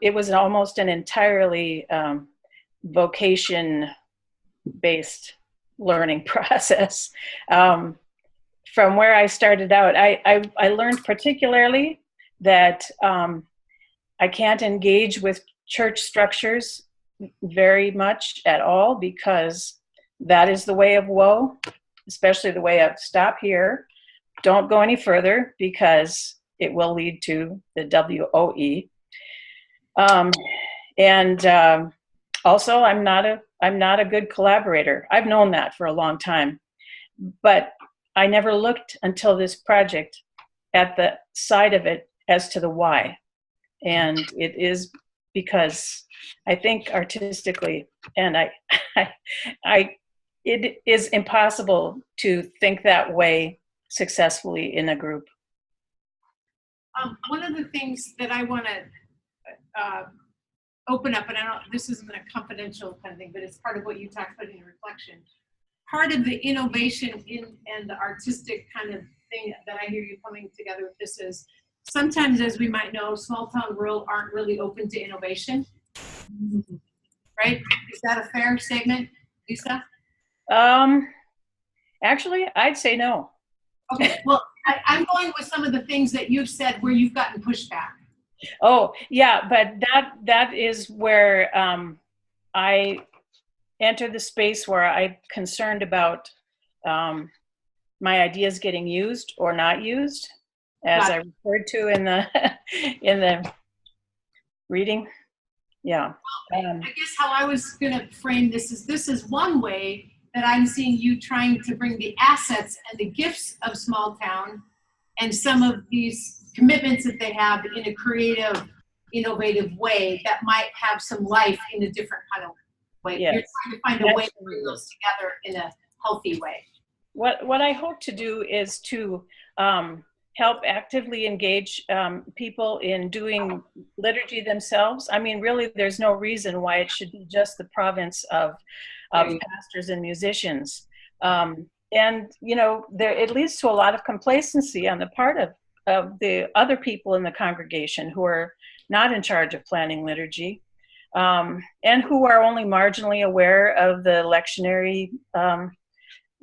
it was almost an entirely vocation-based learning process. From where I started out, I learned particularly that I can't engage with church structures very much at all, because that is the way of woe, especially the way of stop here, don't go any further, because it will lead to the WOE. Also, I'm not a good collaborator. I've known that for a long time, but I never looked until this project at the side of it as to the why. And it is because I think artistically, and it is impossible to think that way successfully in a group. One of the things that I want to open up, and I don't, this isn't a confidential kind of thing, but it's part of what you talked about in your reflection. Part of the innovation and the artistic kind of thing that I hear you coming together with this is sometimes, as we might know, small town rural aren't really open to innovation. Right? Is that a fair statement, Lisa? Actually, I'd say no. Okay, well, I'm going with some of the things that you've said where you've gotten pushback. Oh, yeah, but that is where I enter the space where I'm concerned about my ideas getting used or not used, as I referred to in the in the reading. Yeah. I guess how I was going to frame this is one way that I'm seeing you trying to bring the assets and the gifts of small town and some of these commitments that they have in a creative, innovative way that might have some life in a different kind of way. Yes. You're trying to find a way to bring those together in a healthy way. What I hope to do is to help actively engage people in doing liturgy themselves. I mean, really, there's no reason why it should be just the province of pastors and musicians. And, you know, it leads to a lot of complacency on the part of the other people in the congregation who are not in charge of planning liturgy, and who are only marginally aware of the lectionary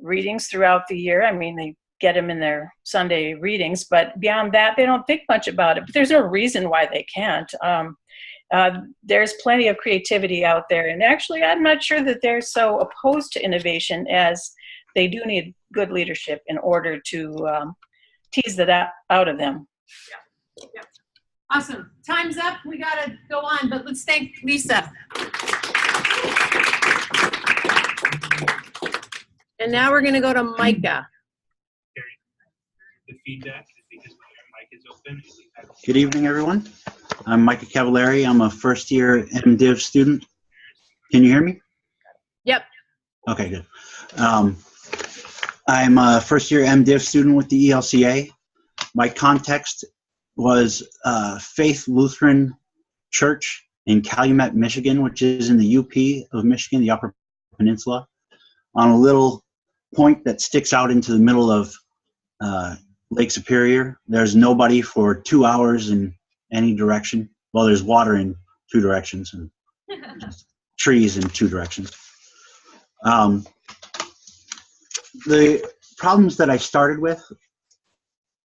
readings throughout the year. I mean, they get them in their Sunday readings, but beyond that, they don't think much about it. But there's no reason why they can't. There's plenty of creativity out there. And actually, I'm not sure that they're so opposed to innovation, as they do need good leadership in order to tease that out of them. Yeah. Yeah. Awesome. Time's up. We got to go on, but let's thank Lisa. And now we're going to go to Micah. The feedback is because when your mic is open. Good evening, everyone. I'm Micah Cavallari. I'm a first-year MDiv student. Can you hear me? Yep. Okay, good. I'm a first-year MDiv student with the ELCA. My context was Faith Lutheran Church in Calumet, Michigan, which is in the UP of Michigan, the Upper Peninsula, on a little point that sticks out into the middle of Lake Superior. There's nobody for 2 hours in any direction. Well, there's water in 2 directions and trees in 2 directions. The problems that I started with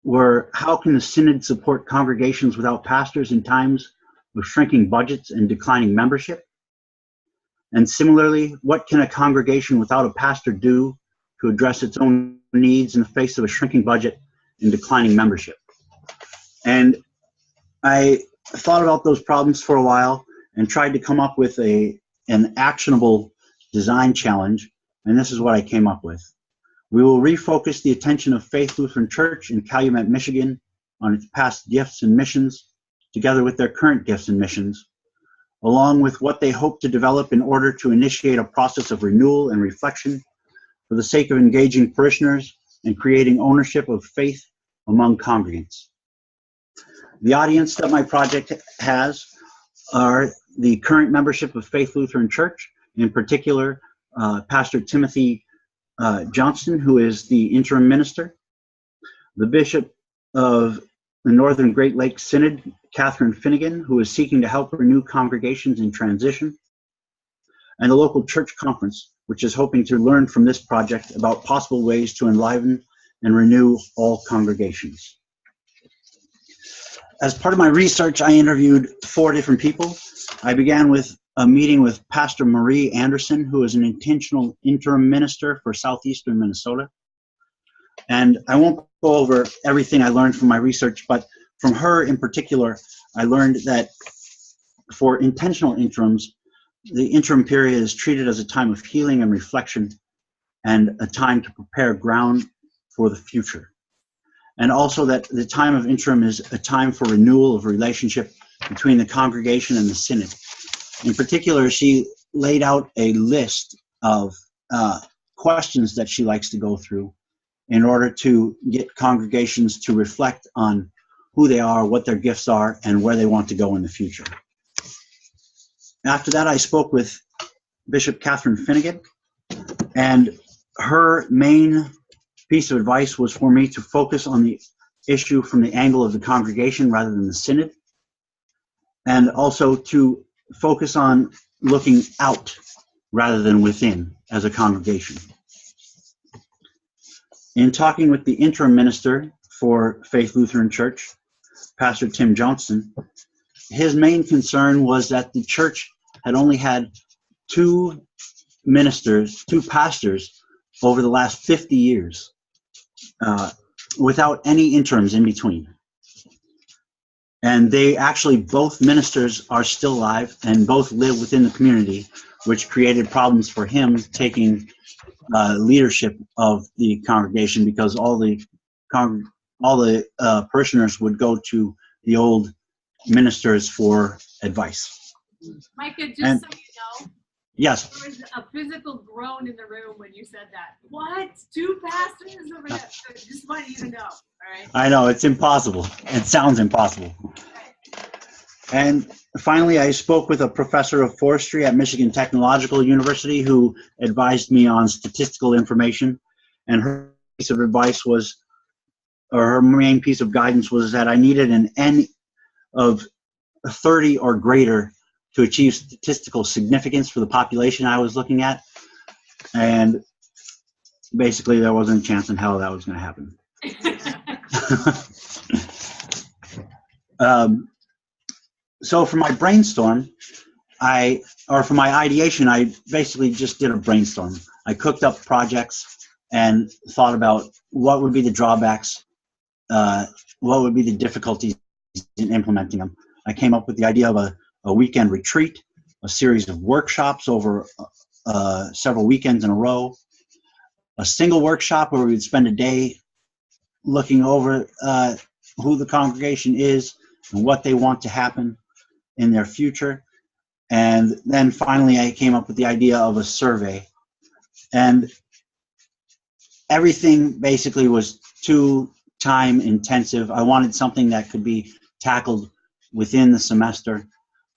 were, how can the synod support congregations without pastors in times of shrinking budgets and declining membership? And similarly, what can a congregation without a pastor do to address its own needs in the face of a shrinking budget and declining membership? And I thought about those problems for a while and tried to come up with an actionable design challenge, and this is what I came up with. We will refocus the attention of Faith Lutheran Church in Calumet, Michigan on its past gifts and missions, together with their current gifts and missions, along with what they hope to develop in order to initiate a process of renewal and reflection for the sake of engaging parishioners and creating ownership of faith among congregants. The audience that my project has are the current membership of Faith Lutheran Church, in particular, Pastor Timothy Johnston, who is the interim minister, the Bishop of the Northern Great Lakes Synod, Catherine Finnegan, who is seeking to help renew congregations in transition, and the local church conference, which is hoping to learn from this project about possible ways to enliven and renew all congregations. As part of my research, I interviewed 4 different people. I began with a meeting with Pastor Marie Anderson, who is an intentional interim minister for southeastern Minnesota. And I won't go over everything I learned from my research, but from her in particular, I learned that for intentional interims, the interim period is treated as a time of healing and reflection and a time to prepare ground for the future. And also that the time of interim is a time for renewal of relationship between the congregation and the synod. In particular, she laid out a list of questions that she likes to go through in order to get congregations to reflect on who they are, what their gifts are, and where they want to go in the future. After that, I spoke with Bishop Catherine Finnegan, and her main piece of advice was for me to focus on the issue from the angle of the congregation rather than the synod, and also to focus on looking out rather than within as a congregation. In talking with the interim minister for Faith Lutheran Church, Pastor Tim Johnston, his main concern was that the church had only had 2 pastors over the last 50 years without any interims in between. And they actually, both ministers are still alive and both live within the community, which created problems for him taking leadership of the congregation, because all the parishioners would go to the old ministers for advice. Micah, just And- so you know, Yes. there was a physical groan in the room when you said that. What? 2 pastors over there? Just want you to know. I know, it's impossible. It sounds impossible. And finally, I spoke with a professor of forestry at Michigan Technological University who advised me on statistical information. And her piece of advice was, or her main piece of guidance was that I needed an N of 30 or greater to achieve statistical significance for the population I was looking at. And basically, there wasn't a chance in hell that was going to happen. So for my brainstorm, for my ideation, I basically just did a brainstorm. I cooked up projects and thought about what would be the drawbacks, what would be the difficulties in implementing them. I came up with the idea of a weekend retreat, a series of workshops over several weekends in a row, a single workshop where we would spend a day looking over who the congregation is and what they want to happen in their future. And then finally I came up with the idea of a survey. And everything basically was too time intensive. I wanted something that could be tackled within the semester,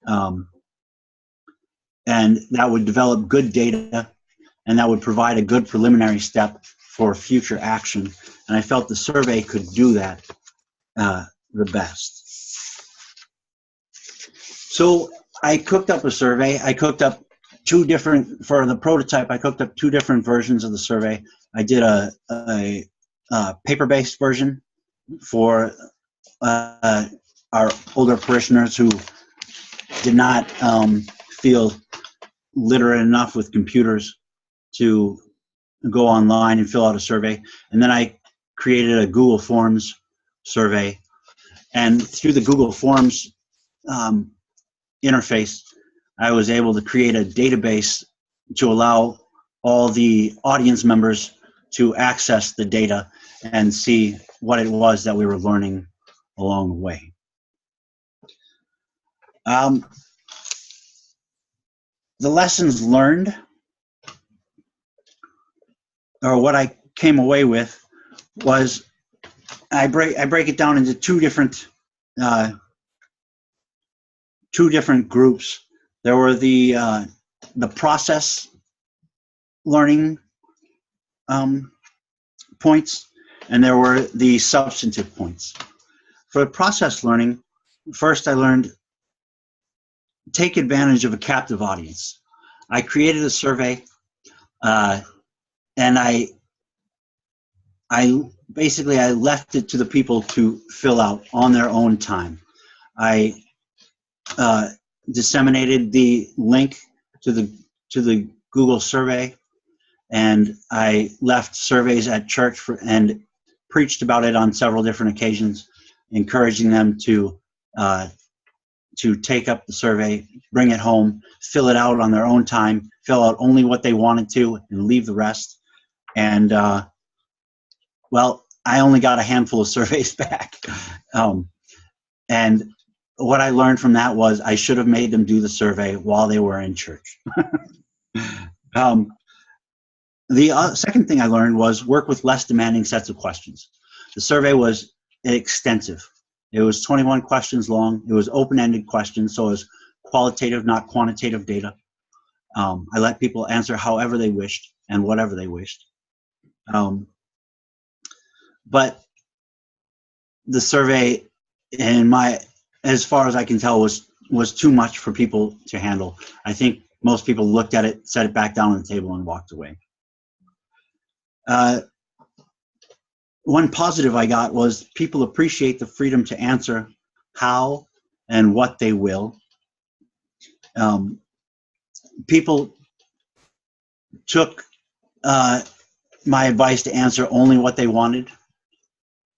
and that would develop good data, and that would provide a good preliminary step for future action. And I felt the survey could do that the best. So I cooked up a survey. I cooked up for the prototype, I cooked up 2 different versions of the survey. I did a paper-based version for our older parishioners who did not feel literate enough with computers to go online and fill out a survey. And then I created a Google Forms survey. And through the Google Forms interface, I was able to create a database to allow all the audience members to access the data and see what it was that we were learning along the way. The lessons learned, or what I came away with, was I break it down into two different groups. There were the process learning points, and there were the substantive points. For process learning, first I learned take advantage of a captive audience. I created a survey, and I basically left it to the people to fill out on their own time. I disseminated the link to the Google survey, and I left surveys at church and preached about it on several different occasions, encouraging them to take up the survey, bring it home, fill it out on their own time, fill out only what they wanted to, and leave the rest. And well, I only got a handful of surveys back. And what I learned from that was I should have made them do the survey while they were in church. The second thing I learned was work with less demanding sets of questions. The survey was extensive. It was 21 questions long. It was open-ended questions, so it was qualitative, not quantitative data. I let people answer however they wished and whatever they wished. But the survey, as far as I can tell, was too much for people to handle. I think most people looked at it, set it back down on the table, and walked away. One positive I got was people appreciate the freedom to answer how and what they will. People took my advice to answer only what they wanted,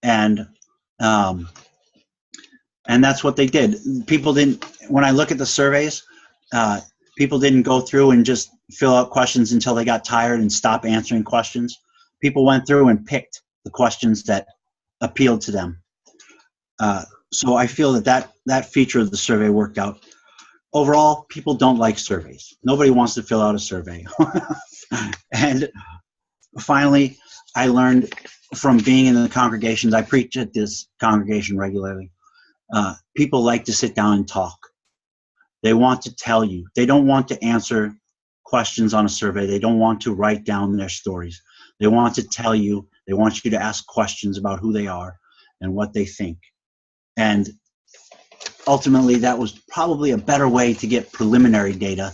and that's what they did. People didn't, when I look at the surveys, people didn't go through and just fill out questions until they got tired and stop answering questions. People went through and picked the questions that appealed to them. So I feel that feature of the survey worked out. Overall, people don't like surveys. Nobody wants to fill out a survey. And finally, I learned from being in the congregations, I preach at this congregation regularly. People like to sit down and talk. They want to tell you. They don't want to answer questions on a survey. They don't want to write down their stories. They want to tell you. They want you to ask questions about who they are and what they think. And ultimately, that was probably a better way to get preliminary data.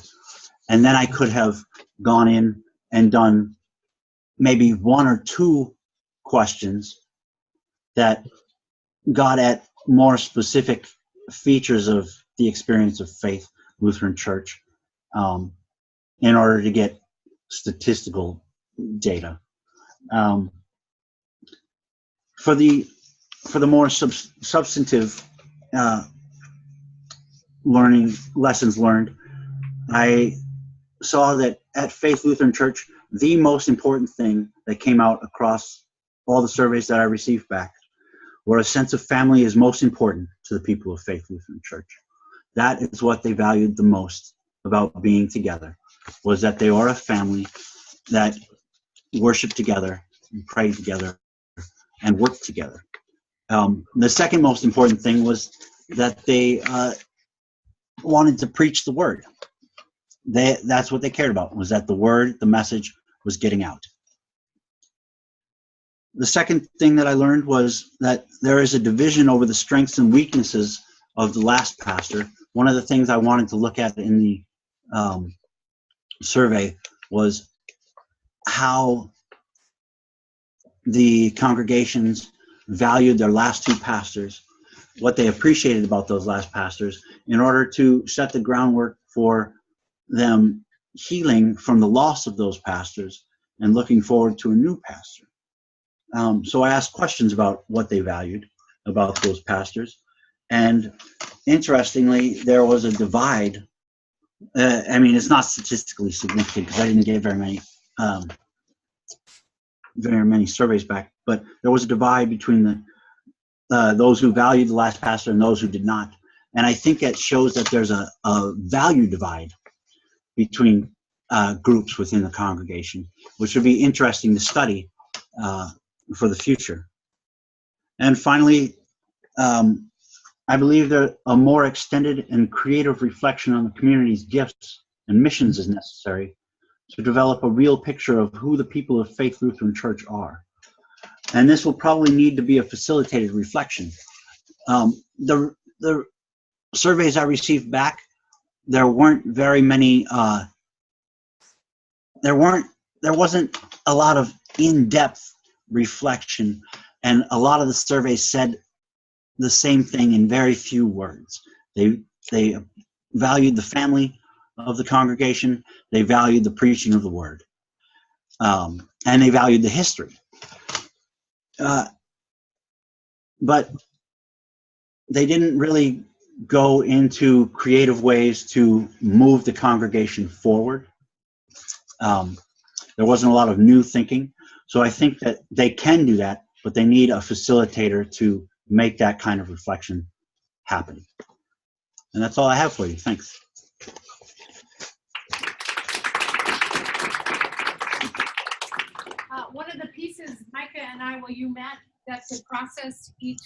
And then I could have gone in and done maybe 1 or 2 questions that got at more specific features of the experience of Faith Lutheran Church in order to get statistical data. For the more substantive lessons learned, I saw that at Faith Lutheran Church, the most important thing that came out across all the surveys that I received back were a sense of family is most important to the people of Faith Lutheran Church. That is what they valued the most about being together, was that they are a family that worship together, and pray together, and work together. The second most important thing was that they wanted to preach the word. That's what they cared about, was that the word, the message, was getting out. The second thing that I learned was that there is a division over the strengths and weaknesses of the last pastor. One of the things I wanted to look at in the survey was how the congregations valued their last 2 pastors, what they appreciated about those last pastors, in order to set the groundwork for them healing from the loss of those pastors and looking forward to a new pastor. So I asked questions about what they valued about those pastors. And interestingly, there was a divide. I mean, it's not statistically significant because I didn't get very many surveys back, but there was a divide between those who valued the last pastor and those who did not. And I think that shows that there's a value divide between groups within the congregation, which would be interesting to study for the future. And finally, I believe that a more extended and creative reflection on the community's gifts and missions is necessary to develop a real picture of who the people of Faith Lutheran Church are. And this will probably need to be a facilitated reflection. The surveys I received back, there weren't very many, there wasn't a lot of in-depth reflection, and a lot of the surveys said the same thing in very few words. They valued the family of the congregation, they valued the preaching of the word, and they valued the history. But they didn't really go into creative ways to move the congregation forward. There wasn't a lot of new thinking. So I think that they can do that, but they need a facilitator to make that kind of reflection happen. And that's all I have for you. Thanks. One of the pieces, Micah and I, well, you met, that's a process each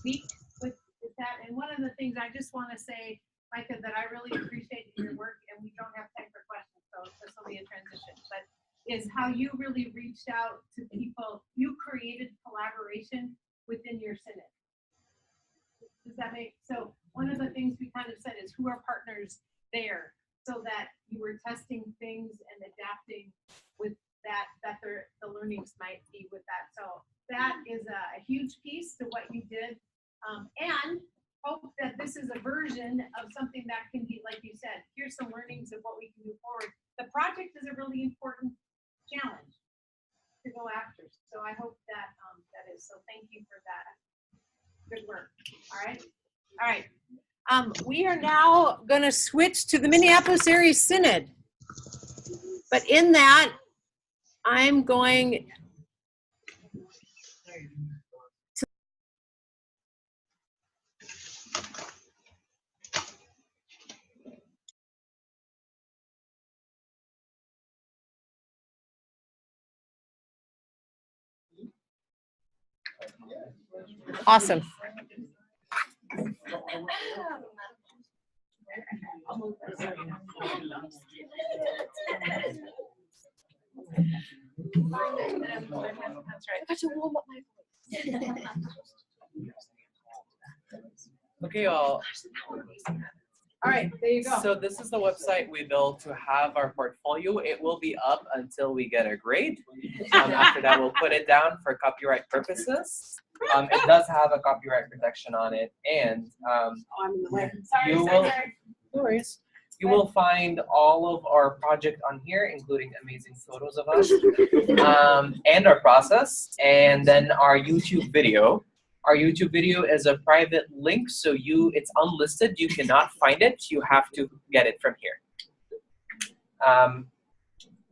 week with that. And one of the things I just want to say, Micah, that I really appreciate in your work, and we don't have time for questions, so this will be a transition, but is how you really reached out to people. You created collaboration within your synod. Does that make, so one of the things we kind of said is who are partners there, so that you were testing things and adapting with that the learnings might be with that. So that is a huge piece to what you did, and hope that this is a version of something that can be, like you said, here's some learnings of what we can move forward. The project is a really important challenge to go after. So I hope that that is. So thank you for that. Good work. All right. All right. We are now going to switch to the Minneapolis Area Synod. But in that, I'm going Awesome. I got to warm up my voice. Okay, y'all. All right, there you go. So this is the website we built to have our portfolio. It will be up until we get a grade. After that, we'll put it down for copyright purposes. It does have a copyright protection on it, and I'm in the way. you will. No worries. You will find all of our project on here, including amazing photos of us, and our process, and then our YouTube video. Our YouTube video is a private link, so it's unlisted. You cannot find it. You have to get it from here.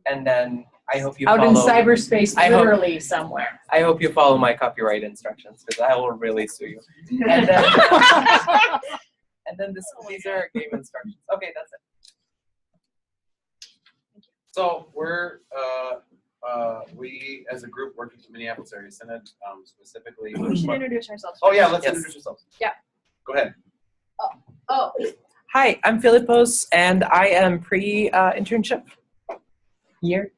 And then I hope you Out in follow. cyberspace, literally somewhere. I hope you follow my copyright instructions because I will really sue you. And then, and then these are game instructions. Okay, that's it. So we as a group worked with the Minneapolis Area Synod specifically. We should introduce ourselves. Oh yeah, let's Yes. introduce ourselves. Yeah. Go ahead. Oh. Hi, I'm Philippos, and I am pre-internship here.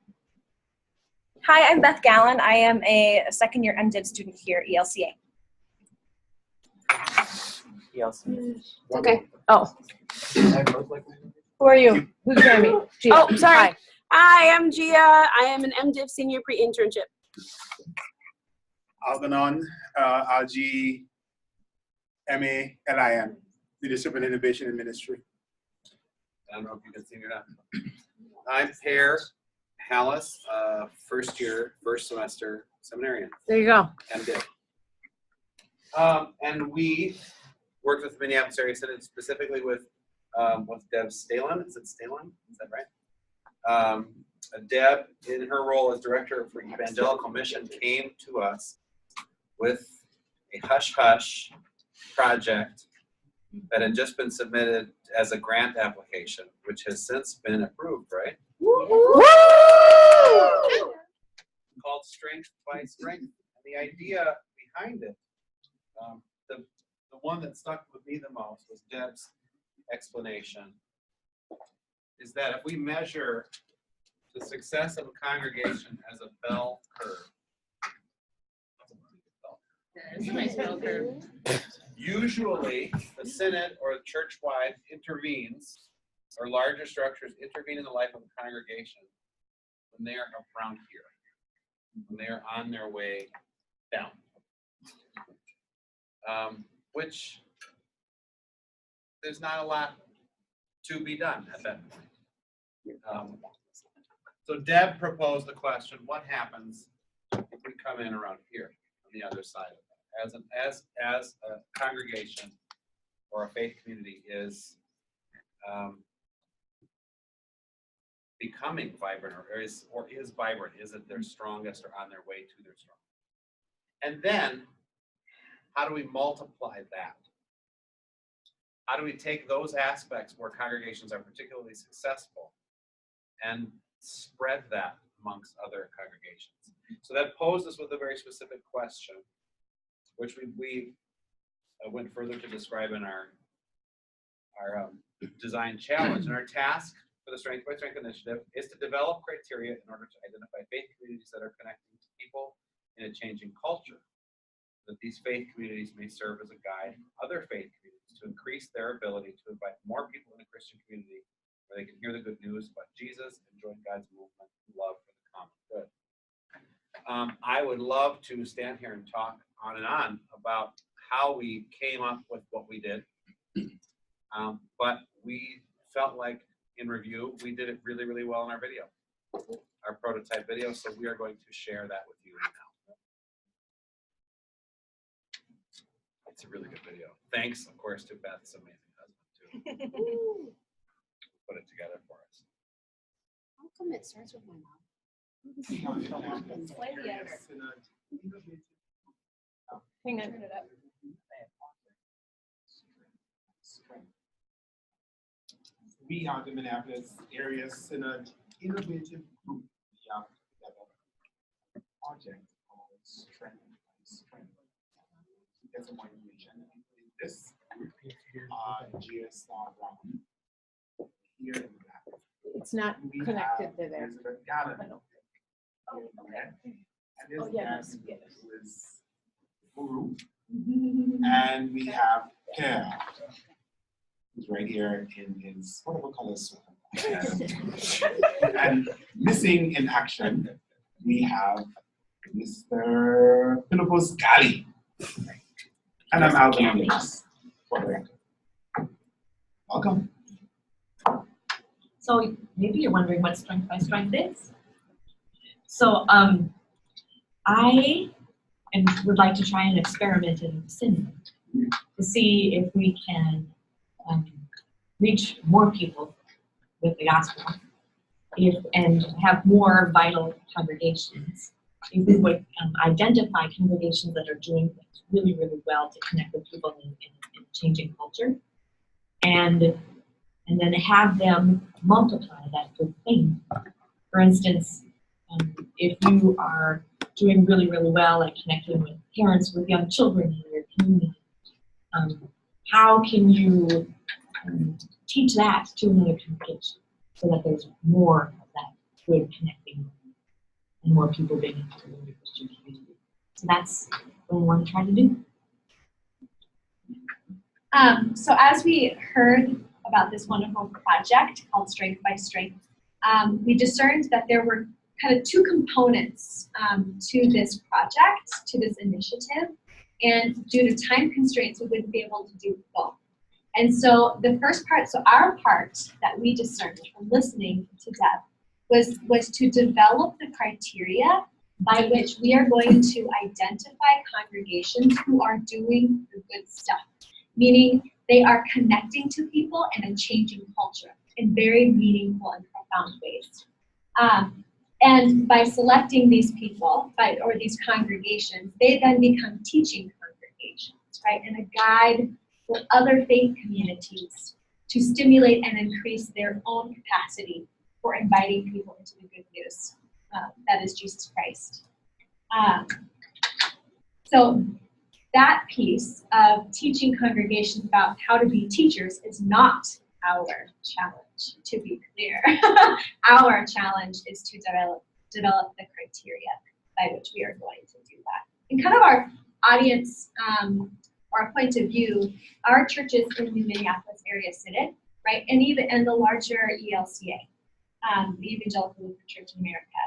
Hi, I'm Beth Gallen. I am a second-year MDiv student here at ELCA. Okay. Oh. Who are you? Who's Grammy? Gia. Oh, sorry. Hi. Hi, I'm Gia. I am an MDiv senior pre-internship. Algernon, RG, MA, LIM, Leadership and Innovation in Ministry. I don't know if you can see me or not. I'm Per Hallis, first year, first semester seminarian. There you go. MDiv. And we worked with the Minneapolis Area Synod specifically with Deb Stalin. Is it Stalin? Is that right? Deb, in her role as director for Evangelical Mission, came to us with a hush-hush project that had just been submitted as a grant application, which has since been approved, right? Woo! Called Strength by Strength. And the idea behind it, the one that stuck with me the most was Deb's explanation, is that if we measure the success of a congregation as a bell curve, It's a nice bell curve. usually the synod or the church-wide intervenes, or larger structures intervene in the life of a congregation when they are around here, when they are on their way down, which there's not a lot to be done at that point. So Deb proposed the question: what happens if we come in around here on the other side of that? As a congregation or a faith community is becoming vibrant, or is vibrant, is at their strongest or on their way to their strongest? And then how do we multiply that? How do we take those aspects where congregations are particularly successful and spread that amongst other congregations? So that posed us with a very specific question, which we went further to describe in our design challenge. And our task for the Strength by Strength initiative is to develop criteria in order to identify faith communities that are connecting to people in a changing culture, that these faith communities may serve as a guide to other faith communities to increase their ability to invite more people in a Christian community where they can hear the good news about Jesus and join God's movement of love for the common good. I would love to stand here and talk on and on about how we came up with what we did, but we felt like in review we did it really, really well in our video, our prototype video, so we are going to share that with you now. It's a really good video. Thanks, of course, to Beth's amazing husband, too. Put it together for us. How come it starts with my mom? Hang on. Turn it up. We are the Minneapolis Area Synod Innovative Group. We have developed a project called Strength by Strength. get some more information. This GS Brown here in the back. It's not We connected have to there. Elizabeth Gallen here in the red. And this yes, guy is Guru. And we have Pierre, who's right here in his wonderful colors. And missing in action, we have Mr. Philippos Gali. And I'm out on this for the record. Welcome. So maybe you're wondering what Strength by Strength is. So I would like to try an experiment in Synod to see if we can reach more people with the gospel and have more vital congregations. If we would identify congregations that are doing things really, really well to connect with people in changing culture, and then have them multiply that good thing. For instance, if you are doing really, really well at connecting with parents with young children in your community, how can you teach that to another congregation so that there's more of that good connecting and more people being able to learn the Christian community? So that's what I want to try to do. So as we heard about this wonderful project called Strength by Strength, we discerned that there were kind of two components to this project, to this initiative, and due to time constraints, we wouldn't be able to do both. And so the first part, so our part that we discerned from listening to Deb was to develop the criteria by which we are going to identify congregations who are doing the good stuff, meaning they are connecting to people in a changing culture in very meaningful and profound ways. And by selecting these people, or these congregations, they then become teaching congregations, right? And a guide for other faith communities to stimulate and increase their own capacity for inviting people into the good news that is Jesus Christ. So that piece of teaching congregations about how to be teachers is not our challenge, to be clear. Our challenge is to develop the criteria by which we are going to do that. And kind of our audience, our point of view, our churches in the Minneapolis area synod, right, and the larger ELCA, the Evangelical Lutheran Church in America.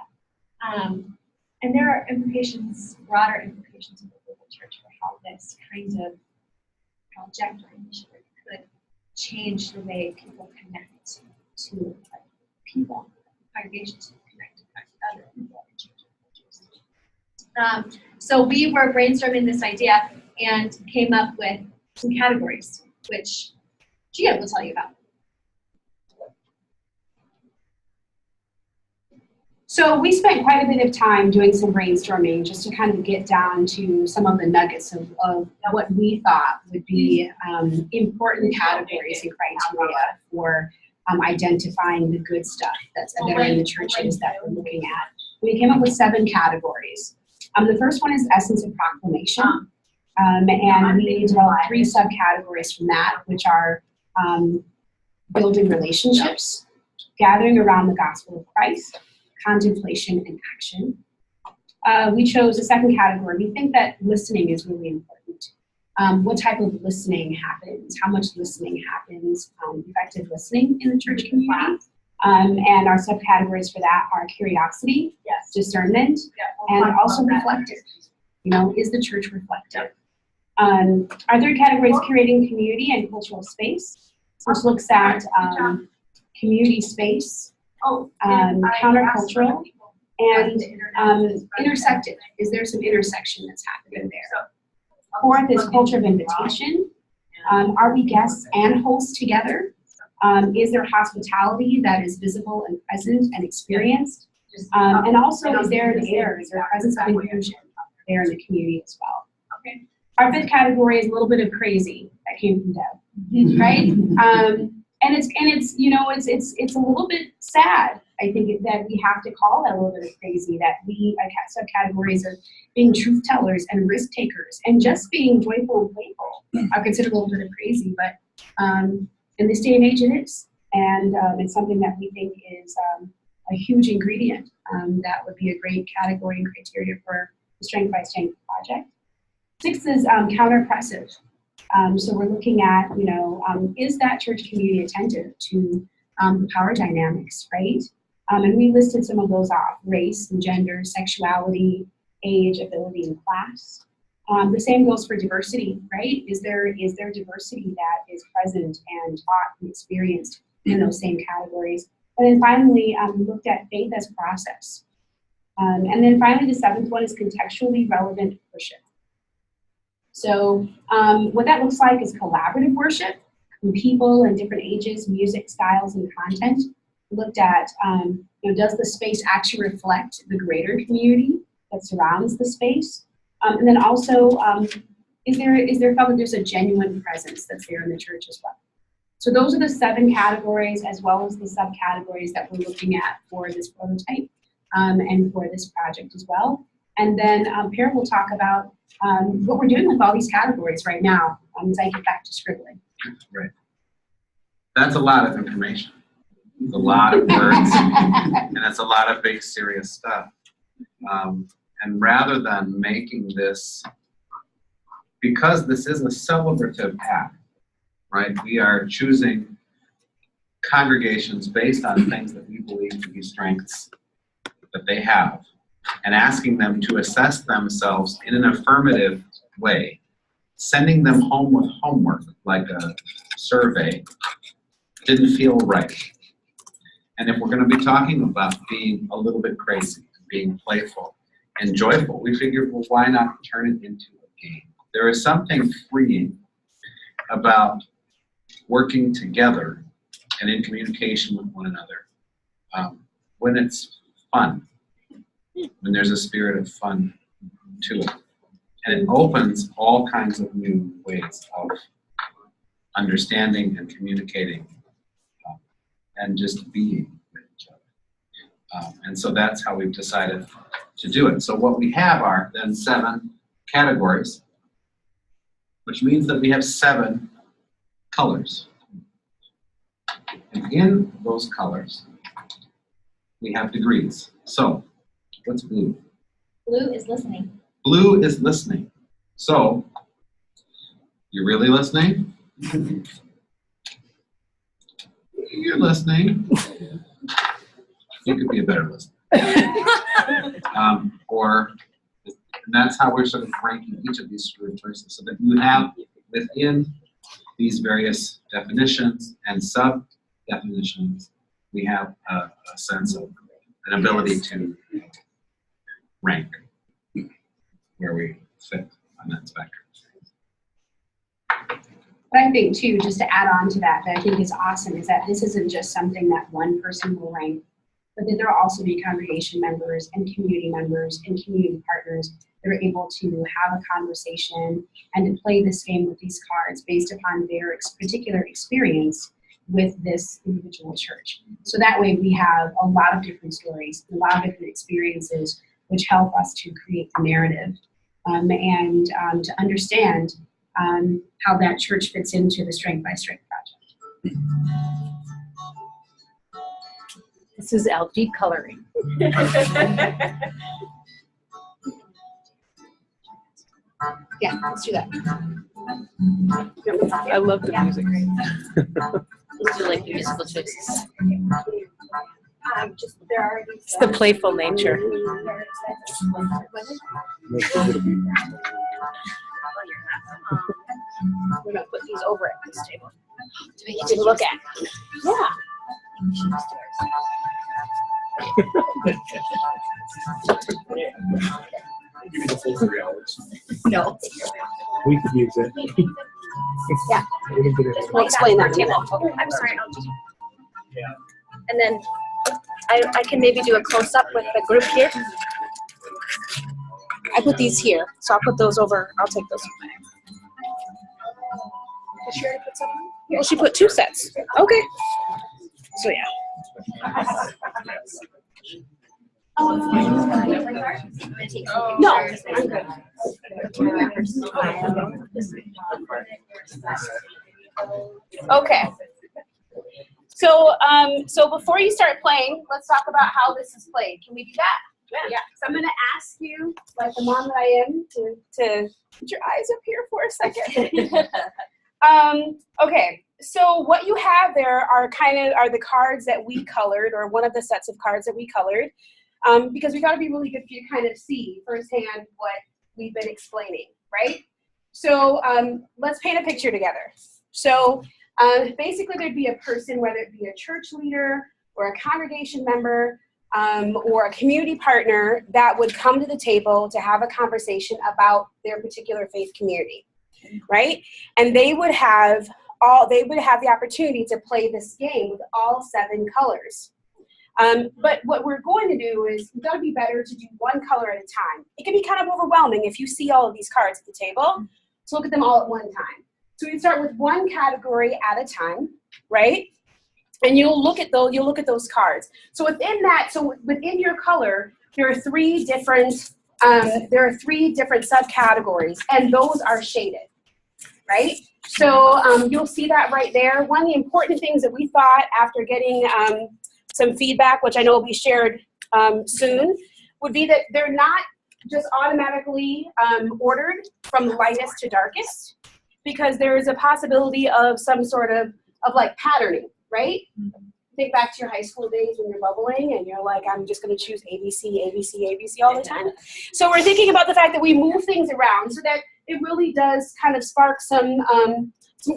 And there are implications, broader implications of the local church for how this kind of project or initiative could change the way people connect to people, congregations connect to other people in churches. So we were brainstorming this idea and came up with some categories, which Gia will tell you about. So we spent quite a bit of time doing some brainstorming just to kind of get down to some of the nuggets of what we thought would be important categories and criteria for identifying the good stuff that are in the churches that we're looking at. We came up with 7 categories. The first one is essence of proclamation. And we developed 3 subcategories from that, which are building relationships, gathering around the gospel of Christ, contemplation and action. We chose a second category. We think that listening is really important. What type of listening happens? How much listening happens? Effective listening in the church community. And our subcategories for that are curiosity, discernment, and also reflective. Is the church reflective? Our third category is curating community and cultural space, which looks at community space, countercultural, and intersective. Is there some intersection that's happening there? Fourth is culture of invitation. Are we guests and hosts together? Is there hospitality that is visible and present and experienced? And also, is there an air? Is there a presence of inclusion there in the community as well? Okay. Our fifth category is a little bit of crazy that came from Deb, right? And it's a little bit sad, I think that we have to call that a little bit of crazy, that we subcategories of being truth tellers and risk takers and just being joyful and playful are considered a little bit of crazy, but in this day and age it is. And it's something that we think is a huge ingredient that would be a great category and criteria for the Strength by Strength project. 6 is counter-oppressive. So we're looking at, is that church community attentive to the power dynamics, right? And we listed some of those off: race and gender, sexuality, age, ability, and class. The same goes for diversity, right? Is there diversity that is present and taught and experienced in those same categories? And then finally, we looked at faith as process. And then finally, the 7th one is contextually relevant worship. So what that looks like is collaborative worship from people in different ages, music styles, and content. We looked at, does the space actually reflect the greater community that surrounds the space? And then also, is there felt that there's a genuine presence that's there in the church as well? So those are the 7 categories, as well as the subcategories that we're looking at for this prototype and for this project as well. And then Per will talk about what we're doing with all these categories right now as I get back to scribbling. Right. That's a lot of information. It's a lot of words, and it's a lot of big, serious stuff. And rather than making this, because this is a celebrative act, right? We are choosing congregations based on things that we believe to be strengths that they have, and asking them to assess themselves in an affirmative way. Sending them home with homework, like a survey, didn't feel right. And if we're going to be talking about being a little bit crazy, being playful and joyful, we figured, well, why not turn it into a game? There is something freeing about working together and in communication with one another when it's fun, when there's a spirit of fun to it. And it opens all kinds of new ways of understanding and communicating and just being with each other. And so that's how we've decided to do it. So what we have are then 7 categories, which means that we have 7 colors. And in those colors, we have degrees. So, what's blue? Blue is listening. Blue is listening. So, you're really listening? You're listening. You could be a better listener. And that's how we're sort of ranking each of these sort of choices, so that you have within these various definitions and sub-definitions, we have a sense of an ability to rank where we fit on that spectrum. But I think too, just to add on to that, that I think is awesome, is that this isn't just something that one person will rank, but that there will also be congregation members and community partners that are able to have a conversation and to play this game with these cards based upon their particular experience with this individual church. So that way we have a lot of different stories, a lot of different experiences, which help us to create the narrative and to understand how that church fits into the Strength by Strength project. This is LG coloring. Yeah, let's do that. I love the music. Let's do like musical choices. It's the playful nature. We're gonna put these over at this table to make it to look at. Yeah. Give me the full 3 hours. No. We could use it. Yeah. We'll explain that table. I'm sorry. Yeah. And then I can maybe do a close up with the group here. I put these here, so I'll put those over. I'll take those. Did she already put some on? Well, she put 2 sets. Okay. So yeah. No, I'm good. Okay. So before you start playing, let's talk about how this is played. Can we do that? Yeah. So I'm gonna ask you, like the mom that I am, to put your eyes up here for a second. Okay. So what you have there are the cards that we colored, or one of the sets of cards that we colored, because we got to be really good for you to kind of see firsthand what we've been explaining, right? So let's paint a picture together. So basically there'd be a person, whether it be a church leader or a congregation member or a community partner, that would come to the table to have a conversation about their particular faith community, right? And they would have the opportunity to play this game with all 7 colors. But what we're going to do is we've got to be better to do one color at a time. It can be kind of overwhelming if you see all of these cards at the table. So look at them all at one time. So we start with one category at a time, right? And you'll look at those cards. So within your color, there are 3 different subcategories, and those are shaded, right? So you'll see that right there. One of the important things that we thought after getting some feedback, which I know will be shared soon, would be that they're not just automatically ordered from lightest to darkest, because there is a possibility of some sort of like patterning, right? Think back to your high school days when you're bubbling and you're like, I'm just going to choose ABC, ABC, ABC all the time. So we're thinking about the fact that we move things around so that it really does kind of spark some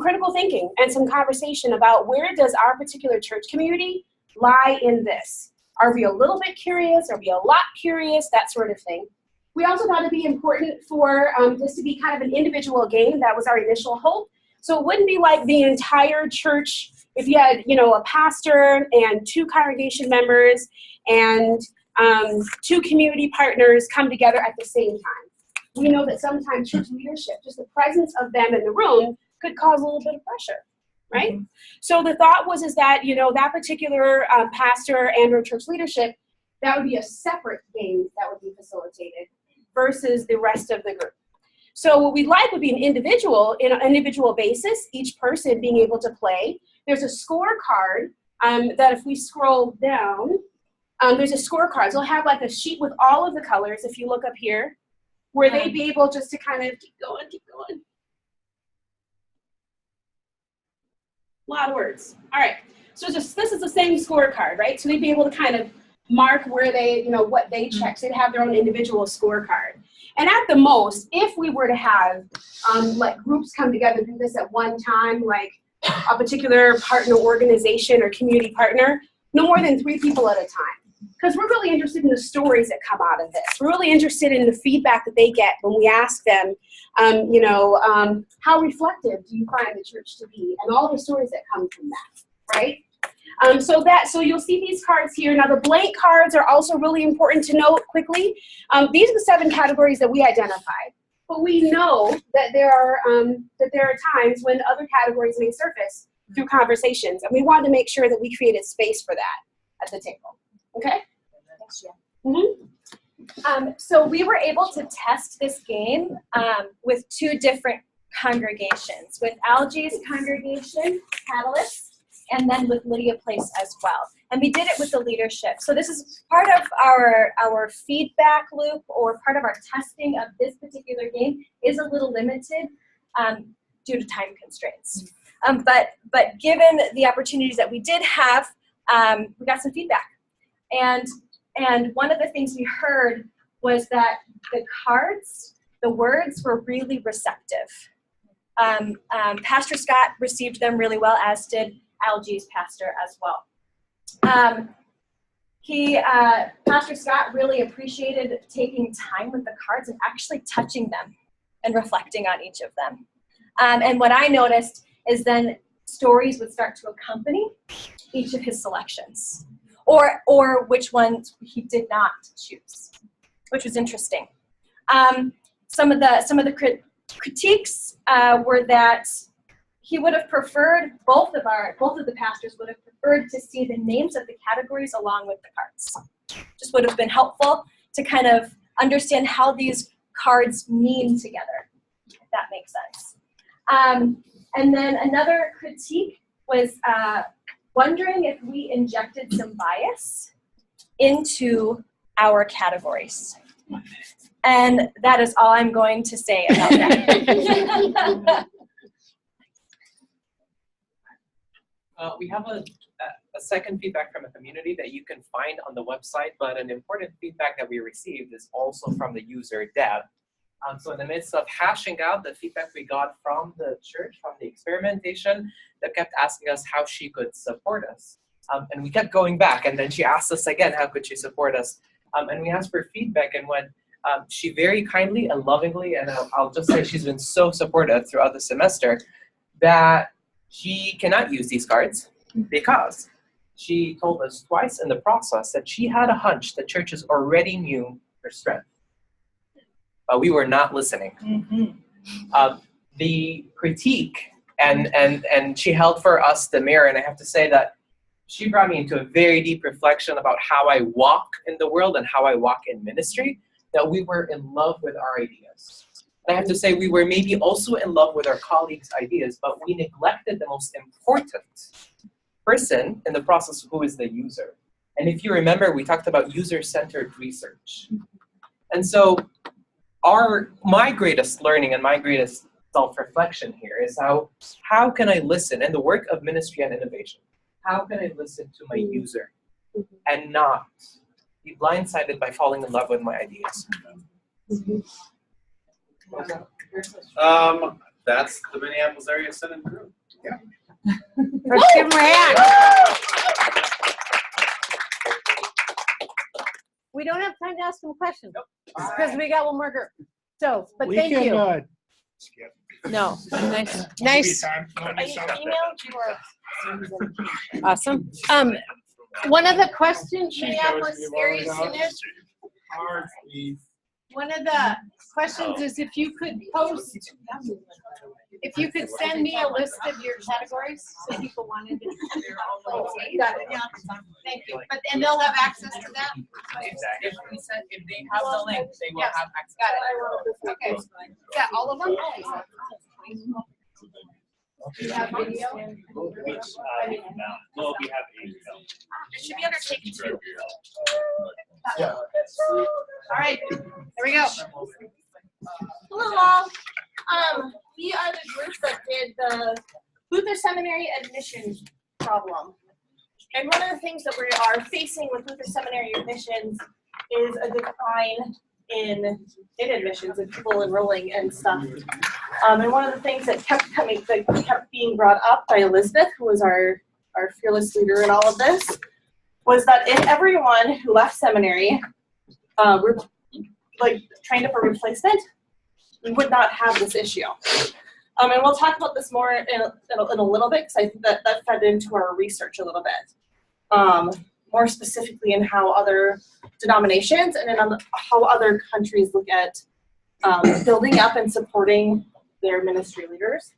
critical thinking and some conversation about where does our particular church community lie in this. Are we a little bit curious? Are we a lot curious? That sort of thing. We also thought it'd be important for this to be kind of an individual game. That was our initial hope. So it wouldn't be like the entire church, if you had, a pastor and 2 congregation members and 2 community partners come together at the same time. We know that sometimes church leadership, just the presence of them in the room, could cause a little bit of pressure, right? So the thought was that, that particular pastor and or church leadership, that would be a separate game that would be facilitated versus the rest of the group. So what we'd like would be an individual basis, each person being able to play. There's a scorecard that if we scroll down, there's a scorecard. So it'll have like a sheet with all of the colors, if you look up here, where they'd be able just to kind of keep going. A lot of words. All right. So this is the same scorecard, right? So they'd be able to kind of mark where they, what they checked. So they'd have their own individual scorecard. And at the most, if we were to have like groups come together and do this at one time, like a particular partner organization or community partner, no more than 3 people at a time. Because we're really interested in the stories that come out of this. We're really interested in the feedback that they get when we ask them, how reflective do you find the church to be? And all the stories that come from that, right? So you'll see these cards here. Now the blank cards are also really important to note quickly. These are the 7 categories that we identified. But we know that there are times when other categories may surface through conversations. And we wanted to make sure that we created space for that at the table. Okay? Thanks, Jen. So we were able to test this game with 2 different congregations, with Algie's congregation, Catalyst, and then with Lydia Place as well. And we did it with the leadership. So this is part of our feedback loop, or part of our testing of this particular game is a little limited due to time constraints. But given the opportunities that we did have, we got some feedback. And one of the things we heard was that the cards, the words were really receptive. Pastor Scott received them really well, as did Algie's pastor as well. Pastor Scott really appreciated taking time with the cards and actually touching them and reflecting on each of them. And what I noticed is then stories would start to accompany each of his selections, or which ones he did not choose, which was interesting. Some of the critiques were that he would have preferred, both of the pastors would have preferred to see the names of the categories along with the cards. Just would have been helpful to kind of understand how these cards mean together, if that makes sense. And then another critique was wondering if we injected some bias into our categories. And that is all I'm going to say about that. We have a second feedback from the community that you can find on the website, but an important feedback that we received is also from the user, Deb. So in the midst of hashing out the feedback we got from the church, from the experimentation, Deb kept asking us how she could support us. And we kept going back, and then she asked us again, how could she support us? And we asked for feedback, and when she very kindly and lovingly, and I'll just say she's been so supportive throughout the semester, that she cannot use these cards because she told us twice in the process that she had a hunch that churches already knew her strength. But we were not listening. The critique, and she held for us the mirror, and I have to say that she brought me into a very deep reflection about how I walk in the world and how I walk in ministry, that we were in love with our ideas. And I have to say we were maybe also in love with our colleagues' ideas, but we neglected the most important person in the process, who is the user. And if you remember, we talked about user-centered research. And so my greatest learning and my greatest self-reflection here is how can I listen in the work of ministry and innovation? How can I listen to my user and not be blindsided by falling in love with my ideas? That's the Minneapolis Area Synod group. Yeah. Let's give them a hand. We don't have time to ask them questions because we got one more group. So, but thank you. No, nice. Awesome. One of the questions, Minneapolis Area Synod. One of the questions is if you could send me a list of your categories, so people wanted to. Got it. Yeah. Thank you. And they'll have access to that. If they have the link, they will have access. Got it. Okay. Yeah, all of them. Do you have video? No, we have email. It should be undertaken too. Yeah. All right, there we go. Hello all. We are the group that did the Luther Seminary admission problem. And one of the things that we are facing with Luther Seminary admissions is a decline in admissions and people enrolling and stuff. And one of the things that kept being brought up by Elizabeth, who was our fearless leader in all of this, was that if everyone who left seminary trained up a replacement, we would not have this issue. And we'll talk about this more in a little bit, because I think that fed into our research a little bit. More specifically in how other denominations and in how other countries look at building up and supporting their ministry leaders.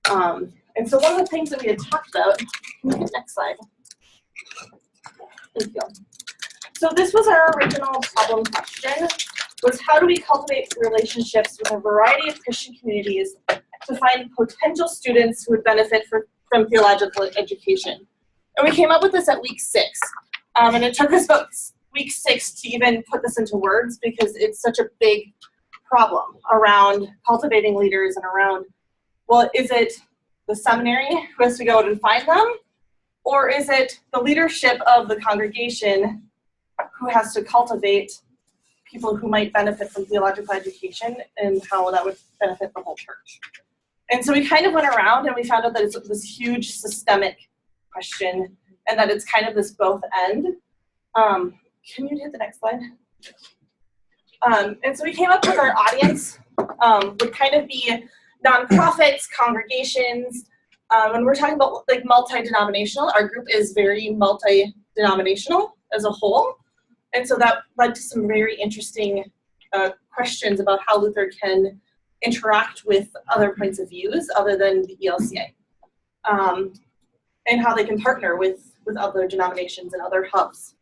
And so one of the things that we had talked about, can we get next slide? Thank you. So this was our original problem question, was how do we cultivate relationships with a variety of Christian communities to find potential students who would benefit from theological education? And we came up with this at week 6. And it took us about week 6 to even put this into words, because it's such a big problem around cultivating leaders and around, well, is it the seminary who has to go and find them? Or is it the leadership of the congregation who has to cultivate people who might benefit from theological education, and how that would benefit the whole church? And so we kind of went around and we found out that it's this huge systemic question, and that it's kind of this both end. Can you hit the next slide? And so we came up with our audience would kind of be nonprofits, congregations. When we're talking about like multi-denominational, our group is very multi-denominational as a whole. And so that led to some very interesting questions about how Luther can interact with other points of views other than the ELCA. and how they can partner with other denominations and other hubs.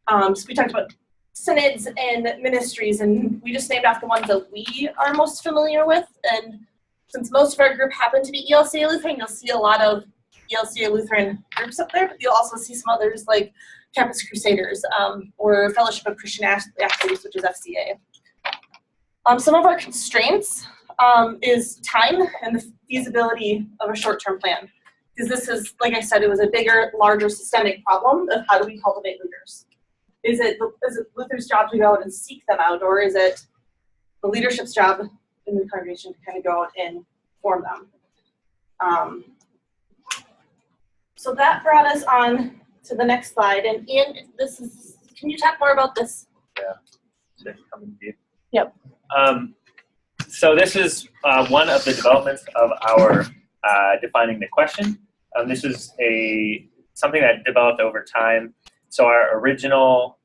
So we talked about synods and ministries, and we just named off the ones that we are most familiar with. And since most of our group happen to be ELCA Lutheran, you'll see a lot of ELCA Lutheran groups up there, but you'll also see some others like Campus Crusaders or Fellowship of Christian Athletes, which is FCA. Some of our constraints is time and the feasibility of a short-term plan. Because this is, like I said, it was a bigger, larger systemic problem of how do we cultivate leaders. Is it Luther's job to go out and seek them out, or is it the leadership's job in the congregation to kind of go out and form them? So that brought us on to the next slide. And Ian, can you talk more about this? Yeah. Yep. So this is one of the developments of our defining the question. This is something that developed over time. So our original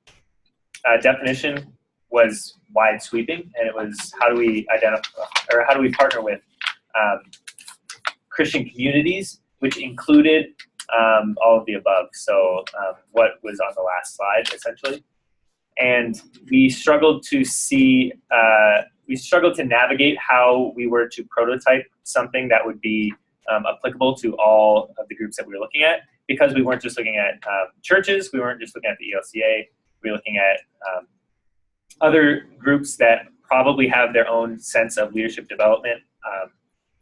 definition was wide sweeping, and it was how do we identify, or how do we partner with Christian communities, which included all of the above. So what was on the last slide, essentially. And we struggled to see, we struggled to navigate how we were to prototype something that would be applicable to all of the groups that we were looking at, because we weren't just looking at churches, we weren't just looking at the ELCA, we were looking at other groups that probably have their own sense of leadership development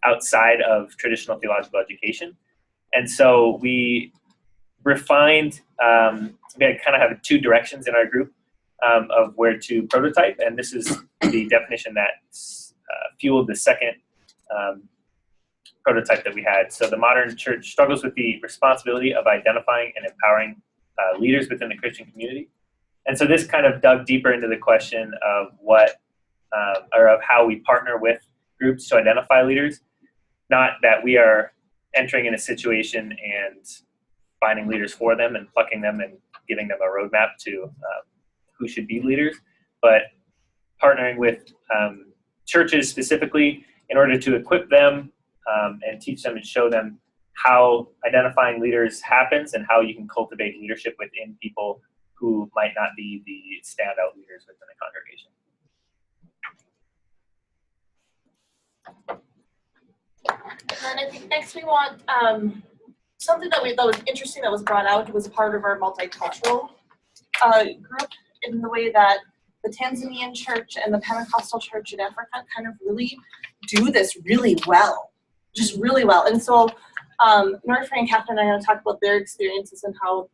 outside of traditional theological education. And so we refined, we had kind of have two directions in our group of where to prototype, and this is the definition that fueled the second prototype that we had. So the modern church struggles with the responsibility of identifying and empowering leaders within the Christian community. And so this kind of dug deeper into the question of of how we partner with groups to identify leaders, not that we are entering in a situation and finding leaders for them and plucking them and giving them a roadmap to who should be leaders, but partnering with churches specifically in order to equip them and teach them and show them how identifying leaders happens and how you can cultivate leadership within people who might not be the standout leaders within the congregation. And then I think next we want something that was interesting that was brought out was part of our multicultural group, in the way that the Tanzanian church and the Pentecostal church in Africa kind of really do this really well, just really well. And so Norfrey and Catherine and I are going to talk about their experiences and how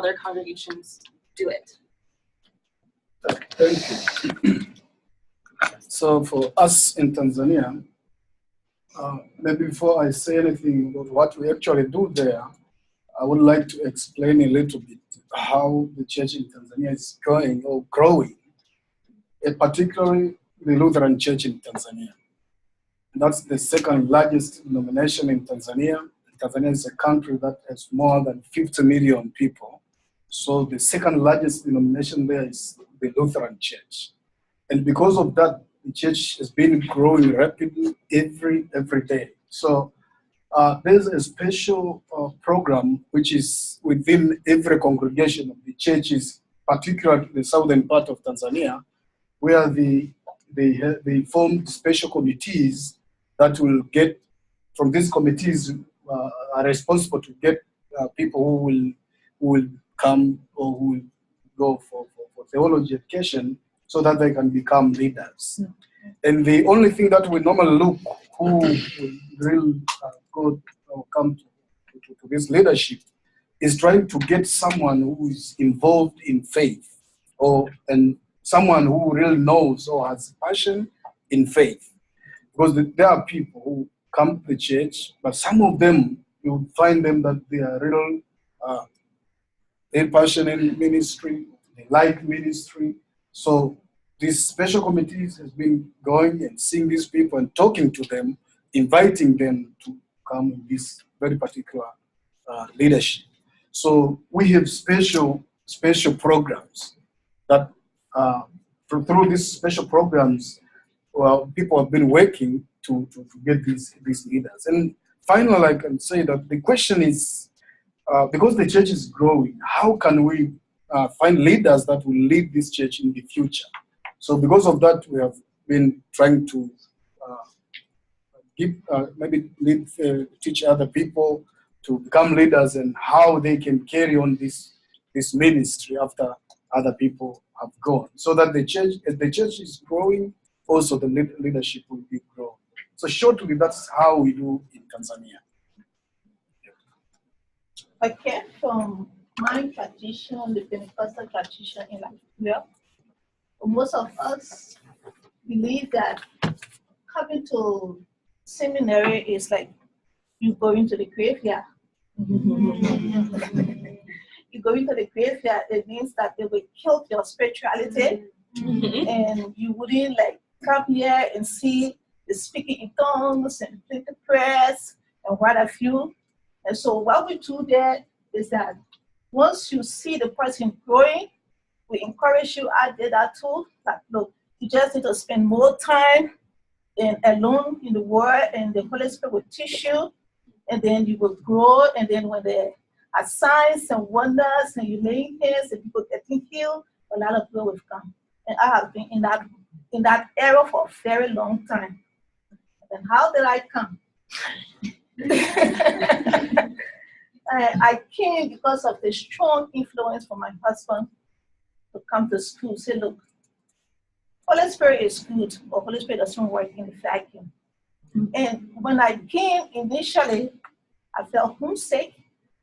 their congregations do it. Thank you. So for us in Tanzania, maybe before I say anything about what we actually do there, I would like to explain a little bit how the church in Tanzania is going or growing, and particularly the Lutheran Church in Tanzania. That's the second largest denomination in Tanzania. Tanzania is a country that has more than 50 million people. So the second largest denomination there is the Lutheran Church. And because of that, the church has been growing rapidly every day. So there's a special program which is within every congregation of the churches, particularly the southern part of Tanzania, where they form special committees that will get, from these committees are responsible to get people who will come or who will go for theology education so that they can become leaders. And the only thing that we normally look who will really go or come to this leadership is trying to get someone who is involved in faith, and someone who really knows or has passion in faith. Because there are people who come to the church, but some of them, you find them that they are real passionate in ministry, they like ministry. So these special committees has been going and seeing these people and talking to them, inviting them to come in this very particular leadership. So we have special programs that through these special programs, well, people have been working to get these leaders. And finally, I can say that the question is, because the church is growing, how can we find leaders that will lead this church in the future? So because of that, we have been trying to teach other people to become leaders and how they can carry on this ministry after other people have gone, so that the church, as the church is growing, also the leadership will be growing. So shortly, that's how we do in Tanzania. I came from my tradition, the Pentecostal tradition in Nigeria. Most of us believe that coming to seminary is like you going to the graveyard. You go into the graveyard, it means that they will kill your spirituality, and you wouldn't like come here and see the speaking in tongues and pray the prayers and what have you. And so what we do there is that once you see the person growing, we encourage you out there that too. Like, look, you just need to spend more time alone in the Word, and the Holy Spirit will teach you, and then you will grow. And then when there are signs and wonders, and you lay hands and people getting healed, a lot of people will come. And I have been in that era for a very long time. And how did I come? I came because of the strong influence from my husband to come to school. Say, look, Holy Spirit is good, but Holy Spirit doesn't work in the vacuum. And when I came initially, I felt homesick.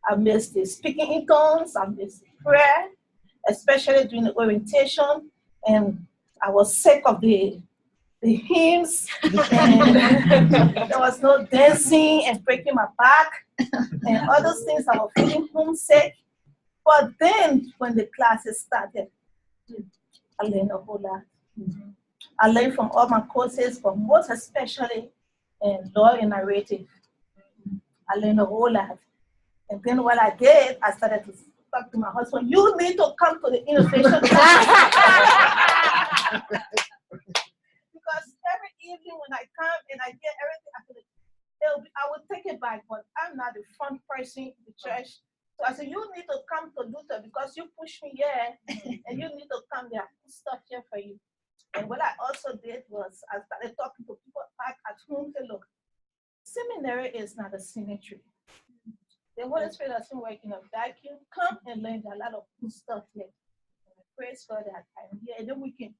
I missed the speaking in tongues. I missed the prayer, especially during the orientation. And I was sick of the hymns. And there was no dancing and breaking my back and all those things. I was feeling homesick. But then when the classes started, I learned a whole lot. I learned from all my courses, but most especially in law and narrative. I learned a whole lot. And then what I did, I started to talk to my husband. You need to come to the innovation class. Because every evening when I come and I get everything, I will take it back, but I'm not the front person in the church. So I said, you need to come to Luther because you pushed me here, and you need to come there. Put stuff here for you. And what I also did was I started talking to people back at home. Say, look, seminary is not a cemetery. The Holy Spirit doesn't work in a vacuum. Come and learn a lot of good stuff here. And I praise God that I'm here. And then we can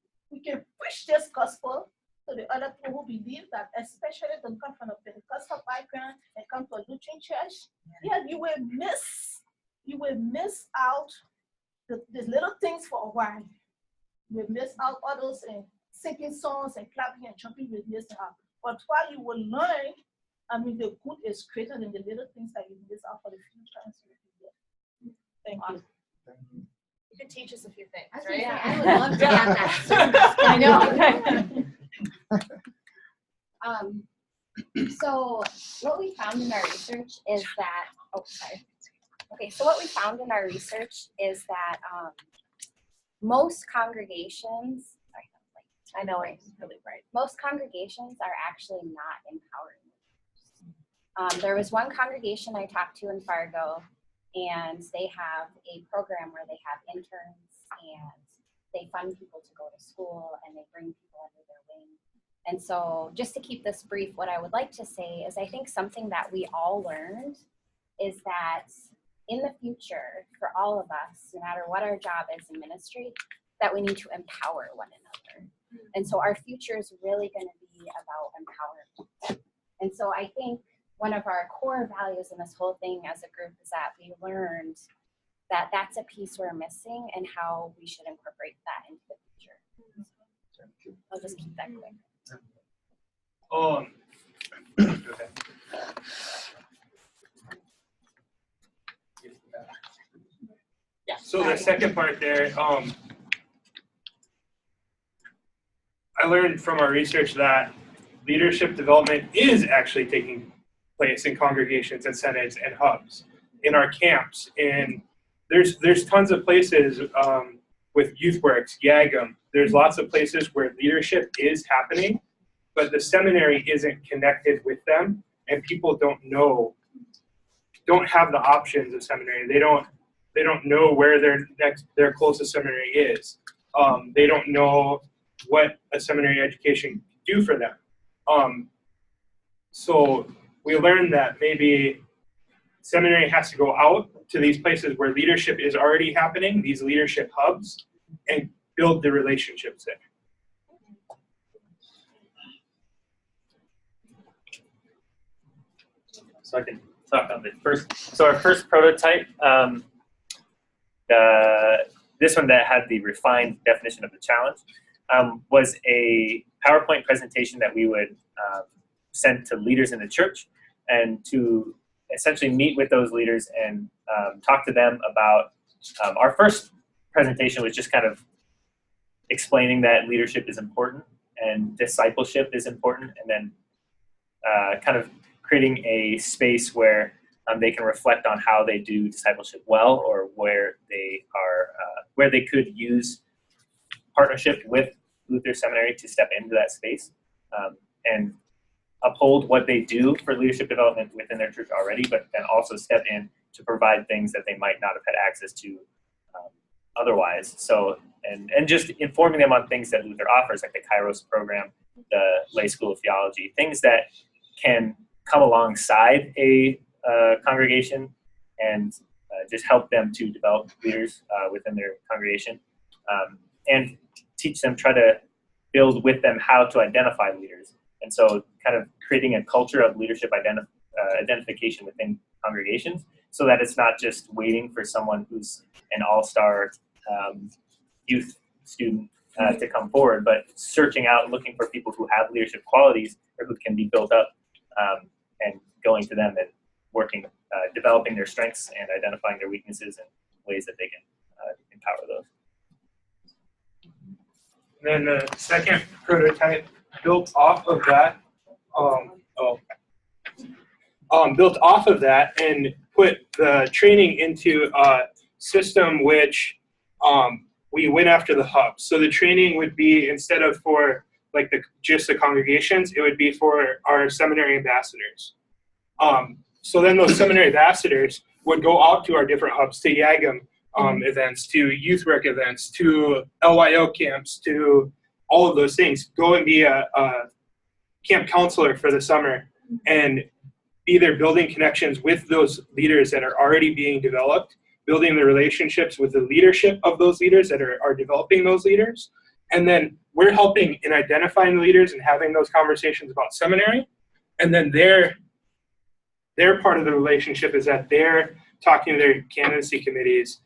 push this gospel to the other people who believe that, especially to come from a Pentecostal background and come to a Lutheran church. Yeah, you will miss out the little things for a while. You will miss out all those singing songs and clapping and jumping, you will miss out. But while you will learn, I mean, the good is greater than the little things that you miss out for the few times you get. Thank you. You could teach us a few things, Right? right? Yeah, I would love to have that. I know. So what we found in our research is that, so what we found in our research is that most congregations, I know it's really right. Most congregations are actually not empowering. There was one congregation I talked to in Fargo, and they have a program where they have interns and they fund people to go to school and they bring people under their wing. And so just to keep this brief, what I would like to say is I think something that we all learned is that in the future, for all of us, no matter what our job is in ministry, that we need to empower one another. And so our future is really going to be about empowerment. And so I think one of our core values in this whole thing as a group is that we learned that that's a piece we're missing and how we should incorporate that into the future. I'll just keep that quick. So the second part there, I learned from our research that leadership development is actually taking place in congregations and synods and hubs, in our camps, and there's tons of places with YouthWorks, YAGM. There's lots of places where leadership is happening, but the seminary isn't connected with them. and people don't have the options of seminary. They don't know where their closest seminary is. They don't know what a seminary education can do for them. So we learned that maybe seminary has to go out to these places where leadership is already happening, these leadership hubs, and build the relationships there. So I can talk on the first. So our first prototype, this one that had the refined definition of the challenge, was a PowerPoint presentation that we would send to leaders in the church, and to essentially meet with those leaders and talk to them about, our first presentation was just kind of explaining that leadership is important and discipleship is important, and then kind of creating a space where they can reflect on how they do discipleship well, or where they are, where they could use partnership with Luther Seminary to step into that space and uphold what they do for leadership development within their church already, but then also step in to provide things that they might not have had access to otherwise. So, and just informing them on things that Luther offers, like the Kairos program, the Lay School of Theology, things that can come alongside a congregation and just help them to develop leaders within their congregation, and teach them, try to build with them how to identify leaders. And so kind of creating a culture of leadership identification within congregations, so that it's not just waiting for someone who's an all-star youth student to come forward, but searching out, looking for people who have leadership qualities or who can be built up, and going to them and working, developing their strengths and identifying their weaknesses and ways that they can empower those. And then the second prototype built off of that, built off of that and put the training into a system which we went after the hubs. So the training would be, instead of for like just the congregations, it would be for our seminary ambassadors. So then those seminary ambassadors would go out to our different hubs, to YAGM events, to Youth Rec events, to LYO camps, to all of those things. Go and be a camp counselor for the summer and be there building connections with those leaders that are already being developed, building the relationships with the leadership of those leaders that are developing those leaders. And then we're helping in identifying the leaders and having those conversations about seminary. And then their part of the relationship is that they're talking to their candidacy committees,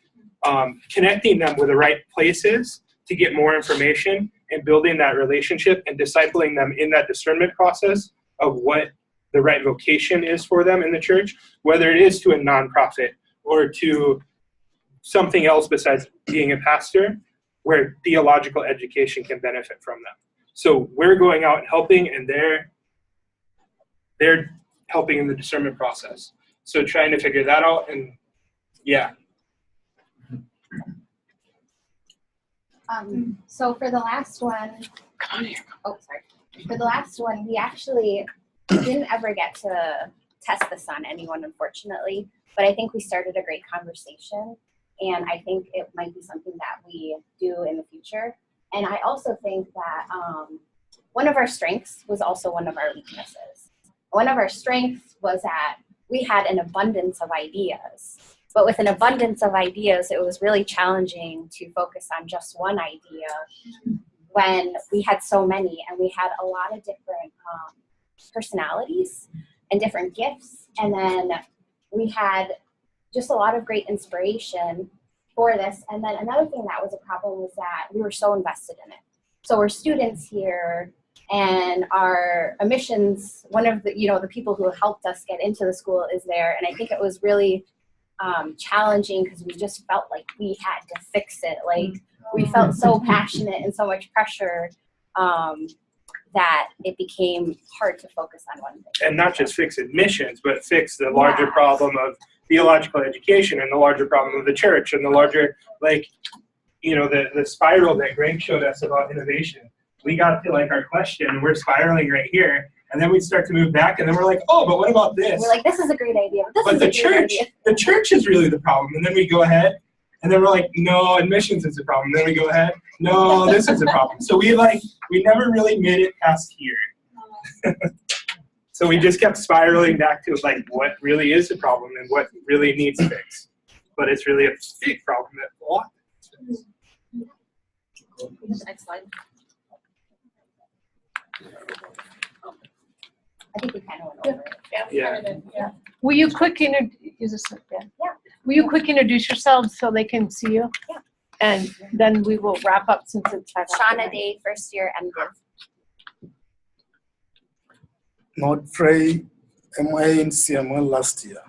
connecting them with the right places to get more information, and building that relationship and discipling them in that discernment process of what the right vocation is for them in the church, whether it is to a nonprofit or to something else besides being a pastor, where theological education can benefit from them. So we're going out and helping, and they're helping in the discernment process. So trying to figure that out, and yeah. So for the last one, For the last one, we actually didn't ever get to test this on anyone, unfortunately, but I think we started a great conversation, and I think it might be something that we do in the future. And I also think that one of our strengths was also one of our weaknesses. One of our strengths was that we had an abundance of ideas. But with an abundance of ideas, it was really challenging to focus on just one idea when we had so many, and we had a lot of different personalities and different gifts. And then we had just a lot of great inspiration for this. And then another thing that was a problem was that we were so invested in it. So we're students here, and our admissions, one of the, the people who helped us get into the school is there. And I think it was really challenging because we just felt like we had to fix it. Like we felt so passionate and so much pressure that it became hard to focus on one thing. And not just fix admissions, but fix the larger problem of theological education, and the larger problem of the church, and the larger, the spiral that Greg showed us about innovation. We got to our question, and we're spiraling right here, And then we'd start to move back, and then we're like, oh, but what about this? We're like, this is a great idea, but But this is a great idea. the church is really the problem. And then we go ahead, and then we're like, no, admissions is the problem. And then we go ahead, no, this is the problem. So we never really made it past here. So we just kept spiraling back to like what really is the problem and what really needs fixed. But it's really a big problem that a lot. Next slide. I think we kind of went over it. Yeah. Will you quick introduce yourselves so they can see you? Yeah. And then we will wrap up since it's 5 Shauna Day, first year MDiv. Nordfrey, MA in CML last year.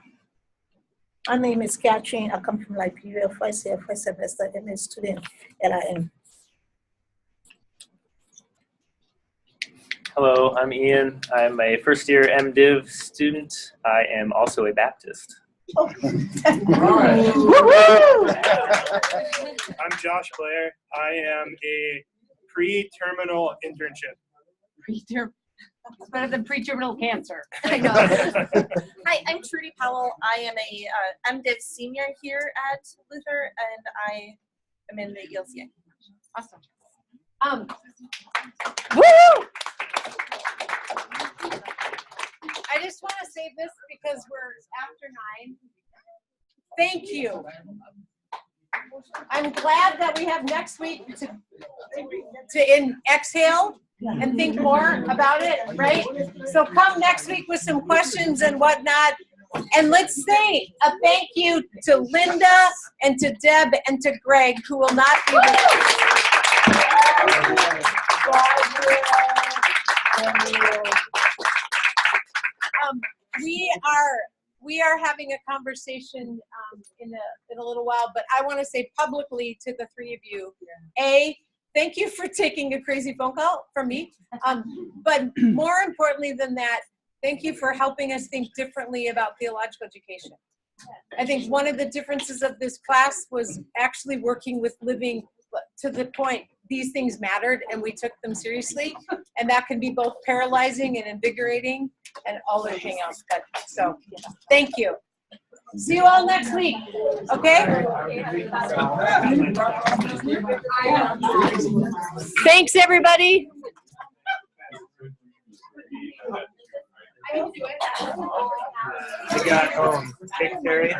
My name is Catherine. I come from Liberia, first year, first semester, MA student, LIM. Hello, I'm Ian. I'm a first year MDiv student. I am also a Baptist. I'm Josh Blair. I am a pre-terminal internship. Pre-term. It's better than pre-terminal cancer. I know. Hi, I'm Trudy Powell. I am a MDiv senior here at Luther, and I am in the ELCA. Awesome. Woo! I just want to say this because we're after 9. Thank you. I'm glad that we have next week to exhale and think more about it, right? So come next week with some questions and whatnot. And let's say a thank you to Linda and to Deb and to Greg, who will not be with us. We are having a conversation in a little while, but I want to say publicly to the 3 of you, thank you for taking a crazy phone call from me. But more importantly than that, thank you for helping us think differently about theological education. I think one of the differences of this class was actually working with living to the point these things mattered and we took them seriously. And that can be both paralyzing and invigorating and all everything else. But so thank you. See you all next week. Okay? Thanks, everybody. I got secretary.